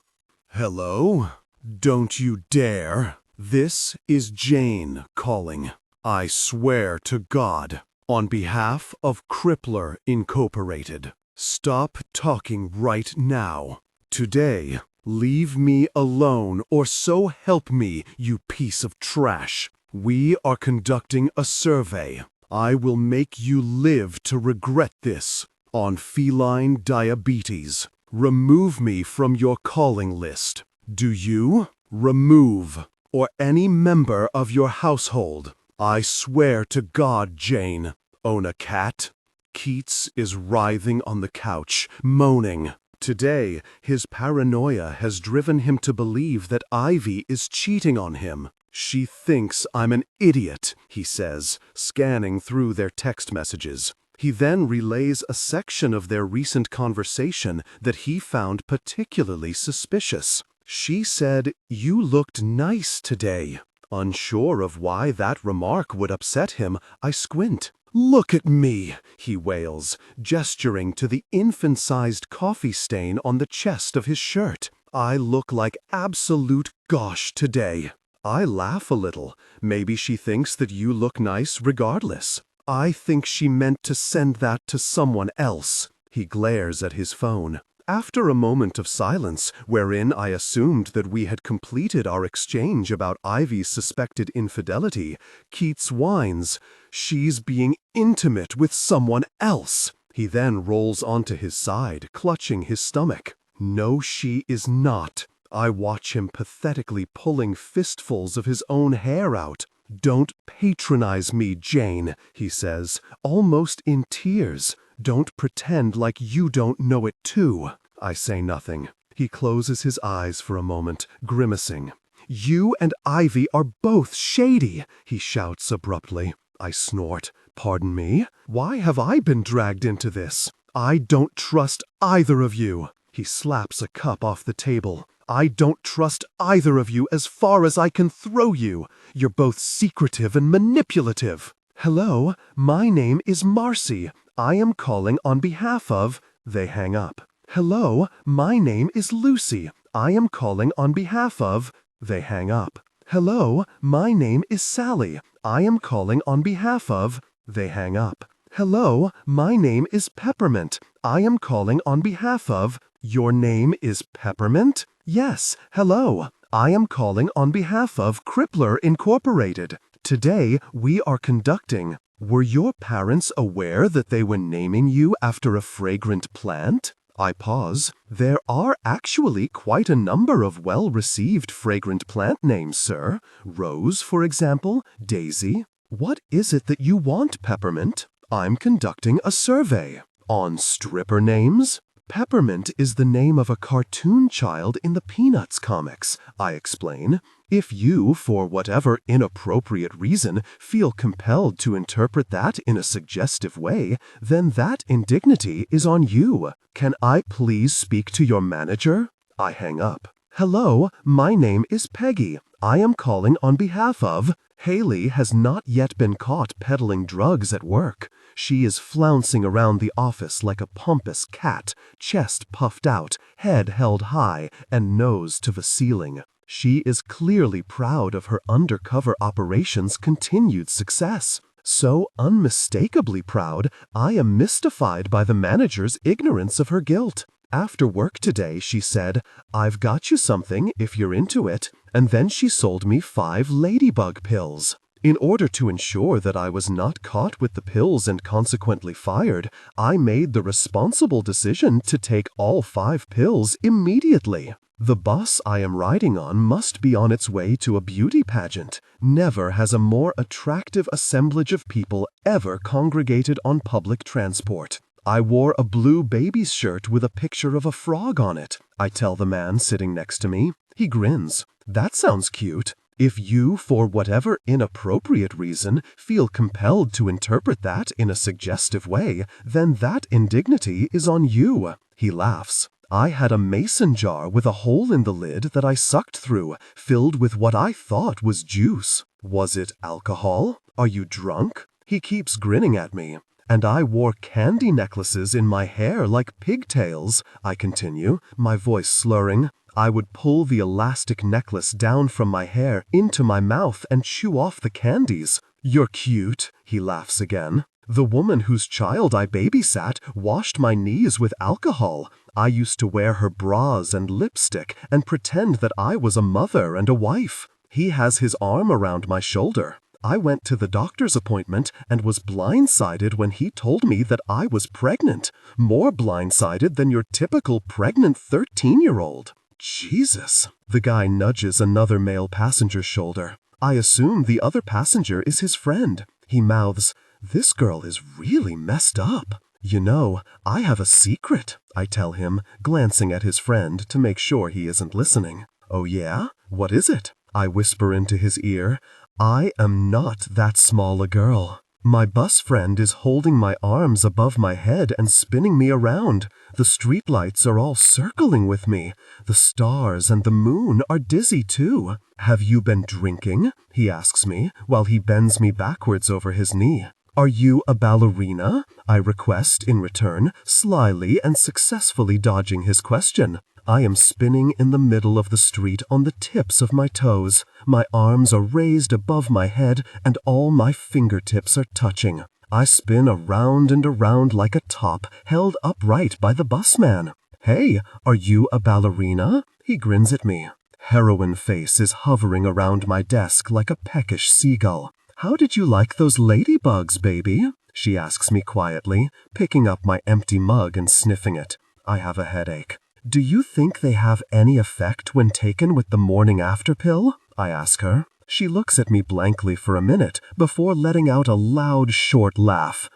"Hello? Don't you dare. This is Jane calling. I swear to God, on behalf of Crippler Incorporated, stop talking right now. Today, leave me alone or so help me, you piece of trash. We are conducting a survey. I will make you live to regret this. On feline diabetes. Remove me from your calling list. Do you? Remove. Or any member of your household. I swear to God, Jane. Own a cat?" Keats is writhing on the couch, moaning. Today, his paranoia has driven him to believe that Ivy is cheating on him. She thinks I'm an idiot, he says, scanning through their text messages. He then relays a section of their recent conversation that he found particularly suspicious. She said, "You looked nice today." Unsure of why that remark would upset him, I squint. "Look at me," he wails, gesturing to the infant-sized coffee stain on the chest of his shirt. "I look like absolute gosh today." I laugh a little. Maybe she thinks that you look nice regardless. I think she meant to send that to someone else. He glares at his phone. After a moment of silence, wherein I assumed that we had completed our exchange about Ivy's suspected infidelity, Keats whines, "She's being intimate with someone else." He then rolls onto his side, clutching his stomach. "No, she is not." I watch him pathetically pulling fistfuls of his own hair out. "Don't patronize me, Jane," he says, almost in tears. "Don't pretend like you don't know it too." I say nothing. He closes his eyes for a moment, grimacing. "You and Ivy are both shady," he shouts abruptly. I snort. "Pardon me? Why have I been dragged into this? I don't trust either of you." He slaps a cup off the table. "I don't trust either of you as far as I can throw you. You're both secretive and manipulative." "Hello, my name is Marcy. I am calling on behalf of—" They hang up. "Hello, my name is Lucy. I am calling on behalf of—" They hang up. "Hello, my name is Sally. I am calling on behalf of—" They hang up. "Hello, my name is Peppermint. I am calling on behalf of—" "Your name is Peppermint?" "Yes, hello. I am calling on behalf of Crippler Incorporated. Today we are conducting—" "Were your parents aware that they were naming you after a fragrant plant?" I pause. "There are actually quite a number of well-received fragrant plant names, sir. Rose, for example, Daisy." "What is it that you want, Peppermint?" "I'm conducting a survey." "On stripper names?" "Peppermint is the name of a cartoon child in the Peanuts comics," I explain. "If you, for whatever inappropriate reason, feel compelled to interpret that in a suggestive way, then that indignity is on you. Can I please speak to your manager?" I hang up. "Hello, my name is Peggy. I am calling on behalf of—" Haley has not yet been caught peddling drugs at work. She is flouncing around the office like a pompous cat, chest puffed out, head held high, and nose to the ceiling. She is clearly proud of her undercover operation's continued success. So unmistakably proud, I am mystified by the manager's ignorance of her guilt. After work today, she said, "I've got you something if you're into it," and then she sold me 5 ladybug pills. In order to ensure that I was not caught with the pills and consequently fired, I made the responsible decision to take all 5 pills immediately. The bus I am riding on must be on its way to a beauty pageant. Never has a more attractive assemblage of people ever congregated on public transport. I wore a blue baby's shirt with a picture of a frog on it, I tell the man sitting next to me. He grins. "That sounds cute. If you, for whatever inappropriate reason, feel compelled to interpret that in a suggestive way, then that indignity is on you." He laughs. "I had a mason jar with a hole in the lid that I sucked through, filled with what I thought was juice. Was it alcohol? Are you drunk?" He keeps grinning at me. "And I wore candy necklaces in my hair like pigtails," I continue, my voice slurring. "I would pull the elastic necklace down from my hair into my mouth and chew off the candies." "You're cute," he laughs again. "The woman whose child I babysat washed my knees with alcohol. I used to wear her bras and lipstick and pretend that I was a mother and a wife." He has his arm around my shoulder. "I went to the doctor's appointment and was blindsided when he told me that I was pregnant. More blindsided than your typical pregnant 13-year-old. "Jesus." The guy nudges another male passenger's shoulder. I assume the other passenger is his friend. He mouths, "This girl is really messed up." You know, I have a secret, I tell him, glancing at his friend to make sure he isn't listening. Oh yeah? What is it? I whisper into his ear. I am not that small a girl. My bus friend is holding my arms above my head and spinning me around. The streetlights are all circling with me. The stars and the moon are dizzy too. Have you been drinking? He asks me, while he bends me backwards over his knee. Are you a ballerina? I request in return, slyly and successfully dodging his question. I am spinning in the middle of the street on the tips of my toes. My arms are raised above my head and all my fingertips are touching. I spin around and around like a top held upright by the busman. Hey, are you a ballerina? He grins at me. Heroin face is hovering around my desk like a peckish seagull. How did you like those ladybugs, baby? She asks me quietly, picking up my empty mug and sniffing it. I have a headache. Do you think they have any effect when taken with the morning after pill? I ask her. She looks at me blankly for a minute before letting out a loud, short laugh.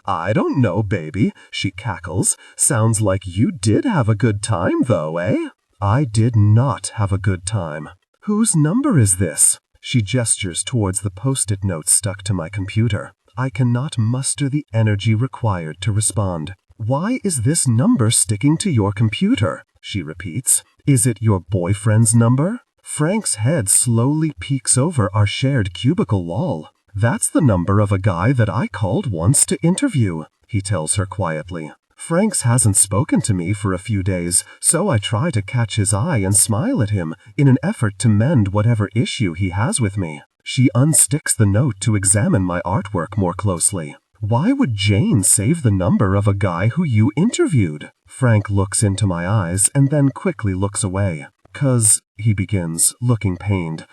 I don't know, baby, she cackles. Sounds like you did have a good time, though, eh? I did not have a good time. Whose number is this? She gestures towards the post-it note stuck to my computer. I cannot muster the energy required to respond. Why is this number sticking to your computer? She repeats. Is it your boyfriend's number? Frank's head slowly peeks over our shared cubicle wall. That's the number of a guy that I called once to interview, he tells her quietly. Frank's hasn't spoken to me for a few days, so I try to catch his eye and smile at him in an effort to mend whatever issue he has with me. She unsticks the note to examine my artwork more closely. Why would Jane save the number of a guy who you interviewed? Frank looks into my eyes and then quickly looks away. 'Cause, he begins, looking pained.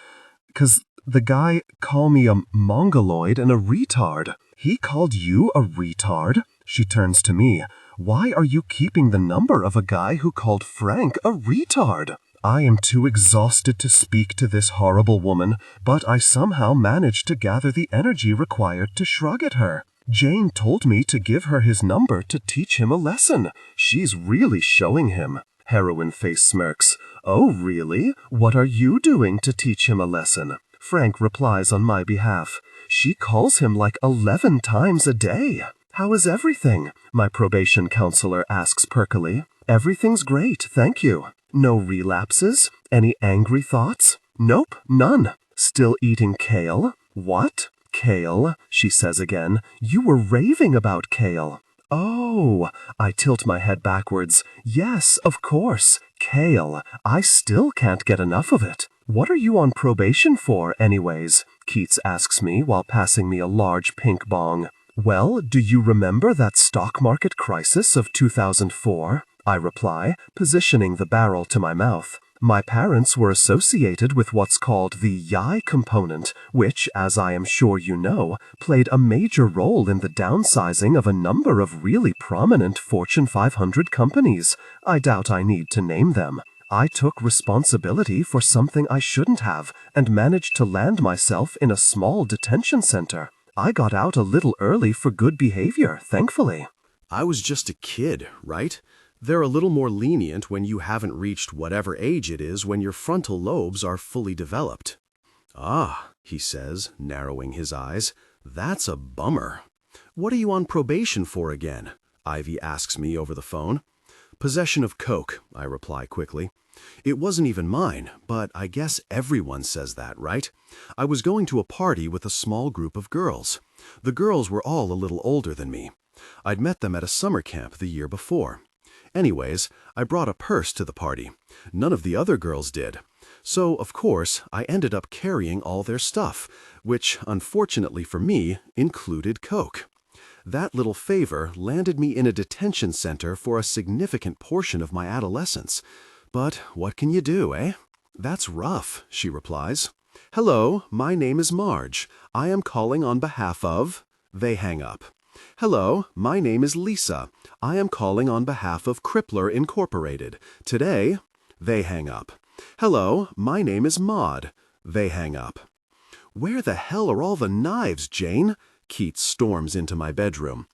'Cause the guy called me a mongoloid and a retard. He called you a retard? She turns to me. Why are you keeping the number of a guy who called Frank a retard? I am too exhausted to speak to this horrible woman, but I somehow manage to gather the energy required to shrug at her. Jane told me to give her his number to teach him a lesson. She's really showing him. Heroin face smirks. Oh, really? What are you doing to teach him a lesson? Frank replies on my behalf. She calls him like 11 times a day. How is everything? My probation counselor asks perkily. Everything's great, thank you. No relapses? Any angry thoughts? Nope, none. Still eating kale? What? Kale, she says again. You were raving about kale. Oh, I tilt my head backwards. Yes, of course, kale. I still can't get enough of it. What are you on probation for, anyways? Keats asks me while passing me a large pink bong. Well, do you remember that stock market crisis of 2004? I reply, positioning the barrel to my mouth. My parents were associated with what's called the YI component, which, as I am sure you know, played a major role in the downsizing of a number of really prominent Fortune 500 companies. I doubt I need to name them. I took responsibility for something I shouldn't have, and managed to land myself in a small detention center. I got out a little early for good behavior, thankfully. I was just a kid, right? They're a little more lenient when you haven't reached whatever age it is when your frontal lobes are fully developed. Ah, he says, narrowing his eyes, that's a bummer. What are you on probation for again? Ivy asks me over the phone. Possession of coke, I reply quickly. It wasn't even mine, but I guess everyone says that, right? I was going to a party with a small group of girls. The girls were all a little older than me. I'd met them at a summer camp the year before. Anyways, I brought a purse to the party. None of the other girls did. So, of course, I ended up carrying all their stuff, which, unfortunately for me, included coke. That little favor landed me in a detention center for a significant portion of my adolescence. But what can you do, eh? That's rough, she replies. Hello, my name is Marge. I am calling on behalf of... They hang up. Hello, my name is Lisa. I am calling on behalf of Crippler Incorporated. Today, they hang up. Hello, my name is Maud. They hang up. Where the hell are all the knives, Jane? Keats storms into my bedroom.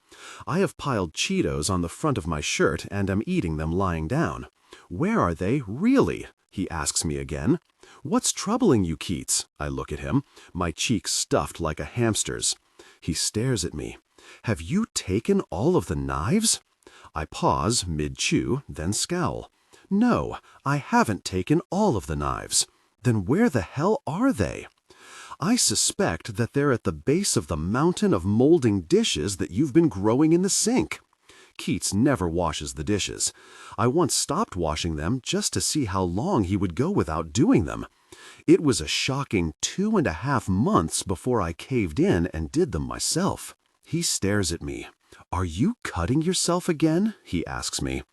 I have piled Cheetos on the front of my shirt and am eating them lying down. Where are they, really? He asks me again. What's troubling you, Keats? I look at him, my cheeks stuffed like a hamster's. He stares at me. Have you taken all of the knives? I pause mid-chew, then scowl. No, I haven't taken all of the knives. Then where the hell are they? I suspect that they're at the base of the mountain of molding dishes that you've been growing in the sink. Keats never washes the dishes. I once stopped washing them just to see how long he would go without doing them. It was a shocking 2.5 months before I caved in and did them myself. He stares at me. Are you cutting yourself again? He asks me.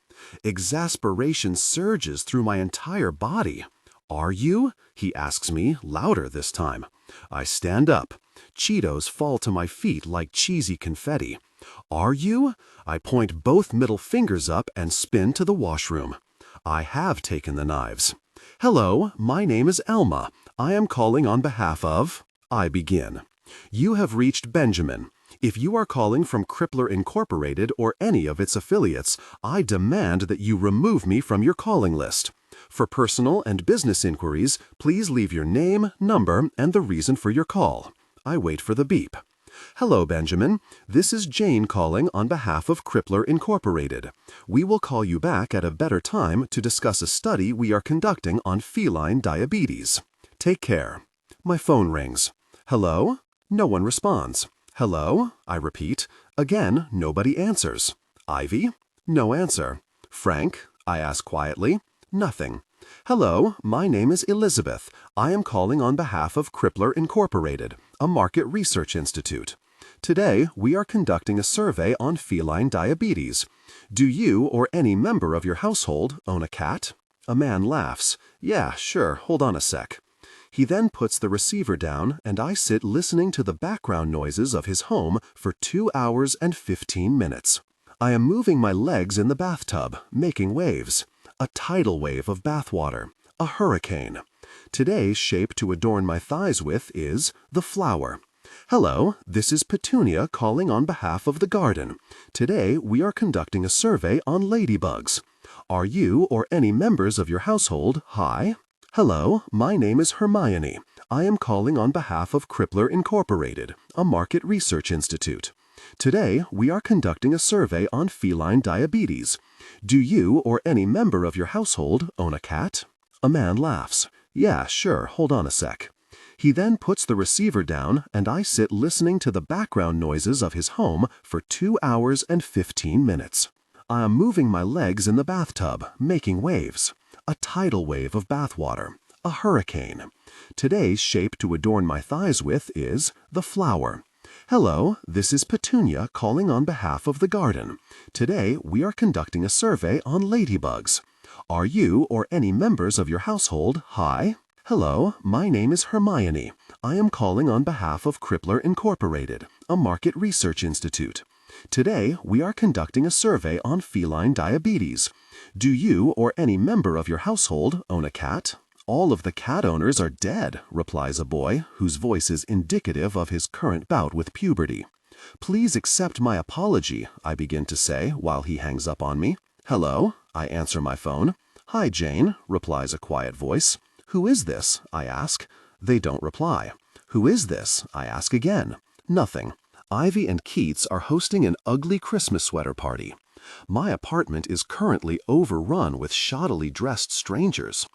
Exasperation surges through my entire body. Are you? He asks me, louder this time. I stand up. Cheetos fall to my feet like cheesy confetti. Are you? I point both middle fingers up and spin to the washroom. I have taken the knives. Hello, my name is Elma. I am calling on behalf of... I begin. You have reached Benjamin. If you are calling from Crippler Incorporated or any of its affiliates, I demand that you remove me from your calling list. For personal and business inquiries, please leave your name, number, and the reason for your call. I wait for the beep. Hello, Benjamin. This is Jane calling on behalf of Crippler Incorporated. We will call you back at a better time to discuss a study we are conducting on feline diabetes. Take care. My phone rings. Hello? No one responds. Hello? I repeat. Again, nobody answers. Ivy? No answer. Frank? I ask quietly. Nothing. Hello, my name is Elizabeth. I am calling on behalf of Crippler Incorporated, a market research institute. Today, we are conducting a survey on feline diabetes. Do you or any member of your household own a cat? A man laughs. Yeah, sure, hold on a sec. He then puts the receiver down, and I sit listening to the background noises of his home for 2 hours and 15 minutes. I am moving my legs in the bathtub, making waves. A tidal wave of bathwater. A hurricane. Today's shape to adorn my thighs with is the flower. Hello, this is Petunia calling on behalf of the garden. Today we are conducting a survey on ladybugs. Are you or any members of your household high? Hello, my name is Hermione. I am calling on behalf of Crippler Incorporated, a market research institute. Today, we are conducting a survey on feline diabetes. Do you or any member of your household own a cat? A man laughs. Yeah, sure, hold on a sec. He then puts the receiver down, and I sit listening to the background noises of his home for 2 hours and 15 minutes. I am moving my legs in the bathtub, making waves. A tidal wave of bathwater. A hurricane. Today's shape to adorn my thighs with is the flower. Hello, this is Petunia calling on behalf of the garden. Today we are conducting a survey on ladybugs. Are you or any members of your household high? Hello, my name is Hermione. I am calling on behalf of Crippler Incorporated, a market research institute. Today we are conducting a survey on feline diabetes. Do you or any member of your household own a cat? All of the cat owners are dead, replies a boy, whose voice is indicative of his current bout with puberty. Please accept my apology, I begin to say while he hangs up on me. Hello, I answer my phone. Hi, Jane, replies a quiet voice. Who is this? I ask. They don't reply. Who is this? I ask again. Nothing. Ivy and Keats are hosting an ugly Christmas sweater party. My apartment is currently overrun with shoddily dressed strangers.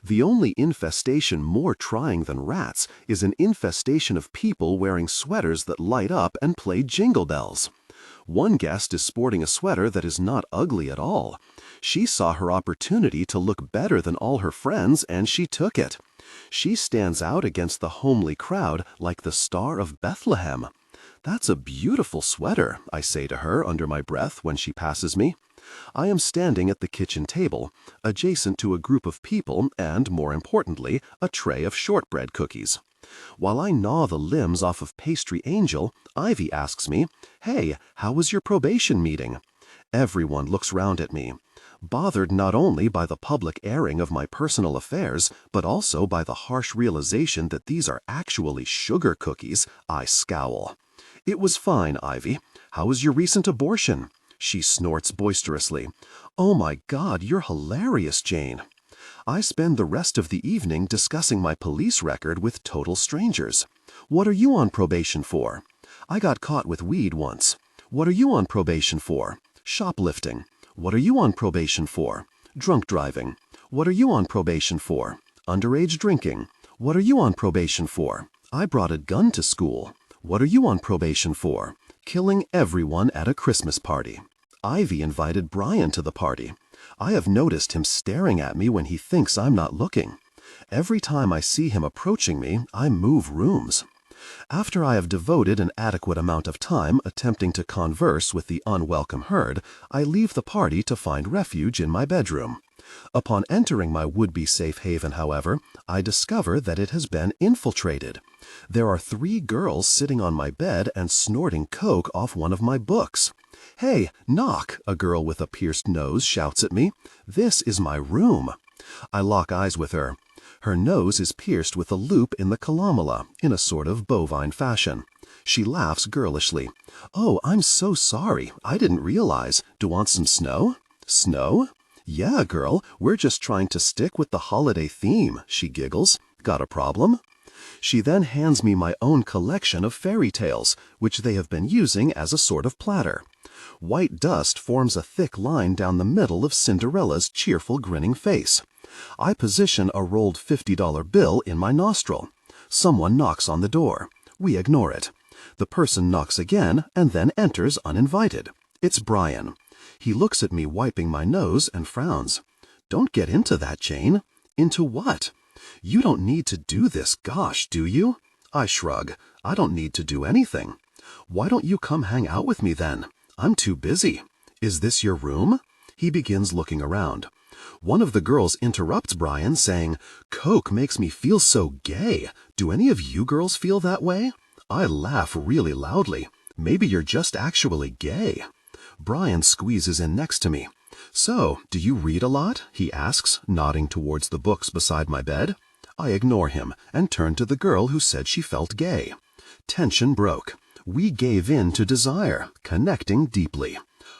The only infestation more trying than rats is an infestation of people wearing sweaters that light up and play jingle bells. One guest is sporting a sweater that is not ugly at all. She saw her opportunity to look better than all her friends, and she took it. She stands out against the homely crowd like the Star of Bethlehem. That's a beautiful sweater, I say to her under my breath when she passes me. I am standing at the kitchen table, adjacent to a group of people and, more importantly, a tray of shortbread cookies. While I gnaw the limbs off of Pastry Angel, Ivy asks me, "Hey, how was your probation meeting?" Everyone looks round at me. Bothered not only by the public airing of my personal affairs, but also by the harsh realization that these are actually sugar cookies, I scowl. "It was fine, Ivy. How was your recent abortion? She snorts boisterously. Oh my God, you're hilarious, Jane. I spend the rest of the evening discussing my police record with total strangers. What are you on probation for? I got caught with weed once. What are you on probation for? Shoplifting. What are you on probation for? Drunk driving. What are you on probation for? Underage drinking. What are you on probation for? I brought a gun to school. What are you on probation for? Killing everyone at a Christmas party. Ivy invited Brian to the party. I have noticed him staring at me when he thinks I'm not looking. Every time I see him approaching me, I move rooms. After I have devoted an adequate amount of time attempting to converse with the unwelcome herd, I leave the party to find refuge in my bedroom. Upon entering my would-be safe haven, however, I discover that it has been infiltrated. There are 3 girls sitting on my bed and snorting coke off one of my books. Hey, knock, a girl with a pierced nose shouts at me. This is my room. I lock eyes with her. Her nose is pierced with a loop in the columella, in a sort of bovine fashion. She laughs girlishly. Oh, I'm so sorry. I didn't realize. Do want some snow? Snow? Yeah, girl, we're just trying to stick with the holiday theme, she giggles. Got a problem? She then hands me my own collection of fairy tales, which they have been using as a sort of platter. White dust forms a thick line down the middle of Cinderella's cheerful grinning face. I position a rolled $50 bill in my nostril. Someone knocks on the door. We ignore it. The person knocks again and then enters uninvited. It's Brian. He looks at me wiping my nose and frowns. Don't get into that, Jane. Into what? You don't need to do this, gosh, do you? I shrug. I don't need to do anything. Why don't you come hang out with me then? I'm too busy. Is this your room? He begins looking around. One of the girls interrupts Brian, saying, Coke makes me feel so gay. Do any of you girls feel that way? I laugh really loudly. Maybe you're just actually gay. Brian squeezes in next to me. So, do you read a lot? He asks, nodding towards the books beside my bed. I ignore him and turn to the girl who said she felt gay. Tension broke. We gave in to desire, connecting deeply.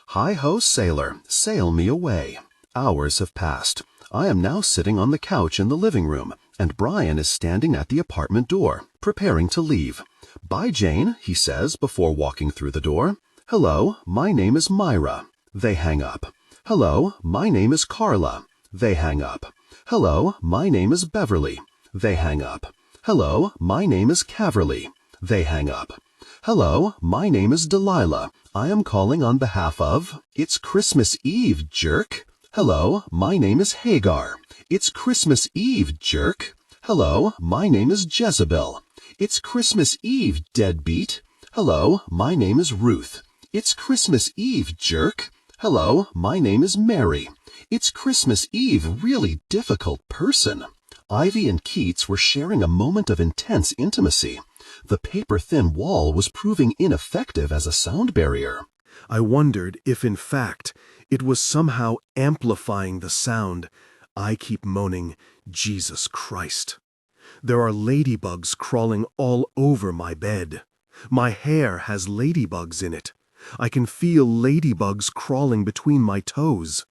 Hi-ho, sailor, sail me away. Hours have passed. I am now sitting on the couch in the living room, and Brian is standing at the apartment door, preparing to leave. Bye, Jane, he says before walking through the door. Hello, my name is Myra. They hang up. Hello, my name is Carla. They hang up. Hello, my name is Beverly. They hang up. Hello, my name is Caverly. They hang up. Hello, my name is Delilah. I am calling on behalf of... It's Christmas Eve, jerk. Hello, my name is Hagar. It's Christmas Eve, jerk. Hello, my name is Jezebel. It's Christmas Eve, deadbeat. Hello, my name is Ruth. It's Christmas Eve, jerk. Hello, my name is Mary. It's Christmas Eve, really difficult person. Ivy and Keats were sharing a moment of intense intimacy. The paper-thin wall was proving ineffective as a sound barrier. I wondered if, in fact, it was somehow amplifying the sound. I keep moaning, Jesus Christ. There are ladybugs crawling all over my bed. My hair has ladybugs in it. I can feel ladybugs crawling between my toes.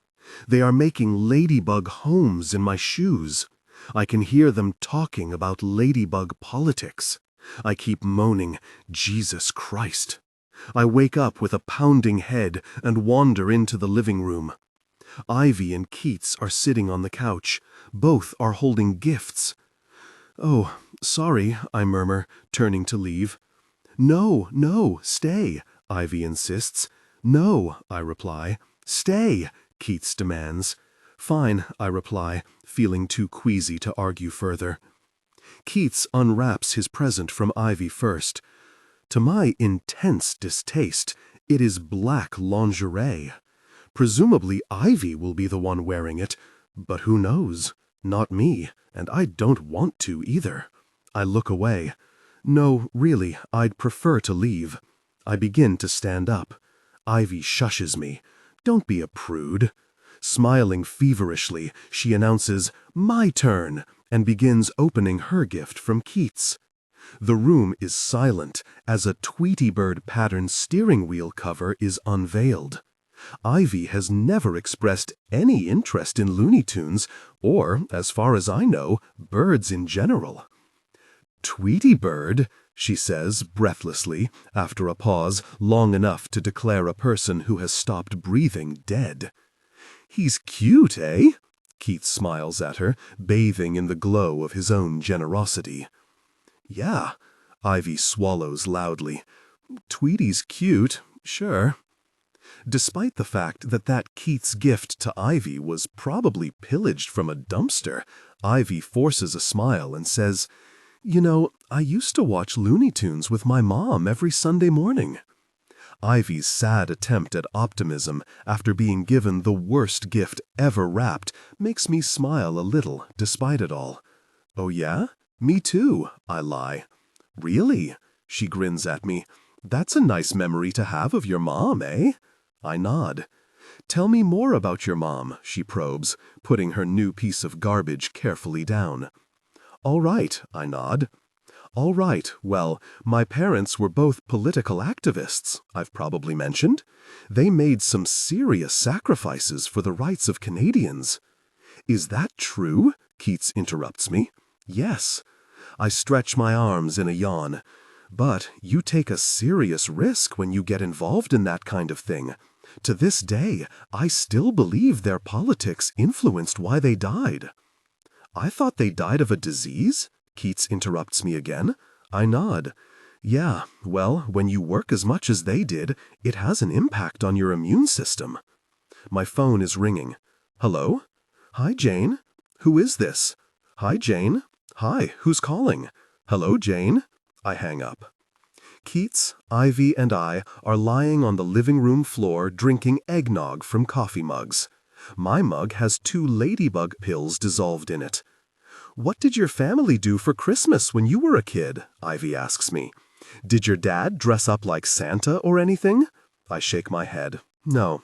They are making ladybug homes in my shoes. I can hear them talking about ladybug politics. I keep moaning, Jesus Christ. I wake up with a pounding head and wander into the living room. Ivy and Keats are sitting on the couch. Both are holding gifts. Oh, sorry, I murmur, turning to leave. No, no, stay, Ivy insists. No, I reply. Stay, Keats demands. Fine, I reply, feeling too queasy to argue further. Keats unwraps his present from Ivy first. To my intense distaste, it is black lingerie. Presumably Ivy will be the one wearing it, but who knows? Not me, and I don't want to either. I look away. No, really, I'd prefer to leave. I begin to stand up. Ivy shushes me. Don't be a prude. Smiling feverishly, she announces, My turn, and begins opening her gift from Keats. The room is silent as a Tweety Bird pattern steering wheel cover is unveiled. Ivy has never expressed any interest in Looney Tunes or, as far as I know, birds in general. "Tweety Bird," she says breathlessly, after a pause long enough to declare a person who has stopped breathing dead. "He's cute, eh?" Keith smiles at her, bathing in the glow of his own generosity. "Yeah," Ivy swallows loudly. "Tweety's cute, sure." Despite the fact that Keith's gift to Ivy was probably pillaged from a dumpster, Ivy forces a smile and says, "You know, I used to watch Looney Tunes with my mom every Sunday morning." Ivy's sad attempt at optimism after being given the worst gift ever wrapped makes me smile a little despite it all. "Oh yeah? Me too," I lie. "Really?" She grins at me. "That's a nice memory to have of your mom, eh?" I nod. "Tell me more about your mom," she probes, putting her new piece of garbage carefully down. "All right," I nod. "All right, well, my parents were both political activists, I've probably mentioned. They made some serious sacrifices for the rights of Canadians." "Is that true?" Keats interrupts me. "Yes." I stretch my arms in a yawn. "But you take a serious risk when you get involved in that kind of thing. To this day, I still believe their politics influenced why they died." "I thought they died of a disease?" Keats interrupts me again. I nod. "Yeah, well, when you work as much as they did, it has an impact on your immune system." My phone is ringing. "Hello? Hi, Jane. Who is this? Hi, Jane. Hi, who's calling? Hello, Jane." I hang up. Keats, Ivy, and I are lying on the living room floor drinking eggnog from coffee mugs. My mug has 2 ladybug pills dissolved in it. "What did your family do for Christmas when you were a kid?" Ivy asks me. "Did your dad dress up like Santa or anything?" I shake my head. "No."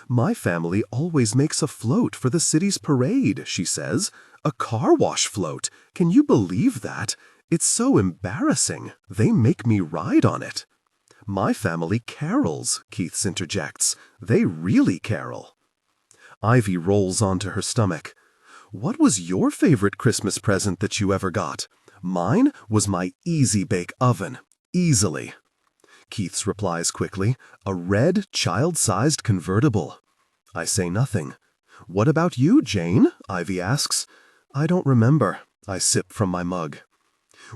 "My family always makes a float for the city's parade," she says. "A car wash float. Can you believe that? It's so embarrassing. They make me ride on it." "My family carols," Keats interjects. "They really carol." Ivy rolls onto her stomach. "What was your favorite Christmas present that you ever got?" "Mine was my Easy Bake Oven. Easily." Keats replies quickly, "A red, child-sized convertible." I say nothing. "What about you, Jane?" Ivy asks. "I don't remember." I sip from my mug.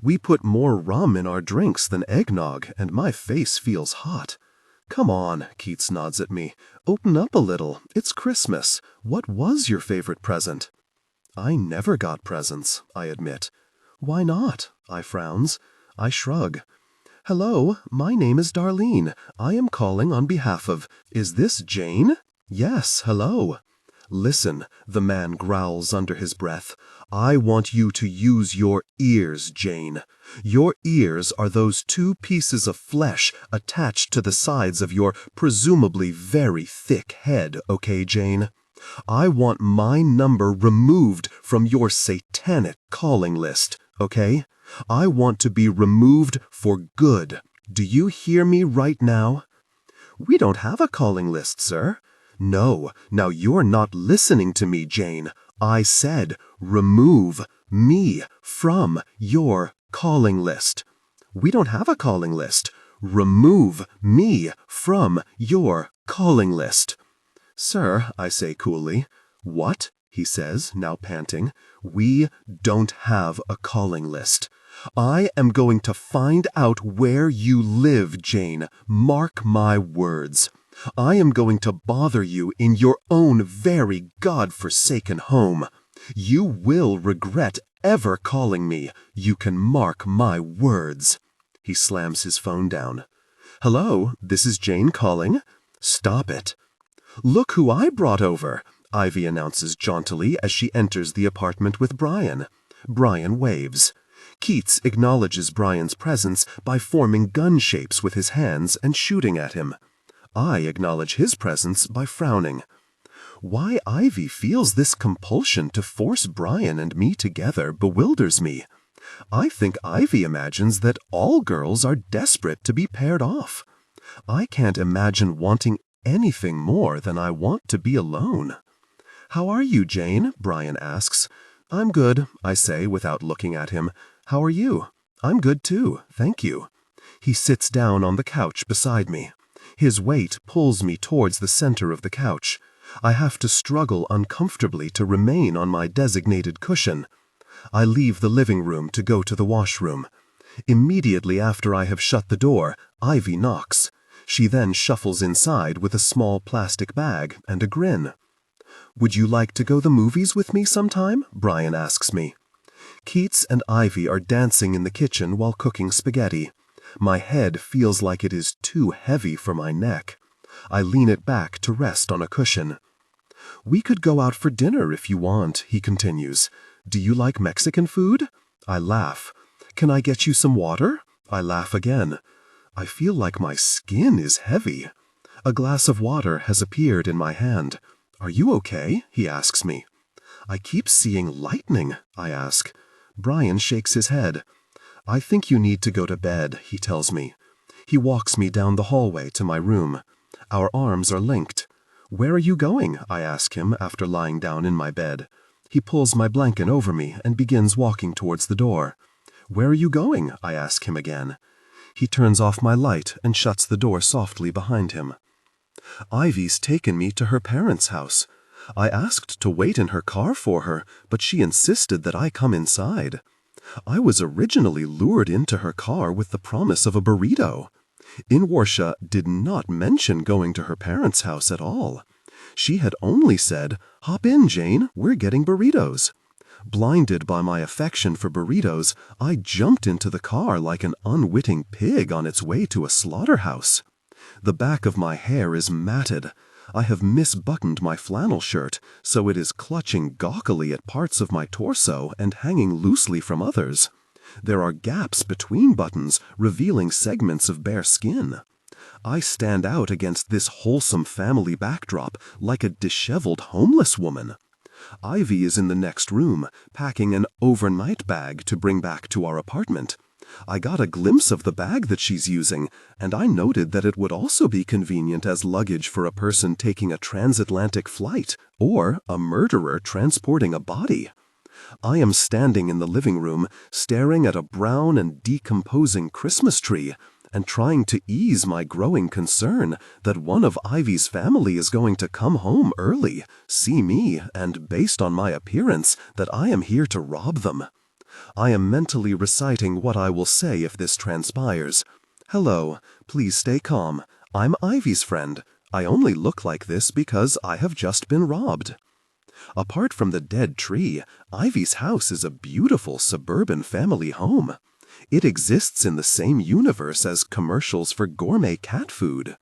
"We put more rum in our drinks than eggnog, and my face feels hot." "Come on," Keats nods at me. "Open up a little. It's Christmas. What was your favorite present?" "I never got presents," I admit. "Why not?" I frowns. I shrug. "Hello, my name is Darlene. I am calling on behalf of... Is this Jane?" "Yes, hello." "Listen," the man growls under his breath. "I want you to use your ears, Jane. Your ears are those 2 pieces of flesh attached to the sides of your presumably very thick head, okay, Jane? I want my number removed from your satanic calling list, okay? I want to be removed for good. Do you hear me right now?" "We don't have a calling list, sir." "No, now you're not listening to me, Jane. I said remove me from your calling list." "We don't have a calling list." "Remove me from your calling list." "Sir," I say coolly. "What?" he says, now panting. "We don't have a calling list. I am going to find out where you live, Jane. Mark my words. I am going to bother you in your own very God-forsaken home. You will regret ever calling me. You can mark my words." He slams his phone down. "Hello, this is Jane calling." "Stop it." "Look who I brought over," Ivy announces jauntily as she enters the apartment with Brian. Brian waves. Keats acknowledges Brian's presence by forming gun shapes with his hands and shooting at him. I acknowledge his presence by frowning. Why Ivy feels this compulsion to force Brian and me together bewilders me. I think Ivy imagines that all girls are desperate to be paired off. I can't imagine wanting anything more than I want to be alone. How are you, Jane? Brian asks. I'm good, I say without looking at him. How are you? I'm good too, thank you. He sits down on the couch beside me. His weight pulls me towards the center of the couch. I have to struggle uncomfortably to remain on my designated cushion. I leave the living room to go to the washroom. Immediately after I have shut the door, Ivy knocks. She then shuffles inside with a small plastic bag and a grin. Would you like to go to the movies with me sometime? Brian asks me. Keats and Ivy are dancing in the kitchen while cooking spaghetti. My head feels like it is too heavy for my neck. I lean it back to rest on a cushion. We could go out for dinner if you want, he continues. Do you like Mexican food? I laugh. Can I get you some water? I laugh again. I feel like my skin is heavy. A glass of water has appeared in my hand. Are you okay? He asks me. I keep seeing lightning, I ask. Brian shakes his head. I think you need to go to bed, he tells me. He walks me down the hallway to my room. Our arms are linked. Where are you going? I ask him after lying down in my bed. He pulls my blanket over me and begins walking towards the door. Where are you going? I ask him again. He turns off my light and shuts the door softly behind him. Ivy's taken me to her parents' house. I asked to wait in her car for her, but she insisted that I come inside. I was originally lured into her car with the promise of a burrito. Inwarsha did not mention going to her parents' house at all. She had only said, "Hop in, Jane, we're getting burritos." Blinded by my affection for burritos, I jumped into the car like an unwitting pig on its way to a slaughterhouse. The back of my hair is matted. I have misbuttoned my flannel shirt, so it is clutching gawkily at parts of my torso and hanging loosely from others. There are gaps between buttons, revealing segments of bare skin. I stand out against this wholesome family backdrop like a disheveled homeless woman. Ivy is in the next room, packing an overnight bag to bring back to our apartment. I got a glimpse of the bag that she's using, and I noted that it would also be convenient as luggage for a person taking a transatlantic flight, or a murderer transporting a body. I am standing in the living room, staring at a brown and decomposing Christmas tree, and trying to ease my growing concern that one of Ivy's family is going to come home early, see me, and based on my appearance, that I am here to rob them. I am mentally reciting what I will say if this transpires. Hello, please stay calm. I'm Ivy's friend. I only look like this because I have just been robbed. Apart from the dead tree, Ivy's house is a beautiful suburban family home. It exists in the same universe as commercials for gourmet cat food.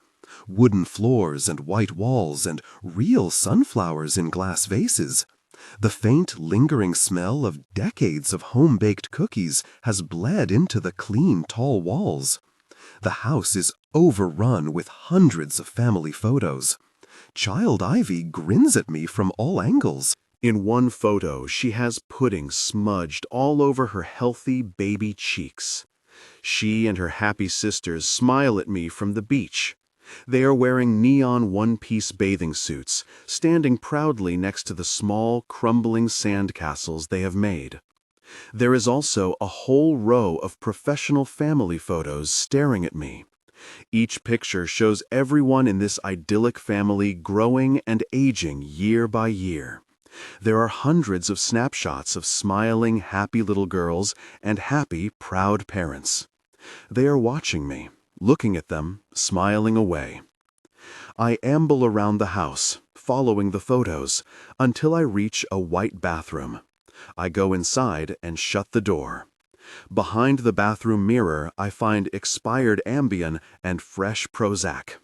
Wooden floors and white walls and real sunflowers in glass vases. The faint, lingering smell of decades of home-baked cookies has bled into the clean, tall walls. The house is overrun with hundreds of family photos. Child Ivy grins at me from all angles. In one photo, she has pudding smudged all over her healthy baby cheeks. She and her happy sisters smile at me from the beach. They are wearing neon one-piece bathing suits, standing proudly next to the small, crumbling sandcastles they have made. There is also a whole row of professional family photos staring at me. Each picture shows everyone in this idyllic family growing and aging year by year. There are hundreds of snapshots of smiling, happy little girls and happy, proud parents. They are watching me, looking at them, smiling away. I amble around the house, following the photos, until I reach a white bathroom. I go inside and shut the door. Behind the bathroom mirror, I find expired Ambien and fresh Prozac.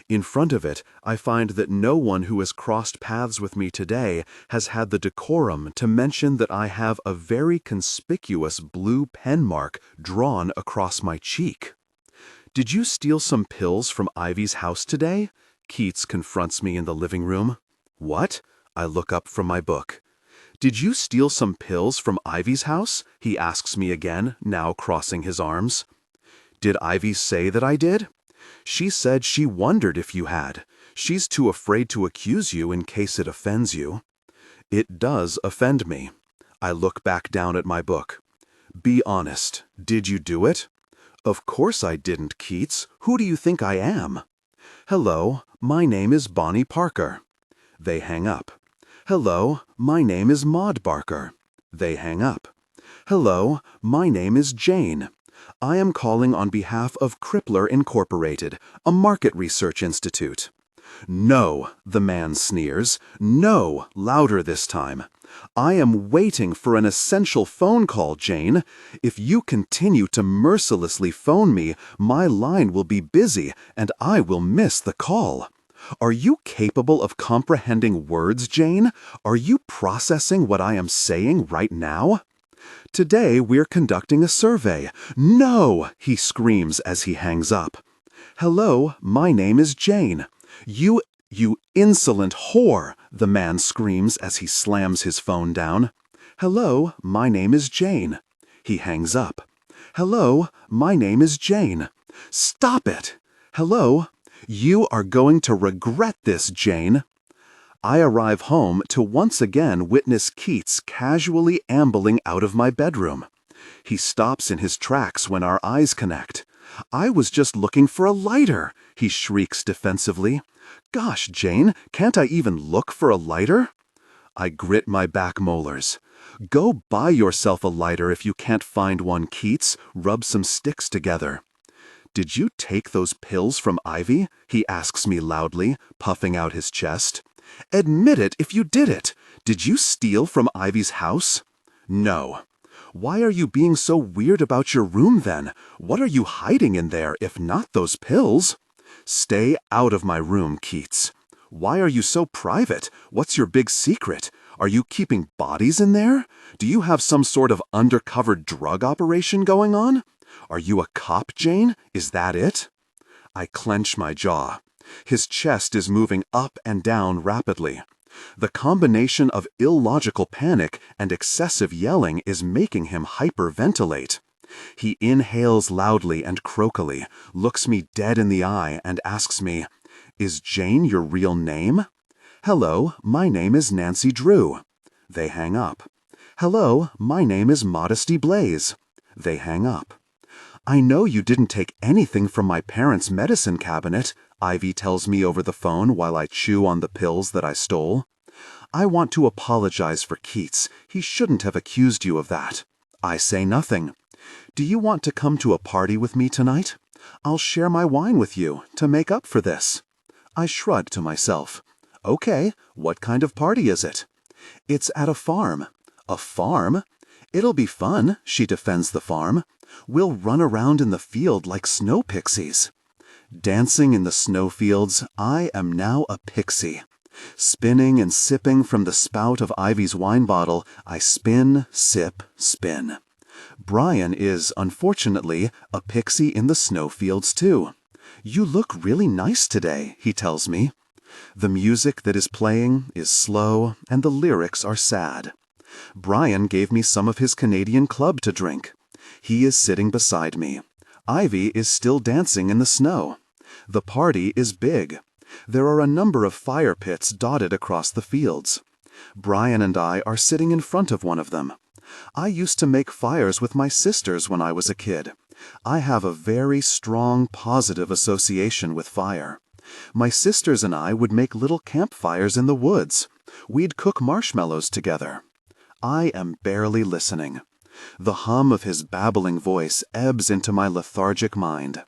In front of it, I find that no one who has crossed paths with me today has had the decorum to mention that I have a very conspicuous blue pen mark drawn across my cheek. "Did you steal some pills from Ivy's house today?" Keats confronts me in the living room. "What?" I look up from my book. Did you steal some pills from Ivy's house? He asks me again, now crossing his arms. Did Ivy say that I did? She said she wondered if you had. She's too afraid to accuse you in case it offends you. It does offend me. I look back down at my book. Be honest. Did you do it? Of course I didn't, Keats. Who do you think I am? Hello, my name is Bonnie Parker. They hang up. Hello, my name is Maud Barker. They hang up. Hello, my name is Jane. I am calling on behalf of Crippler Incorporated, a market research institute. No, the man sneers. No, louder this time. I am waiting for an essential phone call, Jane. If you continue to mercilessly phone me, my line will be busy and I will miss the call. Are you capable of comprehending words, Jane? Are you processing what I am saying right now? Today we're conducting a survey. No, he screams as he hangs up. Hello, my name is Jane. You insolent whore, the man screams as he slams his phone down. Hello, my name is Jane. He hangs up. Hello, my name is Jane. Stop it. Hello, you are going to regret this, Jane. I arrive home to once again witness Keats casually ambling out of my bedroom. He stops in his tracks when our eyes connect. I was just looking for a lighter, he shrieks defensively. Gosh, Jane, can't I even look for a lighter? I grit my back molars. Go buy yourself a lighter if you can't find one, Keats. Rub some sticks together. Did you take those pills from Ivy? He asks me loudly, puffing out his chest. Admit it if you did it. Did you steal from Ivy's house? No. Why are you being so weird about your room then? What are you hiding in there if not those pills? Stay out of my room, Keats. Why are you so private? What's your big secret? Are you keeping bodies in there? Do you have some sort of undercover drug operation going on? Are you a cop, Jane? Is that it? I clench my jaw. His chest is moving up and down rapidly. The combination of illogical panic and excessive yelling is making him hyperventilate. He inhales loudly and croakily, looks me dead in the eye, and asks me, Is Jane your real name? Hello, my name is Nancy Drew. They hang up. Hello, my name is Modesty Blaze. They hang up. I know you didn't take anything from my parents' medicine cabinet, Ivy tells me over the phone while I chew on the pills that I stole. I want to apologize for Keats. He shouldn't have accused you of that. I say nothing. Do you want to come to a party with me tonight? I'll share my wine with you to make up for this. I shrug to myself. Okay, what kind of party is it? It's at a farm. A farm? It'll be fun, she defends the farm. We'll run around in the field like snow pixies. Dancing in the snowfields, I am now a pixie. Spinning and sipping from the spout of Ivy's wine bottle, I spin, sip, spin. Brian is, unfortunately, a pixie in the snowfields too. You look really nice today, he tells me. The music that is playing is slow and the lyrics are sad. Brian gave me some of his Canadian Club to drink. He is sitting beside me. Ivy is still dancing in the snow. The party is big. There are a number of fire pits dotted across the fields. Brian and I are sitting in front of one of them. I used to make fires with my sisters when I was a kid. I have a very strong positive association with fire. My sisters and I would make little campfires in the woods. We'd cook marshmallows together. I am barely listening. The hum of his babbling voice ebbs into my lethargic mind.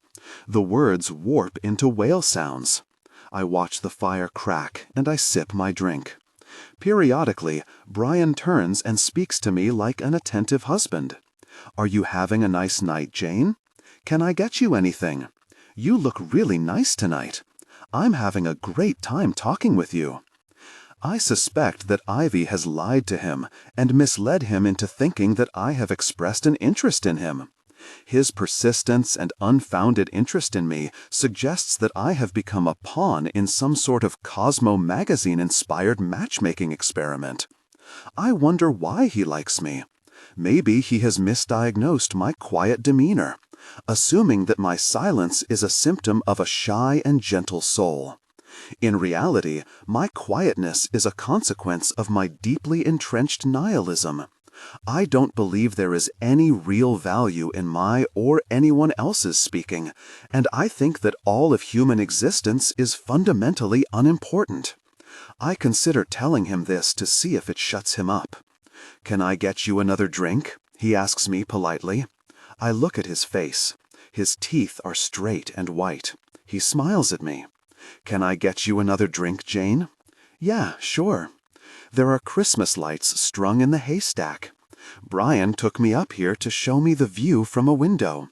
The words warp into whale sounds. I watch the fire crack and I sip my drink. Periodically, Brian turns and speaks to me like an attentive husband. Are you having a nice night, Jane? Can I get you anything? You look really nice tonight. I'm having a great time talking with you. I suspect that Ivy has lied to him and misled him into thinking that I have expressed an interest in him. His persistence and unfounded interest in me suggests that I have become a pawn in some sort of Cosmo magazine-inspired matchmaking experiment. I wonder why he likes me. Maybe he has misdiagnosed my quiet demeanor, assuming that my silence is a symptom of a shy and gentle soul. In reality, my quietness is a consequence of my deeply entrenched nihilism. I don't believe there is any real value in my or anyone else's speaking, and I think that all of human existence is fundamentally unimportant. I consider telling him this to see if it shuts him up. "Can I get you another drink?" he asks me politely. I look at his face. His teeth are straight and white. He smiles at me. "Can I get you another drink, Jane?" "Yeah, sure." There are Christmas lights strung in the haystack. Brian took me up here to show me the view from a window.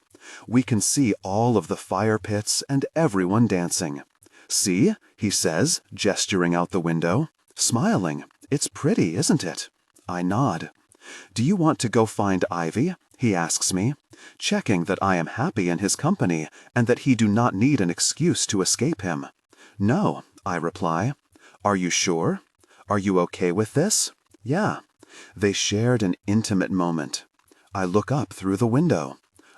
We can see all of the fire pits and everyone dancing. "See," he says, gesturing out the window, smiling. "It's pretty, isn't it?" I nod. "Do you want to go find Ivy?" he asks me, checking that I am happy in his company and that he do not need an excuse to escape him. "No," I reply. "Are you sure? Are you okay with this?" "Yeah." They shared an intimate moment. I look up through the window.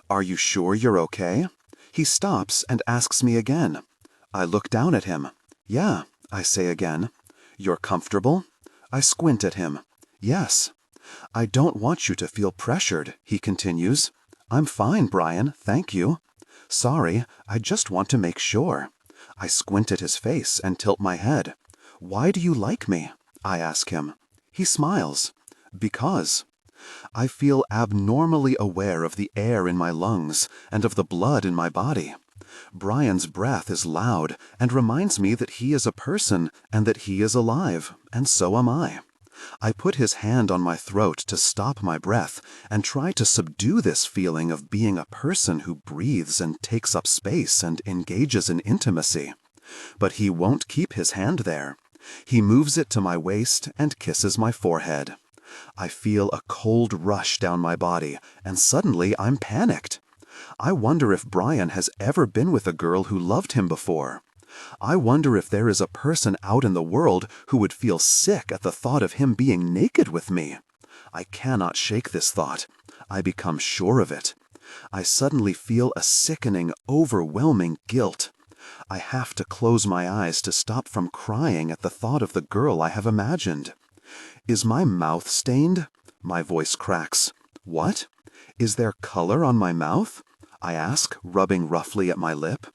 "Are you sure you're okay?" He stops and asks me again. I look down at him. "Yeah," I say again. "You're comfortable?" I squint at him. "Yes." "I don't want you to feel pressured," he continues. "I'm fine, Brian, thank you." "Sorry, I just want to make sure." I squint at his face and tilt my head. "Why do you like me?" I ask him. He smiles. "Because." I feel abnormally aware of the air in my lungs and of the blood in my body. Brian's breath is loud and reminds me that he is a person and that he is alive, and so am I. I put his hand on my throat to stop my breath and try to subdue this feeling of being a person who breathes and takes up space and engages in intimacy. But he won't keep his hand there. He moves it to my waist and kisses my forehead. I feel a cold rush down my body, and suddenly I'm panicked. I wonder if Brian has ever been with a girl who loved him before. I wonder if there is a person out in the world who would feel sick at the thought of him being naked with me. I cannot shake this thought. I become sure of it. I suddenly feel a sickening, overwhelming guilt. I have to close my eyes to stop from crying at the thought of the girl I have imagined. "Is my mouth stained?" My voice cracks. "What? Is there color on my mouth?" I ask, rubbing roughly at my lip.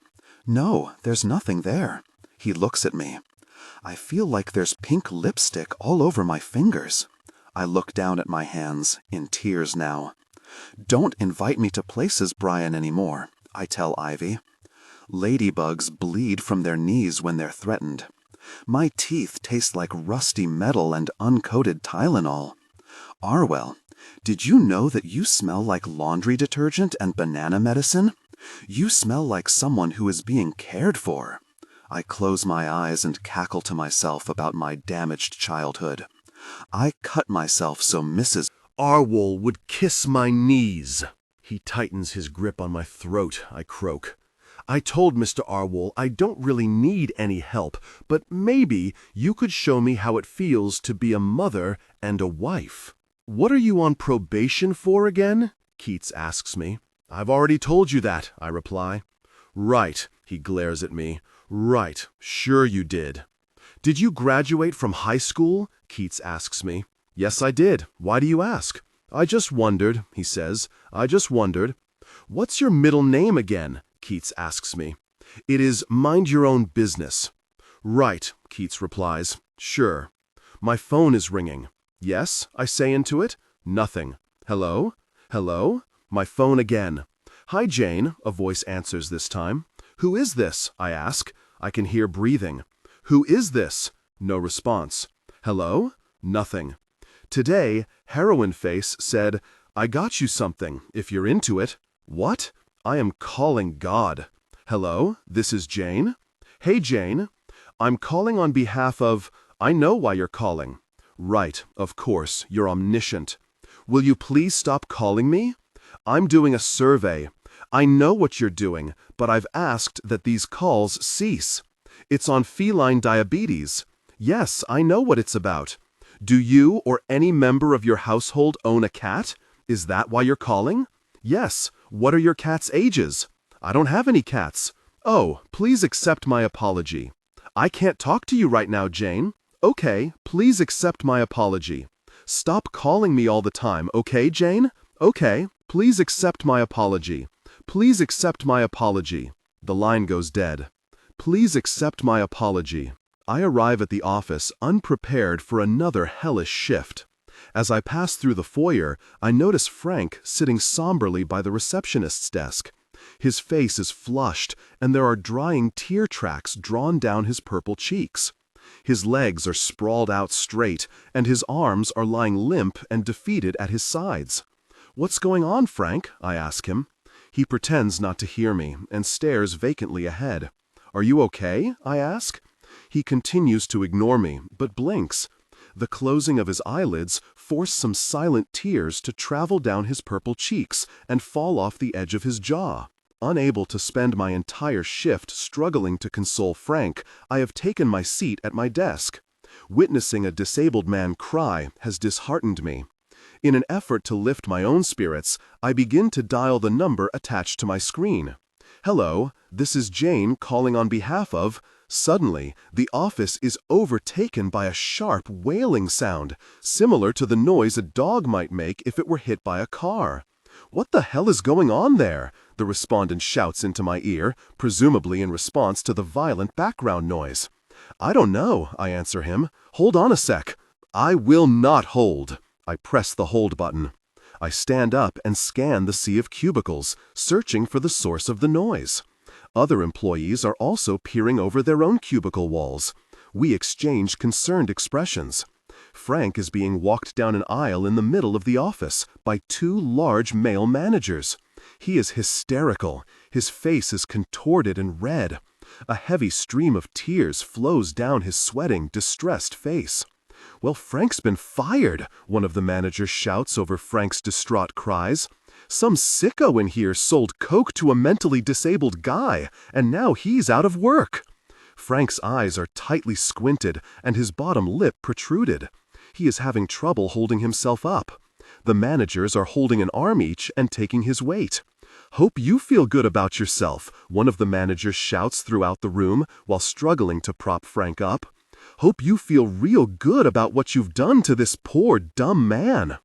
"No, there's nothing there." He looks at me. I feel like there's pink lipstick all over my fingers. I look down at my hands, in tears now. "Don't invite me to places, Brian, anymore," I tell Ivy. Ladybugs bleed from their knees when they're threatened. My teeth taste like rusty metal and uncoated Tylenol. "Arwell, did you know that you smell like laundry detergent and banana medicine? You smell like someone who is being cared for." I close my eyes and cackle to myself about my damaged childhood. I cut myself so Mrs. Arwol would kiss my knees. He tightens his grip on my throat, I croak. "I told Mr. Arwol I don't really need any help, but maybe you could show me how it feels to be a mother and a wife." "What are you on probation for again?" Keats asks me. "I've already told you that," I reply. "Right," he glares at me. "Right, sure you did." "Did you graduate from high school?" Keats asks me. "Yes, I did. Why do you ask?" "I just wondered," he says. "I just wondered." "What's your middle name again?" Keats asks me. "It is Mind Your Own Business." "Right," Keats replies. "Sure." My phone is ringing. "Yes," I say into it. Nothing. "Hello? Hello?" My phone again. "Hi, Jane," a voice answers this time. "Who is this?" I ask. I can hear breathing. "Who is this?" No response. "Hello?" Nothing. Today, Heroin Face said, "I got you something, if you're into it." What? I am calling God. "Hello, this is Jane?" "Hey, Jane. I'm calling on behalf of—" "I know why you're calling." "Right, of course, you're omniscient." "Will you please stop calling me?" "I'm doing a survey. I know what you're doing, but I've asked that these calls cease. It's on feline diabetes. Yes, I know what it's about. Do you or any member of your household own a cat? Is that why you're calling? Yes. What are your cat's ages? I don't have any cats. Oh, please accept my apology. I can't talk to you right now, Jane. Okay, please accept my apology. Stop calling me all the time, okay, Jane? Okay, please accept my apology. Please accept my apology. The line goes dead. Please accept my apology. I arrive at the office unprepared for another hellish shift. As I pass through the foyer, I notice Frank sitting somberly by the receptionist's desk. His face is flushed, and there are drying tear tracks drawn down his purple cheeks. His legs are sprawled out straight, and his arms are lying limp and defeated at his sides. "What's going on, Frank?" I ask him. He pretends not to hear me and stares vacantly ahead. "Are you okay?" I ask. He continues to ignore me, but blinks. The closing of his eyelids force some silent tears to travel down his purple cheeks and fall off the edge of his jaw. Unable to spend my entire shift struggling to console Frank, I have taken my seat at my desk. Witnessing a disabled man cry has disheartened me. In an effort to lift my own spirits, I begin to dial the number attached to my screen. "Hello, this is Jane calling on behalf of..." Suddenly, the office is overtaken by a sharp wailing sound, similar to the noise a dog might make if it were hit by a car. "What the hell is going on there?" the respondent shouts into my ear, presumably in response to the violent background noise. "I don't know," I answer him. "Hold on a sec." I will not hold. I press the hold button. I stand up and scan the sea of cubicles, searching for the source of the noise. Other employees are also peering over their own cubicle walls. We exchange concerned expressions. Frank is being walked down an aisle in the middle of the office by two large male managers. He is hysterical. His face is contorted and red. A heavy stream of tears flows down his sweating, distressed face. "Well, Frank's been fired," one of the managers shouts over Frank's distraught cries. "Some sicko in here sold coke to a mentally disabled guy, and now he's out of work." Frank's eyes are tightly squinted, and his bottom lip protruded. He is having trouble holding himself up. The managers are holding an arm each and taking his weight. "Hope you feel good about yourself," one of the managers shouts throughout the room while struggling to prop Frank up. "Hope you feel real good about what you've done to this poor, dumb man."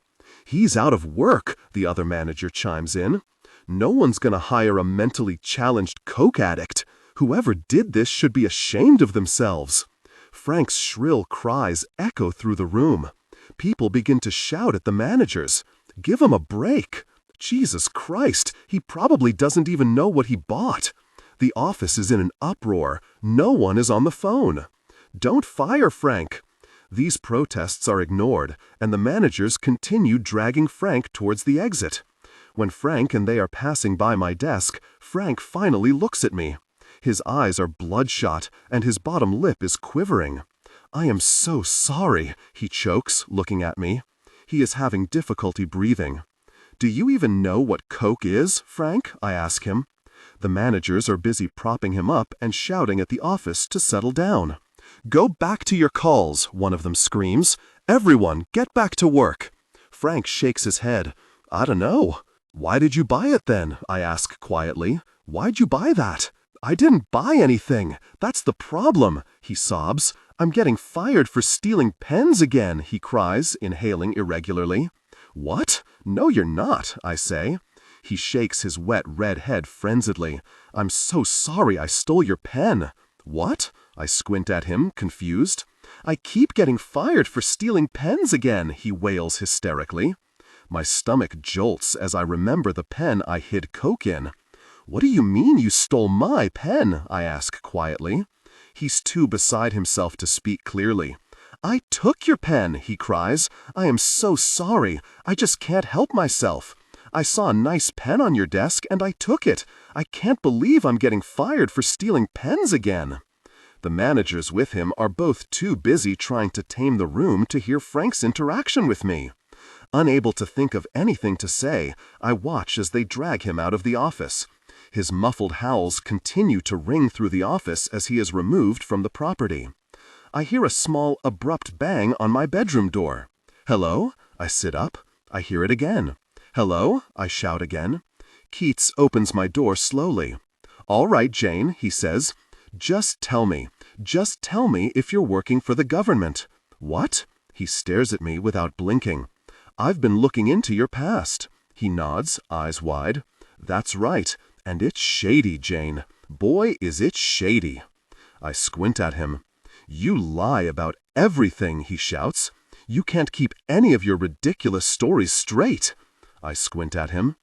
"He's out of work," the other manager chimes in. "No one's gonna hire a mentally challenged coke addict. Whoever did this should be ashamed of themselves." Frank's shrill cries echo through the room. People begin to shout at the managers. "Give him a break. Jesus Christ, he probably doesn't even know what he bought." The office is in an uproar. No one is on the phone. "Don't fire Frank." These protests are ignored, and the managers continue dragging Frank towards the exit. When Frank and they are passing by my desk, Frank finally looks at me. His eyes are bloodshot, and his bottom lip is quivering. "I am so sorry," he chokes, looking at me. He is having difficulty breathing. "Do you even know what coke is, Frank?" I ask him. The managers are busy propping him up and shouting at the office to settle down. "Go back to your calls," one of them screams. "Everyone, get back to work." Frank shakes his head. "I don't know." "Why did you buy it then?" I ask quietly. "Why'd you buy that?" "I didn't buy anything. That's the problem," he sobs. "I'm getting fired for stealing pens again," he cries, inhaling irregularly. "What? No, you're not," I say. He shakes his wet red head frenziedly. "I'm so sorry I stole your pen." "What?" I squint at him, confused. "I keep getting fired for stealing pens again," he wails hysterically. My stomach jolts as I remember the pen I hid coke in. "What do you mean you stole my pen?" I ask quietly. He's too beside himself to speak clearly. "I took your pen," he cries. "I am so sorry. I just can't help myself. I saw a nice pen on your desk and I took it. I can't believe I'm getting fired for stealing pens again." The managers with him are both too busy trying to tame the room to hear Frank's interaction with me. Unable to think of anything to say, I watch as they drag him out of the office. His muffled howls continue to ring through the office as he is removed from the property. I hear a small, abrupt bang on my bedroom door. Hello? I sit up. I hear it again. Hello? I shout again. Keats opens my door slowly. All right, Jane, he says. Just tell me if you're working for the government. What? He stares at me without blinking. I've been looking into your past. He nods, eyes wide. That's right, and it's shady, Jane. Boy, is it shady. I squint at him. You lie about everything, he shouts. You can't keep any of your ridiculous stories straight. I squint at him.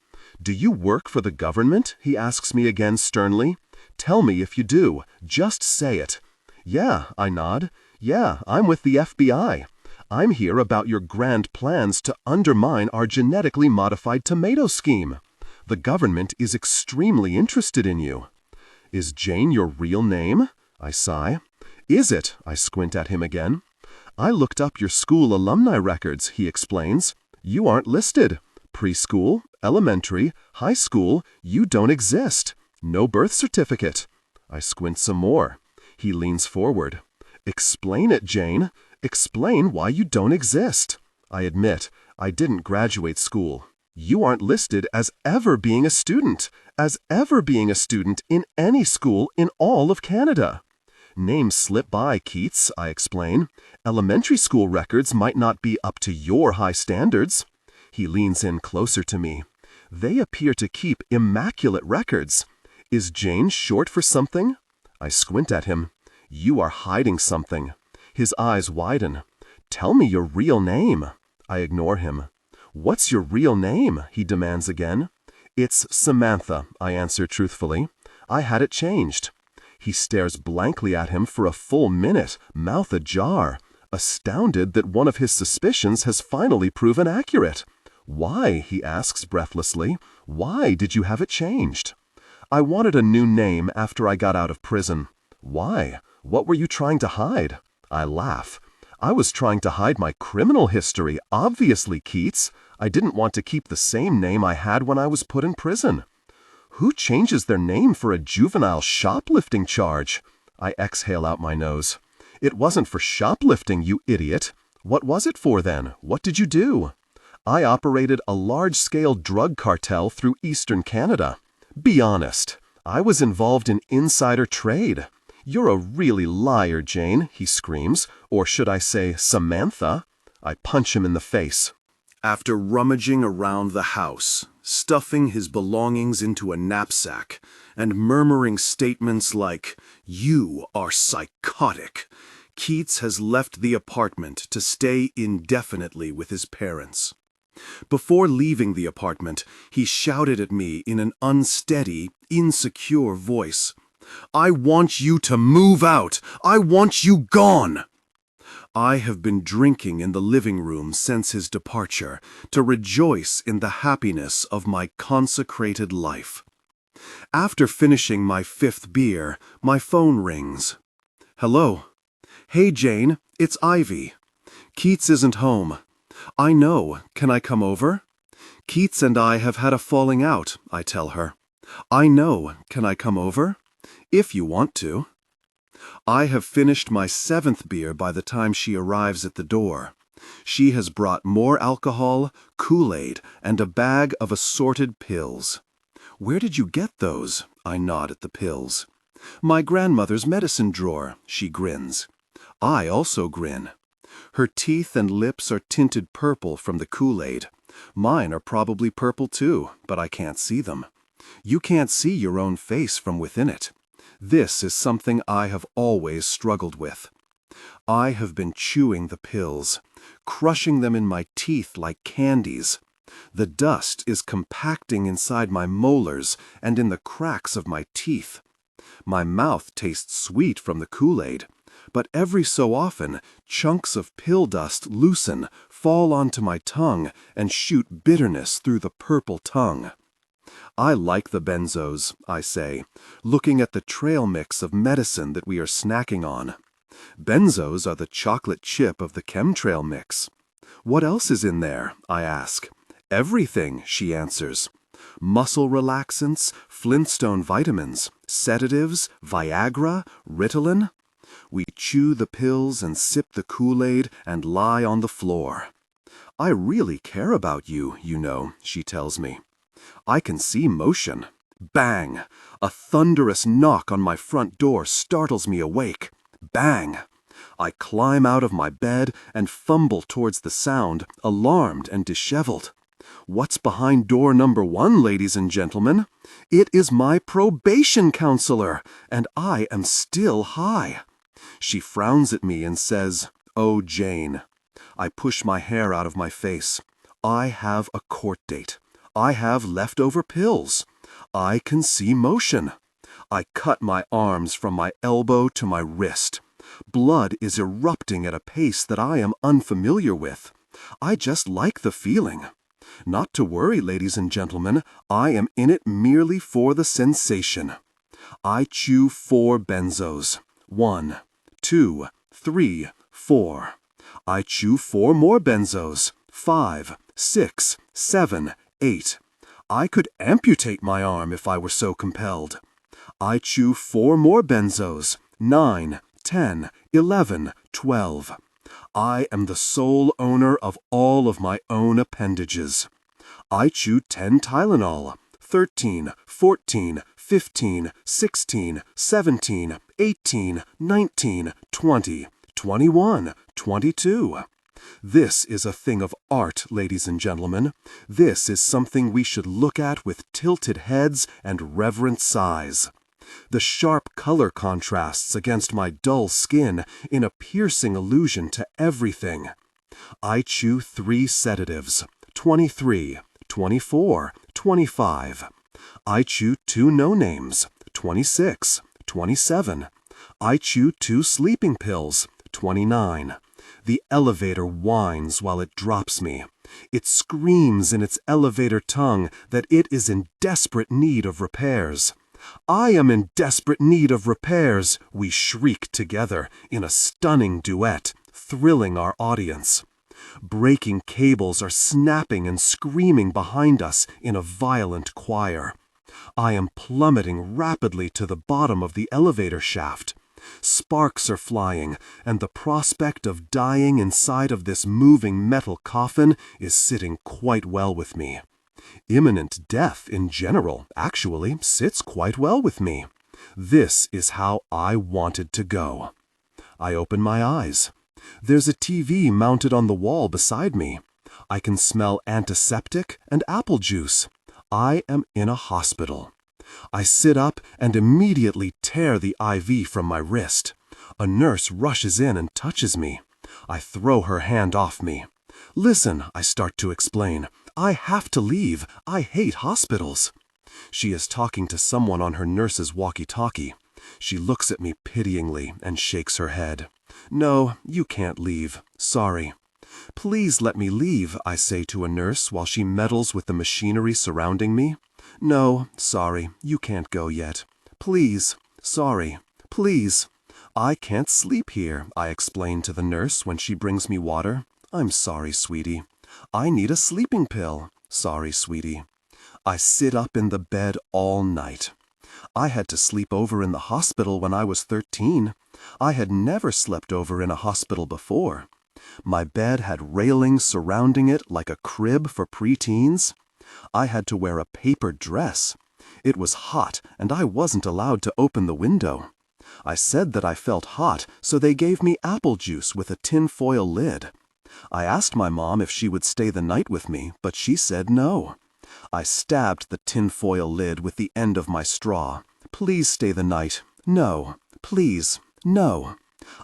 Do you work for the government? He asks me again sternly. Tell me if you do. Just say it. Yeah, I nod. Yeah, I'm with the FBI. I'm here about your grand plans to undermine our genetically modified tomato scheme. The government is extremely interested in you. Is Jane your real name? I sigh. Is it? I squint at him again. I looked up your school alumni records, he explains. You aren't listed. Preschool, elementary, high school, you don't exist. No birth certificate. I squint some more. He leans forward. Explain it, Jane. Explain why you don't exist. I admit, I didn't graduate school. You aren't listed as ever being a student in any school in all of Canada. Names slip by, Keats, I explain. Elementary school records might not be up to your high standards. He leans in closer to me. They appear to keep immaculate records. Is Jane short for something? I squint at him. You are hiding something. His eyes widen. Tell me your real name. I ignore him. What's your real name? He demands again. It's Samantha, I answer truthfully. I had it changed. He stares blankly at him for a full minute, mouth ajar, astounded that one of his suspicions has finally proven accurate. Why, he asks breathlessly, why did you have it changed? I wanted a new name after I got out of prison. Why? What were you trying to hide? I laugh. I was trying to hide my criminal history, obviously, Keats. I didn't want to keep the same name I had when I was put in prison. Who changes their name for a juvenile shoplifting charge? I exhale out my nose. It wasn't for shoplifting, you idiot. What was it for then? What did you do? I operated a large-scale drug cartel through Eastern Canada. Be honest. I was involved in insider trade. You're a really liar, Jane, he screams. Or should I say, Samantha? I punch him in the face. After rummaging around the house, stuffing his belongings into a knapsack, and murmuring statements like, "You are psychotic," Keats has left the apartment to stay indefinitely with his parents. Before leaving the apartment, he shouted at me in an unsteady, insecure voice, "I want you to move out! I want you gone!" I have been drinking in the living room since his departure to rejoice in the happiness of my consecrated life. After finishing my 5th beer, my phone rings. Hello. Hey, Jane, it's Ivy. Keats isn't home. I know. Can I come over? Keats and I have had a falling out, I tell her. I know. Can I come over? If you want to. I have finished my 7th beer by the time she arrives at the door. She has brought more alcohol, Kool-Aid, and a bag of assorted pills. Where did you get those? I nod at the pills. My grandmother's medicine drawer, she grins. I also grin. Her teeth and lips are tinted purple from the Kool-Aid. Mine are probably purple too, but I can't see them. You can't see your own face from within it. This is something I have always struggled with. I have been chewing the pills, crushing them in my teeth like candies. The dust is compacting inside my molars and in the cracks of my teeth. My mouth tastes sweet from the Kool-Aid, but every so often, chunks of pill dust loosen, fall onto my tongue, and shoot bitterness through the purple tongue. I like the benzos, I say, looking at the trail mix of medicine that we are snacking on. Benzos are the chocolate chip of the chemtrail mix. What else is in there? I ask. Everything, she answers. Muscle relaxants, Flintstone vitamins, sedatives, Viagra, Ritalin. We chew the pills and sip the Kool-Aid and lie on the floor. I really care about you, you know, she tells me. I can see motion. Bang! A thunderous knock on my front door startles me awake. Bang! I climb out of my bed and fumble towards the sound, alarmed and disheveled. What's behind door number 1, ladies and gentlemen? It is my probation counselor, and I am still high. She frowns at me and says, "Oh, Jane." I push my hair out of my face. I have a court date. I have leftover pills. I can see motion. I cut my arms from my elbow to my wrist. Blood is erupting at a pace that I am unfamiliar with. I just like the feeling. Not to worry, ladies and gentlemen, I am in it merely for the sensation. I chew 4 benzos. 1, 2, 3, 4. I chew 4 more benzos. 5, 6, 7, 8. I could amputate my arm if I were so compelled. I chew 4 more benzos. 9, 10, 11, 12. I am the sole owner of all of my own appendages. I chew 10 Tylenol. 13, 14, 15, 16, 17, 18, 19, 20, 21, 22. This is a thing of art, ladies and gentlemen. This is something we should look at with tilted heads and reverent sighs. The sharp color contrasts against my dull skin in a piercing allusion to everything. I chew 3 sedatives, 23, 24, 25. I chew 2 no-names, 26, 27. I chew 2 sleeping pills, 29. The elevator whines while it drops me. It screams in its elevator tongue that it is in desperate need of repairs. I am in desperate need of repairs, we shriek together in a stunning duet, thrilling our audience. Breaking cables are snapping and screaming behind us in a violent choir. I am plummeting rapidly to the bottom of the elevator shaft. Sparks are flying, and the prospect of dying inside of this moving metal coffin is sitting quite well with me. Imminent death in general actually sits quite well with me. This is how I wanted to go. I open my eyes. There's a TV mounted on the wall beside me. I can smell antiseptic and apple juice. I am in a hospital. I sit up and immediately tear the IV from my wrist. A nurse rushes in and touches me. I throw her hand off me. "Listen," I start to explain. "I have to leave. I hate hospitals." She is talking to someone on her nurse's walkie-talkie. She looks at me pityingly and shakes her head. "No, you can't leave. Sorry." "Please let me leave," I say to a nurse while she meddles with the machinery surrounding me. "No, sorry, you can't go yet. Please, sorry, please." "I can't sleep here," I explain to the nurse when she brings me water. "I'm sorry, sweetie. I need a sleeping pill. Sorry, sweetie." I sit up in the bed all night. I had to sleep over in the hospital when I was 13. I had never slept over in a hospital before. My bed had railings surrounding it like a crib for preteens. I had to wear a paper dress. It was hot, and I wasn't allowed to open the window. I said that I felt hot, so they gave me apple juice with a tinfoil lid. I asked my mom if she would stay the night with me, but she said no. I stabbed the tinfoil lid with the end of my straw. "Please stay the night. No. Please. No."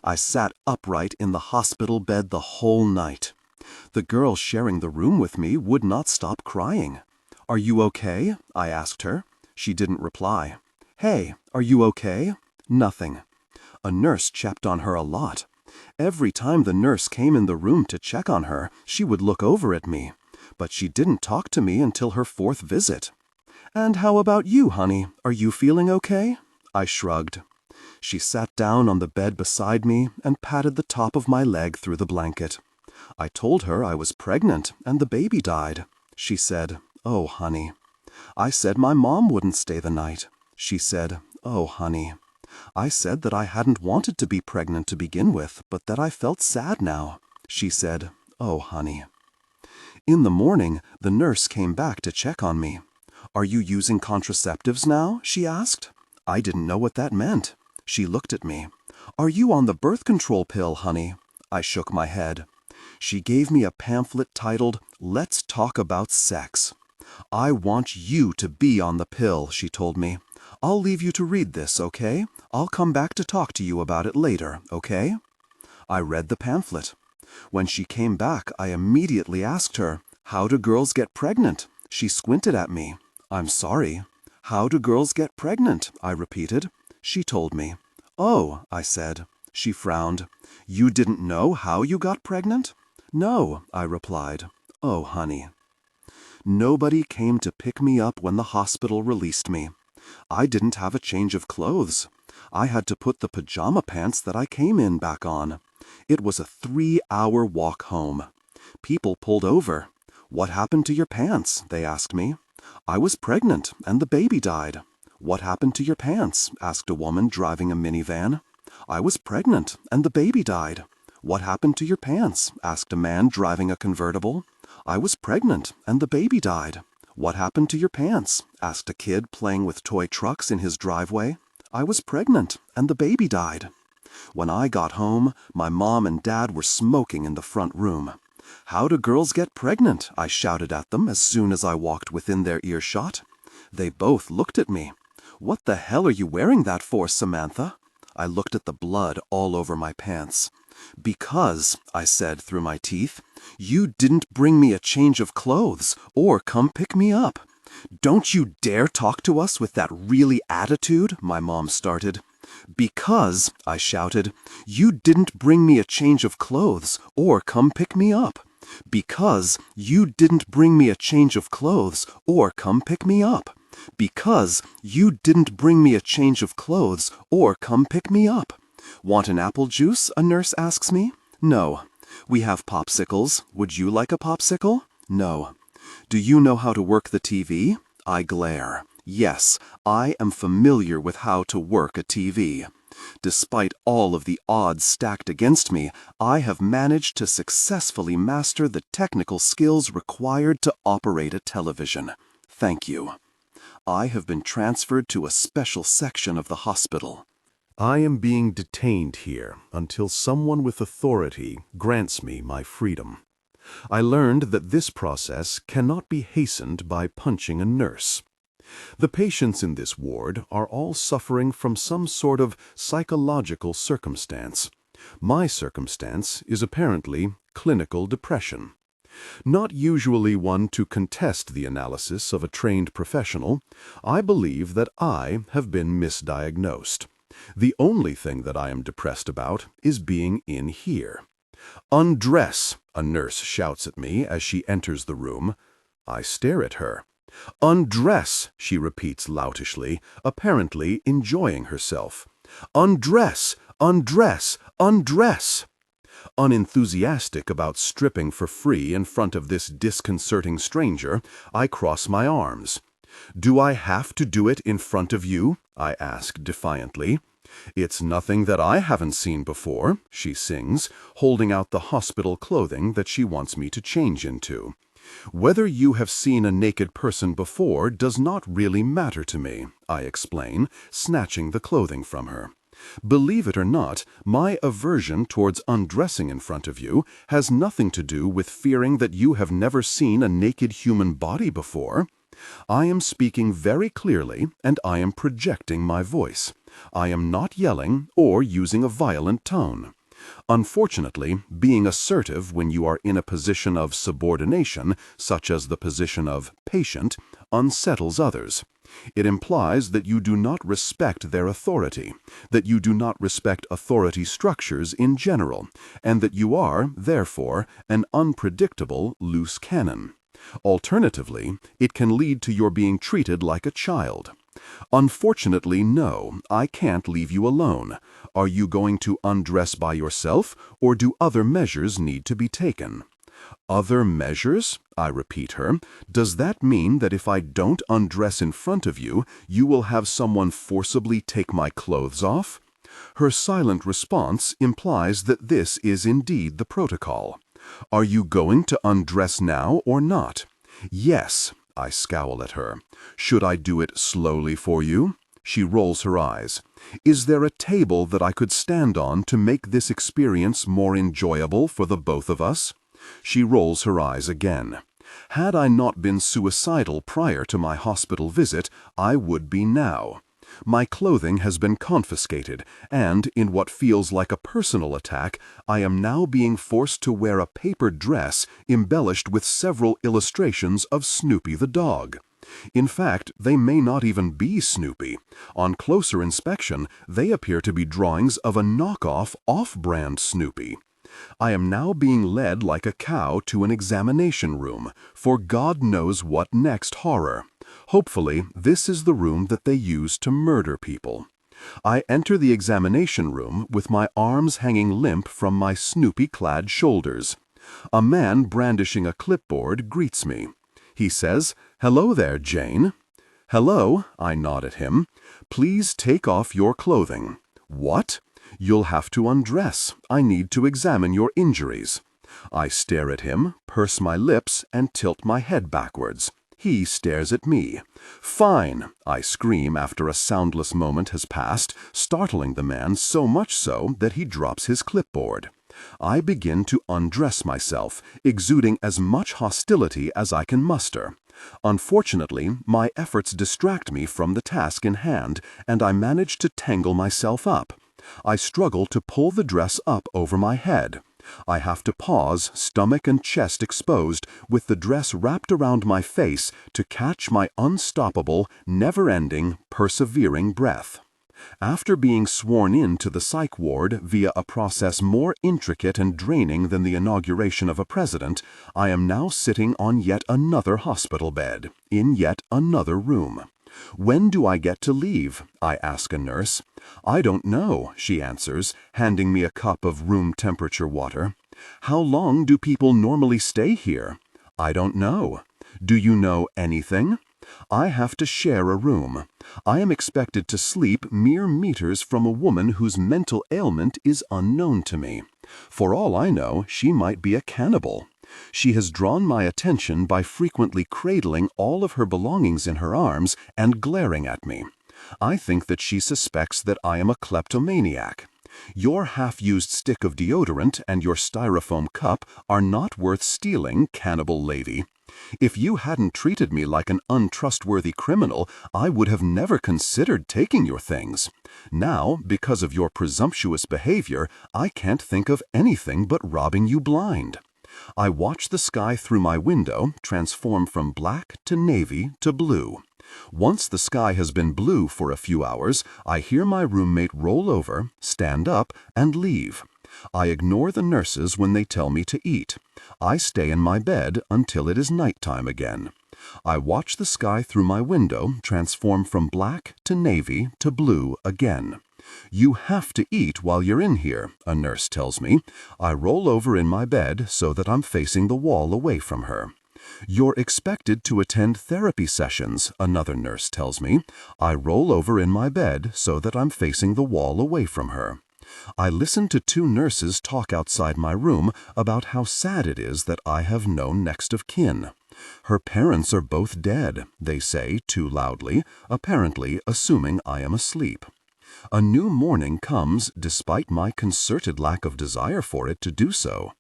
I sat upright in the hospital bed the whole night. The girl sharing the room with me would not stop crying. "Are you okay?" I asked her. She didn't reply. "Hey, are you okay?" Nothing. A nurse checked on her a lot. Every time the nurse came in the room to check on her, she would look over at me. But she didn't talk to me until her 4th visit. "And how about you, honey? Are you feeling okay?" I shrugged. She sat down on the bed beside me and patted the top of my leg through the blanket. I told her I was pregnant and the baby died. She said, "Oh, honey." I said my mom wouldn't stay the night. She said, "Oh, honey." I said that I hadn't wanted to be pregnant to begin with, but that I felt sad now. She said, "Oh, honey." In the morning, the nurse came back to check on me. "Are you using contraceptives now?" she asked. I didn't know what that meant. She looked at me. "Are you on the birth control pill, honey?" I shook my head. She gave me a pamphlet titled, "Let's Talk About Sex." "I want you to be on the pill," she told me. "I'll leave you to read this, okay? I'll come back to talk to you about it later, okay?" I read the pamphlet. When she came back, I immediately asked her, "How do girls get pregnant?" She squinted at me. "I'm sorry." "How do girls get pregnant?" I repeated. She told me. "Oh," I said. She frowned. "You didn't know how you got pregnant?" "No," I replied. "Oh, honey." Nobody came to pick me up when the hospital released me. I didn't have a change of clothes. I had to put the pajama pants that I came in back on. It was a 3-hour walk home. People pulled over. "What happened to your pants?" they asked me. "I was pregnant and the baby died." "What happened to your pants?" asked a woman driving a minivan. "I was pregnant and the baby died." "What happened to your pants?" asked a man driving a convertible. "I was pregnant and the baby died." "What happened to your pants?" asked a kid playing with toy trucks in his driveway. "I was pregnant and the baby died." When I got home, my mom and dad were smoking in the front room. "How do girls get pregnant?" I shouted at them as soon as I walked within their earshot. They both looked at me. "What the hell are you wearing that for, Samantha?" I looked at the blood all over my pants. "Because," I said through my teeth, "you didn't bring me a change of clothes or come pick me up." "Don't you dare talk to us with that really attitude," my mom started. "Because," I shouted, "you didn't bring me a change of clothes or come pick me up." "Because you didn't bring me a change of clothes or come pick me up." "Because you didn't bring me a change of clothes or come pick me up." "Want an apple juice?" a nurse asks me. "No." "We have popsicles. Would you like a popsicle?" "No." "Do you know how to work the TV?" I glare. Yes, I am familiar with how to work a TV. Despite all of the odds stacked against me, I have managed to successfully master the technical skills required to operate a television. Thank you. I have been transferred to a special section of the hospital. I am being detained here until someone with authority grants me my freedom. I learned that this process cannot be hastened by punching a nurse. The patients in this ward are all suffering from some sort of psychological circumstance. My circumstance is apparently clinical depression. Not usually one to contest the analysis of a trained professional, I believe that I have been misdiagnosed. The only thing that I am depressed about is being in here. "Undress," a nurse shouts at me as she enters the room. I stare at her. "Undress," she repeats loutishly, apparently enjoying herself. "Undress, undress, undress." Unenthusiastic about stripping for free in front of this disconcerting stranger, I cross my arms. "Do I have to do it in front of you?" I ask defiantly. "It's nothing that I haven't seen before," she sings, holding out the hospital clothing that she wants me to change into. "Whether you have seen a naked person before does not really matter to me," I explain, snatching the clothing from her. "Believe it or not, my aversion towards undressing in front of you has nothing to do with fearing that you have never seen a naked human body before. I am speaking very clearly, and I am projecting my voice. I am not yelling or using a violent tone. Unfortunately, being assertive when you are in a position of subordination, such as the position of patient, unsettles others. It implies that you do not respect their authority, that you do not respect authority structures in general, and that you are, therefore, an unpredictable loose cannon. Alternatively, it can lead to your being treated like a child. Unfortunately, no, I can't leave you alone. Are you going to undress by yourself, or do other measures need to be taken? Other measures? I repeat her. Does that mean that if I don't undress in front of you, you will have someone forcibly take my clothes off? Her silent response implies that this is indeed the protocol. Are you going to undress now or not? Yes, I scowl at her. Should I do it slowly for you? She rolls her eyes. Is there a table that I could stand on to make this experience more enjoyable for the both of us? She rolls her eyes again. Had I not been suicidal prior to my hospital visit, I would be now. My clothing has been confiscated, and, in what feels like a personal attack, I am now being forced to wear a paper dress embellished with several illustrations of Snoopy the dog. In fact, they may not even be Snoopy. On closer inspection, they appear to be drawings of a knockoff, off-brand Snoopy. I am now being led like a cow to an examination room, for God knows what next horror. Hopefully, this is the room that they use to murder people. I enter the examination room with my arms hanging limp from my Snoopy-clad shoulders. A man brandishing a clipboard greets me. He says, "Hello there, Jane." "Hello," I nod at him. "Please take off your clothing." "What?" "You'll have to undress. I need to examine your injuries." I stare at him, purse my lips, and tilt my head backwards. He stares at me. "Fine," I scream after a soundless moment has passed, startling the man so much so that he drops his clipboard. I begin to undress myself, exuding as much hostility as I can muster. Unfortunately, my efforts distract me from the task in hand, and I manage to tangle myself up. I struggle to pull the dress up over my head. I have to pause, stomach and chest exposed, with the dress wrapped around my face to catch my unstoppable, never-ending, persevering breath. After being sworn in to the psych ward via a process more intricate and draining than the inauguration of a president, I am now sitting on yet another hospital bed, in yet another room. "When do I get to leave?" I ask a nurse. "I don't know," she answers, handing me a cup of room-temperature water. "How long do people normally stay here?" "I don't know." "Do you know anything?" "I have to share a room. I am expected to sleep mere meters from a woman whose mental ailment is unknown to me. For all I know, she might be a cannibal. She has drawn my attention by frequently cradling all of her belongings in her arms and glaring at me. I think that she suspects that I am a kleptomaniac. Your half-used stick of deodorant and your styrofoam cup are not worth stealing, cannibal lady. If you hadn't treated me like an untrustworthy criminal, I would have never considered taking your things. Now, because of your presumptuous behavior, I can't think of anything but robbing you blind." I watch the sky through my window transform from black to navy to blue. Once the sky has been blue for a few hours, I hear my roommate roll over, stand up, and leave. I ignore the nurses when they tell me to eat. I stay in my bed until it is nighttime again. I watch the sky through my window transform from black to navy to blue again. "You have to eat while you're in here," a nurse tells me. I roll over in my bed so that I'm facing the wall away from her. "You're expected to attend therapy sessions," another nurse tells me. I roll over in my bed so that I'm facing the wall away from her. I listen to two nurses talk outside my room about how sad it is that I have no next of kin. "Her parents are both dead," they say too loudly, apparently assuming I am asleep. A new morning comes despite my concerted lack of desire for it to do so.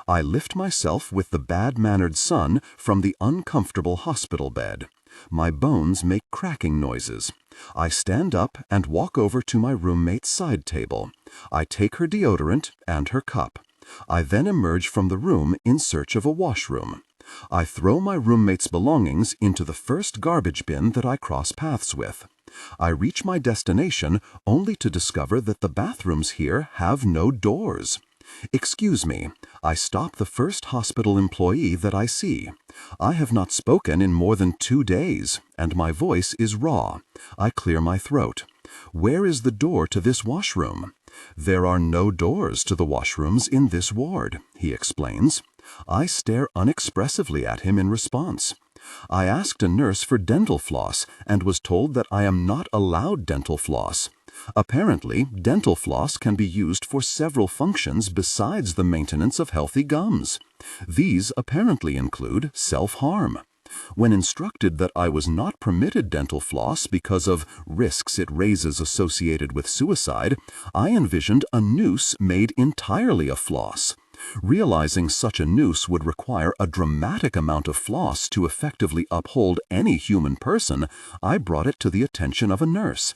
I lift myself with the bad-mannered sun from the uncomfortable hospital bed. My bones make cracking noises. I stand up and walk over to my roommate's side table. I take her deodorant and her cup. I then emerge from the room in search of a washroom. I throw my roommate's belongings into the first garbage bin that I cross paths with. I reach my destination only to discover that the bathrooms here have no doors. "Excuse me," I stop the first hospital employee that I see. I have not spoken in more than 2 days, and my voice is raw. I clear my throat. "Where is the door to this washroom?" "There are no doors to the washrooms in this ward," he explains. I stare unexpressively at him in response. I asked a nurse for dental floss and was told that I am not allowed dental floss. Apparently, dental floss can be used for several functions besides the maintenance of healthy gums. These apparently include self-harm. When instructed that I was not permitted dental floss because of risks it raises associated with suicide, I envisioned a noose made entirely of floss. Realizing such a noose would require a dramatic amount of floss to effectively uphold any human person, I brought it to the attention of a nurse.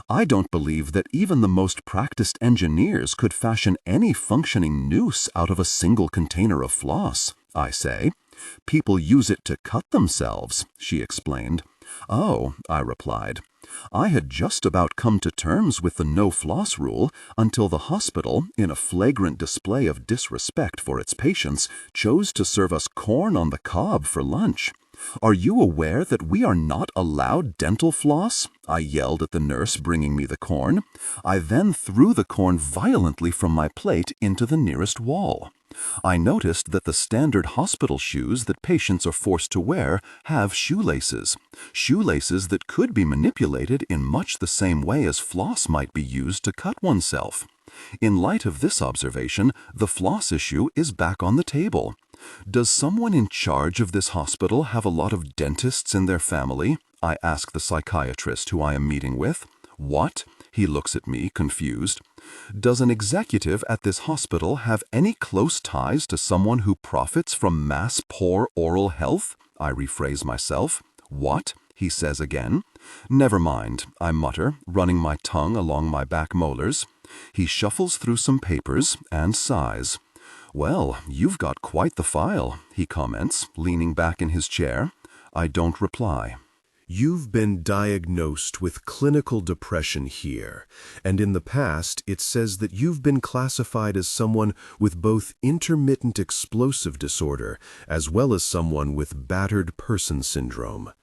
I don't believe that even the most practiced engineers could fashion any functioning noose out of a single container of floss, I say. People use it to cut themselves, she explained. Oh, I replied. I had just about come to terms with the no-floss rule until the hospital, in a flagrant display of disrespect for its patients, chose to serve us corn on the cob for lunch. Are you aware that we are not allowed dental floss? I yelled at the nurse bringing me the corn. I then threw the corn violently from my plate into the nearest wall. I noticed that the standard hospital shoes that patients are forced to wear have shoelaces that could be manipulated in much the same way as floss might be used to cut oneself. In light of this observation, the floss issue is back on the table. Does someone in charge of this hospital have a lot of dentists in their family? I ask the psychiatrist who I am meeting with. What? He looks at me, confused. Does an executive at this hospital have any close ties to someone who profits from mass poor oral health? I rephrase myself. What? He says again. Never mind, I mutter, running my tongue along my back molars. He shuffles through some papers and sighs. Well, you've got quite the file, he comments, leaning back in his chair. I don't reply. You've been diagnosed with clinical depression here, and in the past it says that you've been classified as someone with both intermittent explosive disorder as well as someone with battered person syndrome.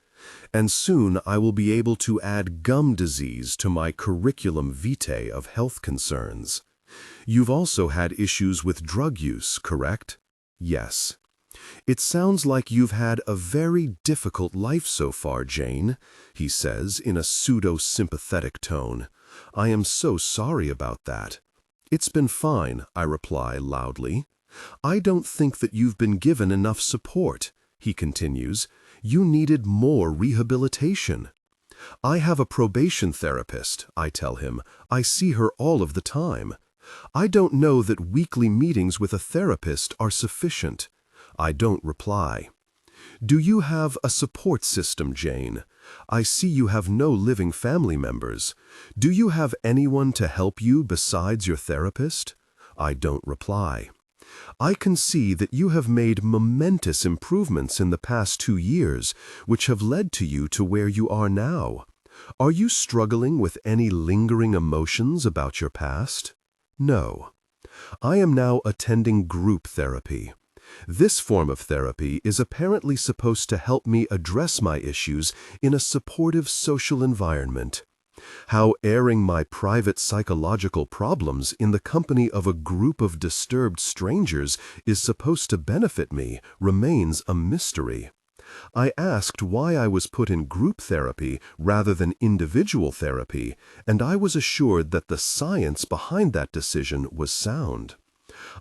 And soon I will be able to add gum disease to my curriculum vitae of health concerns. You've also had issues with drug use, correct? Yes. It sounds like you've had a very difficult life so far, Jane, he says in a pseudo-sympathetic tone. I am so sorry about that. It's been fine, I reply loudly. I don't think that you've been given enough support, he continues. You needed more rehabilitation. I have a probation therapist, I tell him. I see her all of the time. I don't know that weekly meetings with a therapist are sufficient. I don't reply. Do you have a support system, Jane? I see you have no living family members. Do you have anyone to help you besides your therapist? I don't reply. I can see that you have made momentous improvements in the past 2 years, which have led to you to where you are now. Are you struggling with any lingering emotions about your past? No. I am now attending group therapy. This form of therapy is apparently supposed to help me address my issues in a supportive social environment. How airing my private psychological problems in the company of a group of disturbed strangers is supposed to benefit me remains a mystery. I asked why I was put in group therapy rather than individual therapy, and I was assured that the science behind that decision was sound.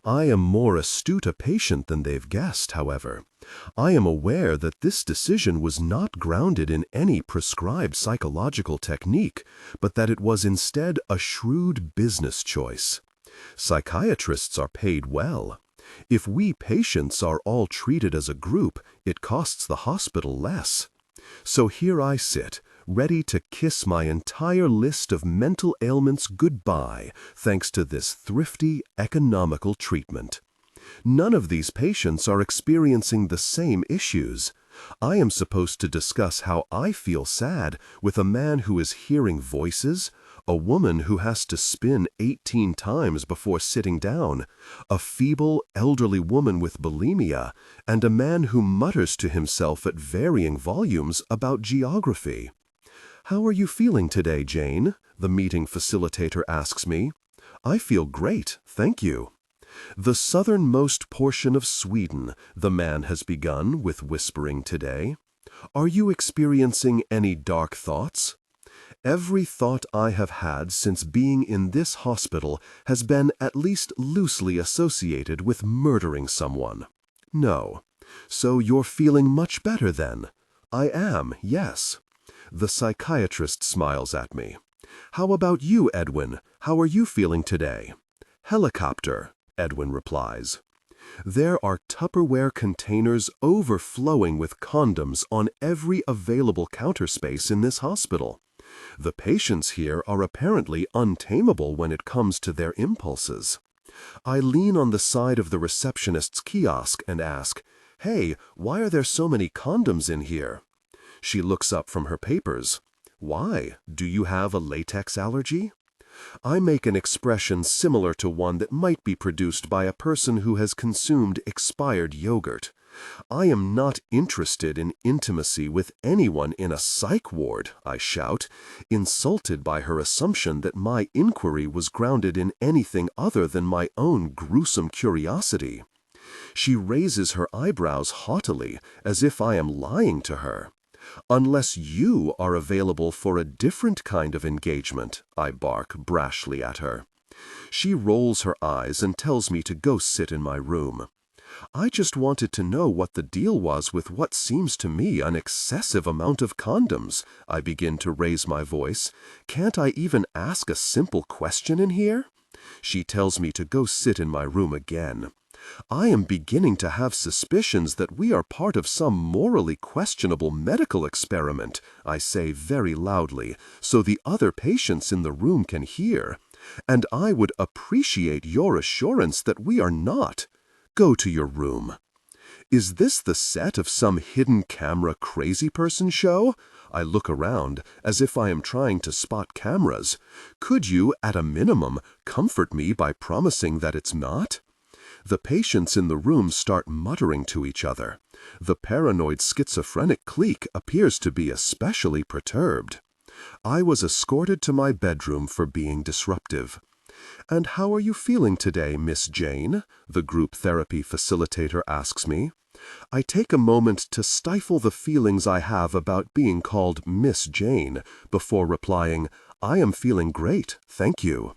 I am more astute a patient than they've guessed, however. I am aware that this decision was not grounded in any prescribed psychological technique, but that it was instead a shrewd business choice. Psychiatrists are paid well. If we patients are all treated as a group, it costs the hospital less. So here I sit, ready to kiss my entire list of mental ailments goodbye, thanks to this thrifty, economical treatment. None of these patients are experiencing the same issues. I am supposed to discuss how I feel sad with a man who is hearing voices, a woman who has to spin 18 times before sitting down, a feeble, elderly woman with bulimia, and a man who mutters to himself at varying volumes about geography. How are you feeling today, Jane? The meeting facilitator asks me. I feel great, thank you. The southernmost portion of Sweden, the man has begun with whispering today. Are you experiencing any dark thoughts? Every thought I have had since being in this hospital has been at least loosely associated with murdering someone. No. So you're feeling much better then? I am, yes. The psychiatrist smiles at me. How about you, Edwin? How are you feeling today? Helicopter, Edwin replies. There are Tupperware containers overflowing with condoms on every available counter space in this hospital. The patients here are apparently untamable when it comes to their impulses. I lean on the side of the receptionist's kiosk and ask, "Hey, why are there so many condoms in here?" She looks up from her papers. "Why? Do you have a latex allergy?" I make an expression similar to one that might be produced by a person who has consumed expired yogurt. I am not interested in intimacy with anyone in a psych ward, I shout, insulted by her assumption that my inquiry was grounded in anything other than my own gruesome curiosity. She raises her eyebrows haughtily, as if I am lying to her. "Unless you are available for a different kind of engagement," I bark brashly at her. She rolls her eyes and tells me to go sit in my room. I just wanted to know what the deal was with what seems to me an excessive amount of condoms. I begin to raise my voice. Can't I even ask a simple question in here? She tells me to go sit in my room again. I am beginning to have suspicions that we are part of some morally questionable medical experiment, I say very loudly, so the other patients in the room can hear. And I would appreciate your assurance that we are not. Go to your room. Is this the set of some hidden camera crazy person show? I look around, as if I am trying to spot cameras. Could you, at a minimum, comfort me by promising that it's not? The patients in the room start muttering to each other. The paranoid schizophrenic clique appears to be especially perturbed. I was escorted to my bedroom for being disruptive. "And how are you feeling today, Miss Jane?" the group therapy facilitator asks me. I take a moment to stifle the feelings I have about being called Miss Jane before replying, "I am feeling great, thank you."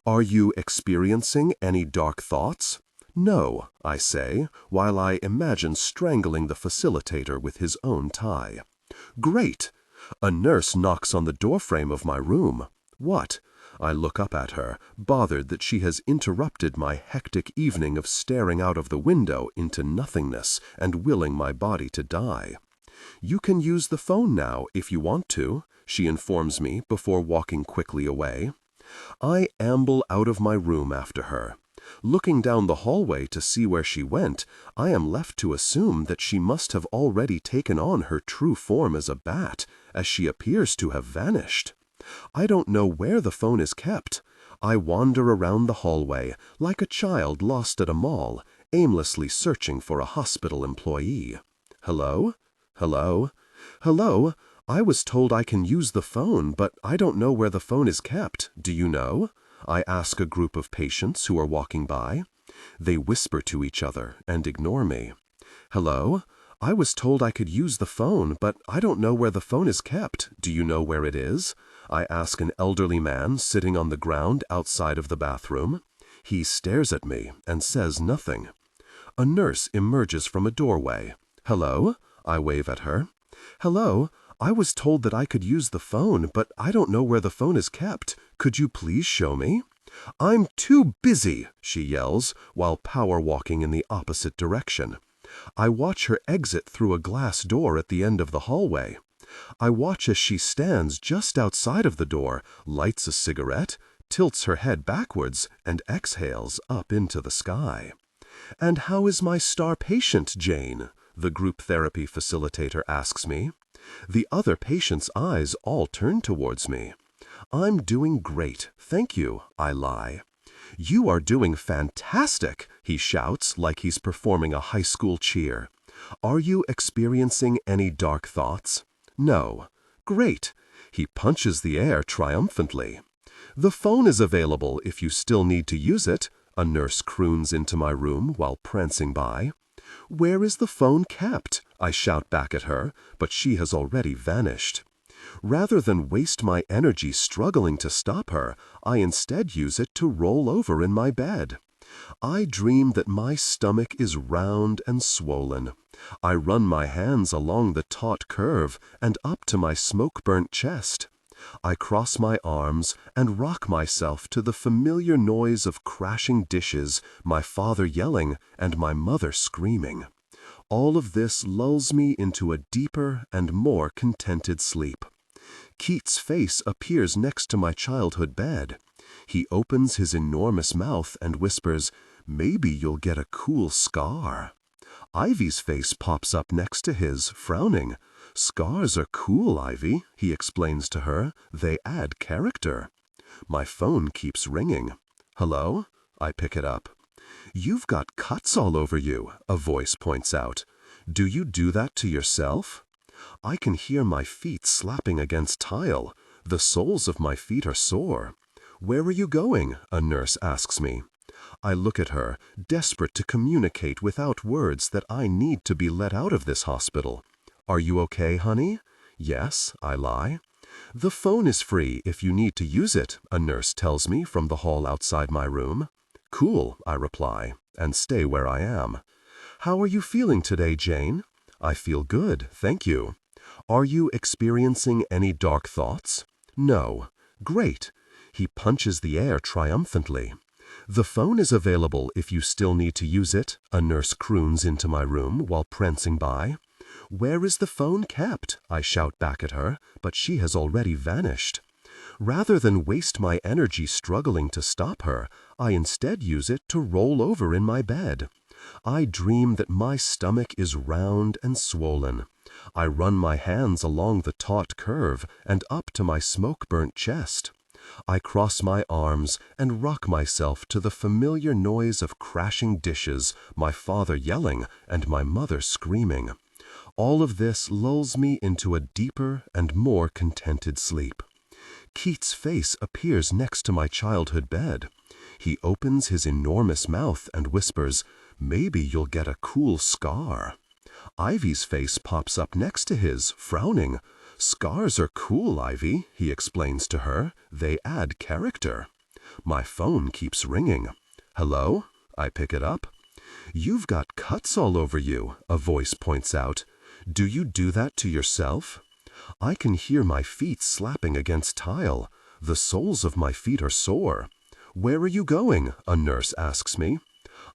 "Are you experiencing any dark thoughts?" "No," I say, while I imagine strangling the facilitator with his own tie. "Great!" A nurse knocks on the doorframe of my room. "What?" I look up at her, bothered that she has interrupted my hectic evening of staring out of the window into nothingness and willing my body to die. "You can use the phone now if you want to," she informs me before walking quickly away. I amble out of my room after her. Looking down the hallway to see where she went, I am left to assume that she must have already taken on her true form as a bat, as she appears to have vanished. I don't know where the phone is kept. I wander around the hallway, like a child lost at a mall, aimlessly searching for a hospital employee. "Hello? Hello? Hello? I was told I can use the phone, but I don't know where the phone is kept. Do you know?" I ask a group of patients who are walking by. They whisper to each other and ignore me. "Hello? I was told I could use the phone, but I don't know where the phone is kept. Do you know where it is?" I ask an elderly man sitting on the ground outside of the bathroom. He stares at me and says nothing. A nurse emerges from a doorway. "Hello?" I wave at her. "Hello? I was told that I could use the phone, but I don't know where the phone is kept. Could you please show me?" "I'm too busy," she yells, while power walking in the opposite direction. I watch her exit through a glass door at the end of the hallway. I watch as she stands just outside of the door, lights a cigarette, tilts her head backwards, and exhales up into the sky. "And how is my star patient, Jane?" the group therapy facilitator asks me. The other patients' eyes all turn towards me. "I'm doing great, thank you," I lie. "You are doing fantastic," he shouts like he's performing a high school cheer. "Are you experiencing any dark thoughts?" "No." "Great." He punches the air triumphantly. "The phone is available if you still need to use it. a nurse croons into my room while prancing by. "Where is the phone kept?" I shout back at her, but she has already vanished. Rather than waste my energy struggling to stop her, I instead use it to roll over in my bed. I dream that my stomach is round and swollen. I run my hands along the taut curve and up to my smoke-burnt chest. I cross my arms and rock myself to the familiar noise of crashing dishes, my father yelling, and my mother screaming. All of this lulls me into a deeper and more contented sleep. Keats' face appears next to my childhood bed. He opens his enormous mouth and whispers, "Maybe you'll get a cool scar." Ivy's face pops up next to his, frowning. "Scars are cool, Ivy," he explains to her. "They add character." My phone keeps ringing. "Hello?" I pick it up. "You've got cuts all over you," a voice points out. "Do you do that to yourself?" I can hear my feet slapping against tile. The soles of my feet are sore. "Where are you going?" a nurse asks me. I look at her, desperate to communicate without words that I need to be let out of this hospital. "Are you okay, honey?" "Yes," I lie. "The phone is free if you need to use it," a nurse tells me from the hall outside my room. "Cool," I reply, and stay where I am. "How are you feeling today, Jane?" "I feel good, thank you." "Are you experiencing any dark thoughts?" "No." "Great." He punches the air triumphantly. "The phone is available if you still need to use it," a nurse croons into my room while prancing by. "Where is the phone kept?" I shout back at her, but she has already vanished. Rather than waste my energy struggling to stop her, I instead use it to roll over in my bed. I dream that my stomach is round and swollen. I run my hands along the taut curve and up to my smoke-burnt chest. I cross my arms and rock myself to the familiar noise of crashing dishes, my father yelling, and my mother screaming. All of this lulls me into a deeper and more contented sleep. Keats' face appears next to my childhood bed. He opens his enormous mouth and whispers, "Maybe you'll get a cool scar." Ivy's face pops up next to his, frowning. "Scars are cool, Ivy," he explains to her. "They add character." My phone keeps ringing. "Hello?" I pick it up. "You've got cuts all over you," a voice points out. "Do you do that to yourself?" I can hear my feet slapping against tile. The soles of my feet are sore. "Where are you going?" a nurse asks me.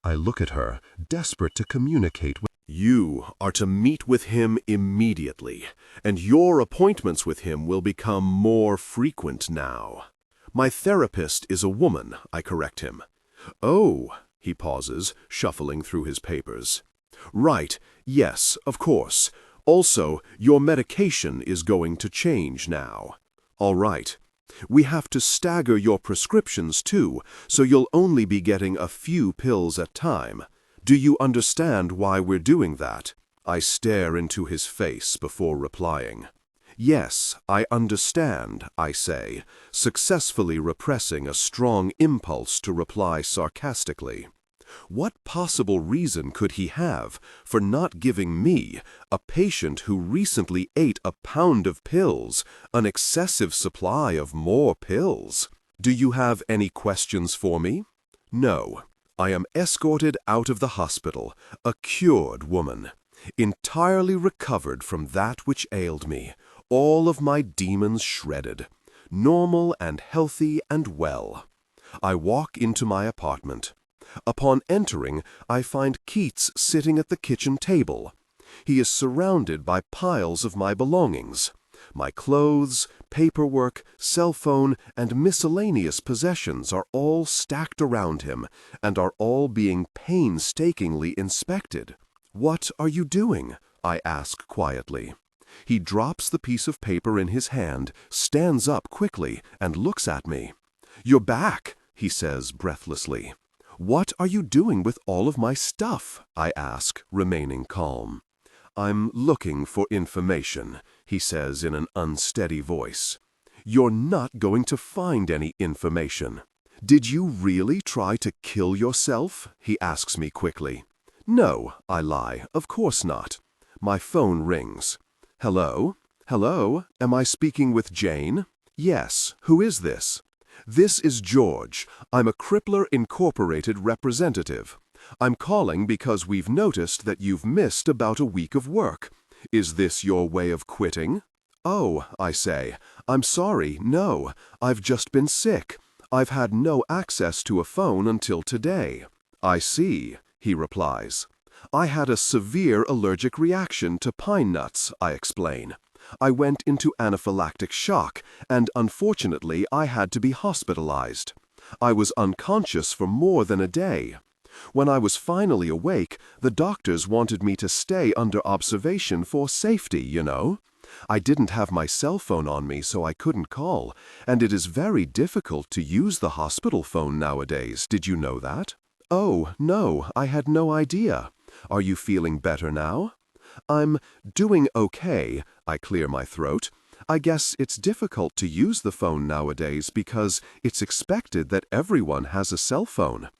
I look at her, desperate to communicate with You are to meet with him immediately, and your appointments with him will become more frequent now. My therapist is a woman, I correct him. Oh, he pauses, shuffling through his papers. Right, yes, of course. Also, your medication is going to change now. All right. We have to stagger your prescriptions too, so you'll only be getting a few pills at a time. Do you understand why we're doing that? I stare into his face before replying. Yes, I understand, I say, successfully repressing a strong impulse to reply sarcastically. What possible reason could he have for not giving me, a patient who recently ate a pound of pills, an excessive supply of more pills? Do you have any questions for me? No. I am escorted out of the hospital, a cured woman, entirely recovered from that which ailed me, all of my demons shredded, normal and healthy and well. I walk into my apartment. Upon entering, I find Keats sitting at the kitchen table. He is surrounded by piles of my belongings. My clothes, paperwork, cell phone, and miscellaneous possessions are all stacked around him and are all being painstakingly inspected. "What are you doing?" I ask quietly. He drops the piece of paper in his hand, stands up quickly, and looks at me. "You're back," he says breathlessly. "What are you doing with all of my stuff?" I ask, remaining calm. "I'm looking for information," he says in an unsteady voice. "You're not going to find any information. Did you really try to kill yourself? He asks me quickly. No, I lie. Of course not. My phone rings. Hello? Hello? Am I speaking with Jane? Yes. Who is this? This is George. I'm a Crippler Incorporated representative. I'm calling because we've noticed that you've missed about a week of work. Is this your way of quitting? Oh, I say, I'm sorry, no. I've just been sick. I've had no access to a phone until today. I see, he replies. I had a severe allergic reaction to pine nuts, I explain. I went into anaphylactic shock, and unfortunately I had to be hospitalized. I was unconscious for more than a day. When I was finally awake, the doctors wanted me to stay under observation for safety, you know. I didn't have my cell phone on me, so I couldn't call, and it is very difficult to use the hospital phone nowadays. Did you know that? Oh, no, I had no idea. Are you feeling better now? I'm doing okay, I clear my throat. I guess it's difficult to use the phone nowadays because it's expected that everyone has a cell phone.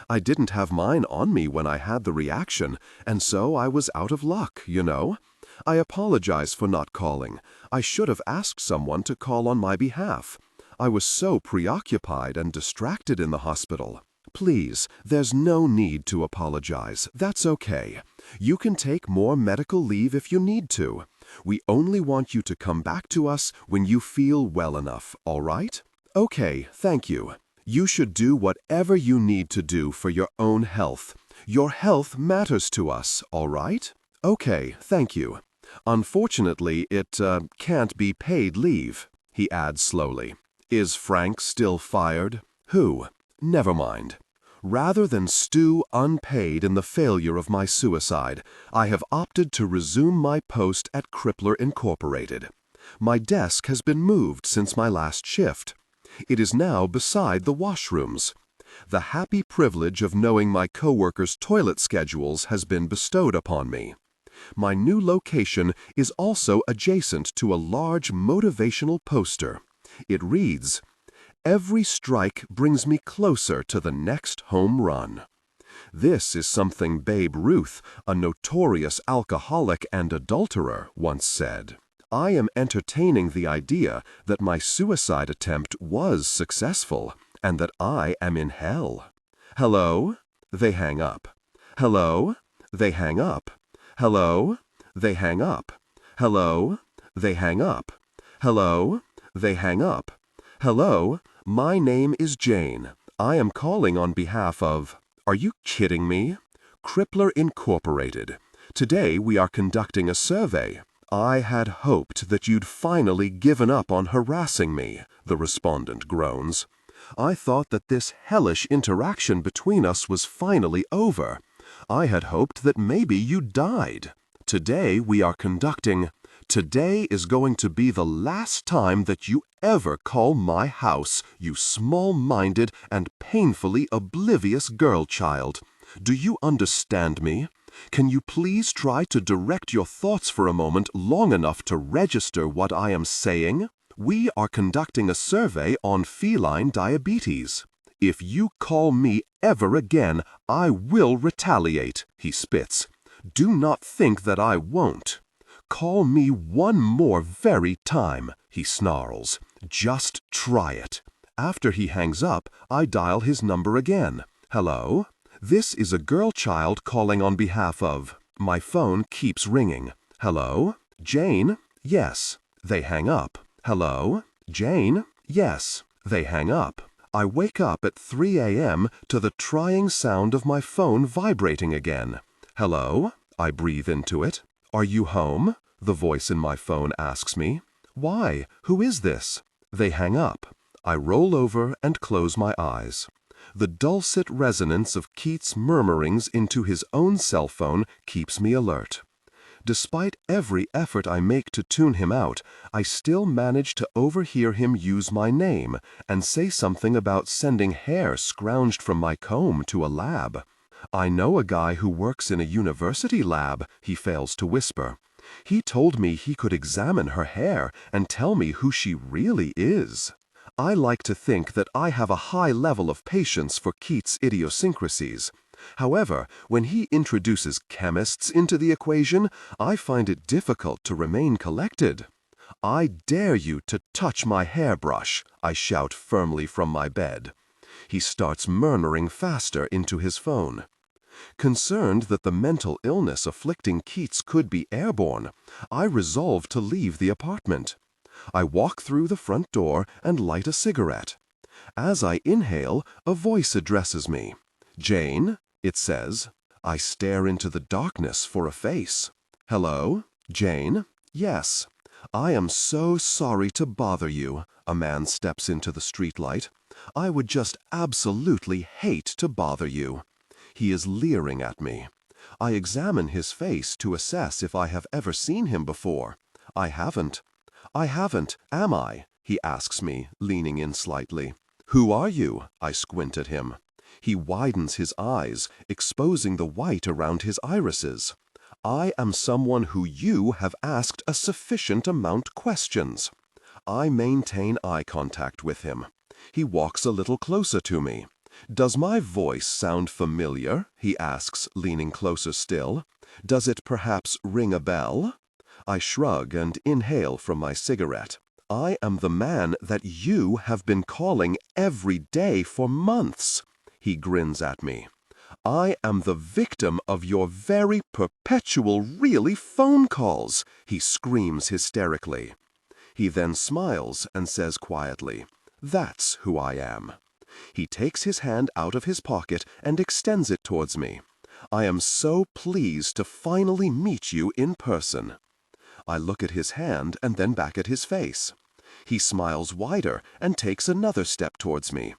I didn't have mine on me when I had the reaction, and so I was out of luck, you know. I apologize for not calling. I should have asked someone to call on my behalf. I was so preoccupied and distracted in the hospital. Please, there's no need to apologize. That's okay. You can take more medical leave if you need to. We only want you to come back to us when you feel well enough, all right? Okay, thank you. You should do whatever you need to do for your own health. Your health matters to us, all right? Okay, thank you. Unfortunately, it can't be paid leave, he adds slowly. Is Frank still fired? Who? Never mind. Rather than stew unpaid in the failure of my suicide, I have opted to resume my post at Crippler Incorporated. My desk has been moved since my last shift. It is now beside the washrooms. The happy privilege of knowing my coworkers' toilet schedules has been bestowed upon me. My new location is also adjacent to a large motivational poster. It reads, "Every strike brings me closer to the next home run." This is something Babe Ruth, a notorious alcoholic and adulterer, once said. I am entertaining the idea that my suicide attempt was successful and that I am in hell. Hello? They hang up. Hello? They hang up. Hello? They hang up. Hello? They hang up. Hello? They hang up. Hello? My name is Jane. I am calling on behalf of... Are you kidding me? Crippler Incorporated. Today we are conducting a survey. I had hoped that you'd finally given up on harassing me, the respondent groans. I thought that this hellish interaction between us was finally over. I had hoped that maybe you died. Today we are conducting... Today is going to be the last time that you ever call my house, you small-minded and painfully oblivious girl child. Do you understand me? Can you please try to direct your thoughts for a moment long enough to register what I am saying? We are conducting a survey on feline diabetes. If you call me ever again, I will retaliate, he spits. Do not think that I won't. Call me one more very time, he snarls. Just try it. After he hangs up, I dial his number again. Hello? This is a girl child calling on behalf of... My phone keeps ringing. Hello? Jane? Yes. They hang up. Hello? Jane? Yes. They hang up. I wake up at 3 a.m. to the trying sound of my phone vibrating again. Hello? I breathe into it. Are you home? The voice in my phone asks me. Why? Who is this? They hang up. I roll over and close my eyes. The dulcet resonance of Keats' murmurings into his own cell phone keeps me alert. Despite every effort I make to tune him out, I still manage to overhear him use my name and say something about sending hair scrounged from my comb to a lab. I know a guy who works in a university lab, he fails to whisper. He told me he could examine her hair and tell me who she really is. I like to think that I have a high level of patience for Keats' idiosyncrasies. However, when he introduces chemists into the equation, I find it difficult to remain collected. "I dare you to touch my hairbrush," I shout firmly from my bed. He starts murmuring faster into his phone. Concerned that the mental illness afflicting Keats could be airborne, I resolve to leave the apartment. I walk through the front door and light a cigarette. As I inhale, a voice addresses me. "Jane," it says. I stare into the darkness for a face. "Hello? Jane?" "Yes." "I am so sorry to bother you." A man steps into the streetlight. "I would just absolutely hate to bother you." He is leering at me. I examine his face to assess if I have ever seen him before. I haven't. "I haven't, am I?" he asks me, leaning in slightly. "Who are you?" I squint at him. He widens his eyes, exposing the white around his irises. "I am someone who you have asked a sufficient amount questions." I maintain eye contact with him. He walks a little closer to me. "Does my voice sound familiar?" he asks, leaning closer still. "Does it perhaps ring a bell?" I shrug and inhale from my cigarette. "I am the man that you have been calling every day for months." He grins at me. "I am the victim of your very perpetual really phone calls," he screams hysterically. He then smiles and says quietly, "That's who I am." He takes his hand out of his pocket and extends it towards me. "I am so pleased to finally meet you in person." I look at his hand and then back at his face. He smiles wider and takes another step towards me.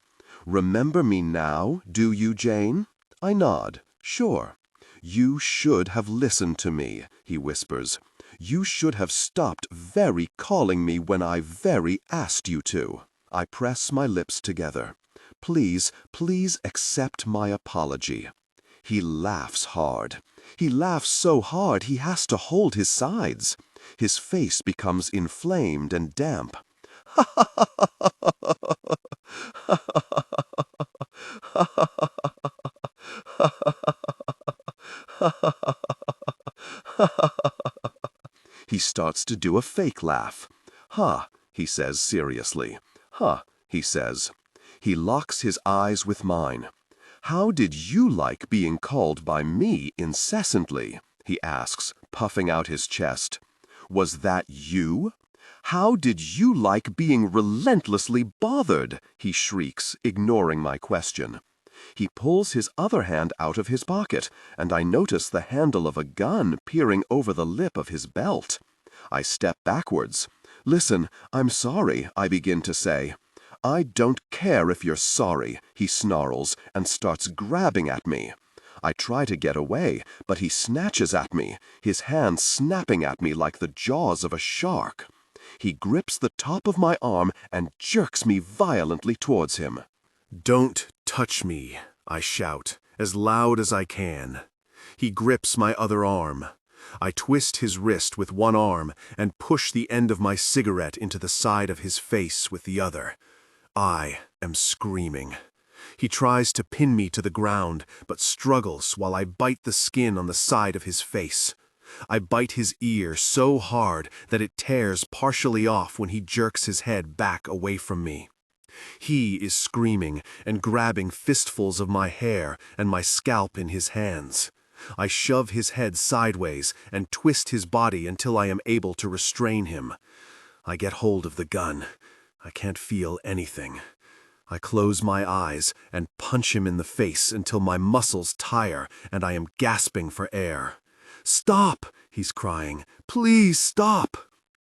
"Remember me now, do you, Jane?" I nod. "Sure." "You should have listened to me," he whispers. "You should have stopped very calling me when I very asked you to." I press my lips together. "Please, please accept my apology." He laughs hard. He laughs so hard he has to hold his sides. His face becomes inflamed and damp. He starts to do a fake laugh. "Huh," he says seriously. "Huh," he says. He locks his eyes with mine. "How did you like being called by me incessantly?" he asks, puffing out his chest. "Was that you? How did you like being relentlessly bothered?" he shrieks, ignoring my question. He pulls his other hand out of his pocket, and I notice the handle of a gun peering over the lip of his belt. I step backwards. "Listen, I'm sorry," I begin to say. "I don't care if you're sorry," he snarls and starts grabbing at me. I try to get away, but he snatches at me, his hands snapping at me like the jaws of a shark. He grips the top of my arm and jerks me violently towards him. "Don't touch me," I shout, as loud as I can. He grips my other arm. I twist his wrist with one arm and push the end of my cigarette into the side of his face with the other. I am screaming. He tries to pin me to the ground, but struggles while I bite the skin on the side of his face. I bite his ear so hard that it tears partially off when he jerks his head back away from me. He is screaming and grabbing fistfuls of my hair and my scalp in his hands. I shove his head sideways and twist his body until I am able to restrain him. I get hold of the gun. I can't feel anything. I close my eyes and punch him in the face until my muscles tire and I am gasping for air. "Stop!" he's crying. "Please stop!"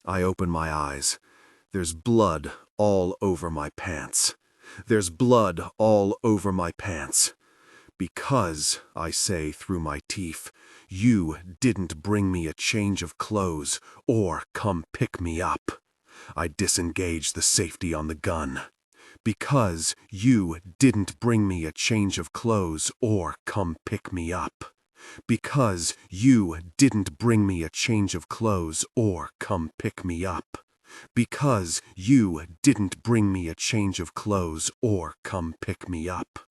I open my eyes. There's blood all over my pants. There's blood all over my pants. "Because," I say through my teeth, "you didn't bring me a change of clothes or come pick me up." I disengage the safety on the gun. "Because you didn't bring me a change of clothes or come pick me up. Because you didn't bring me a change of clothes or come pick me up. Because you didn't bring me a change of clothes or come pick me up.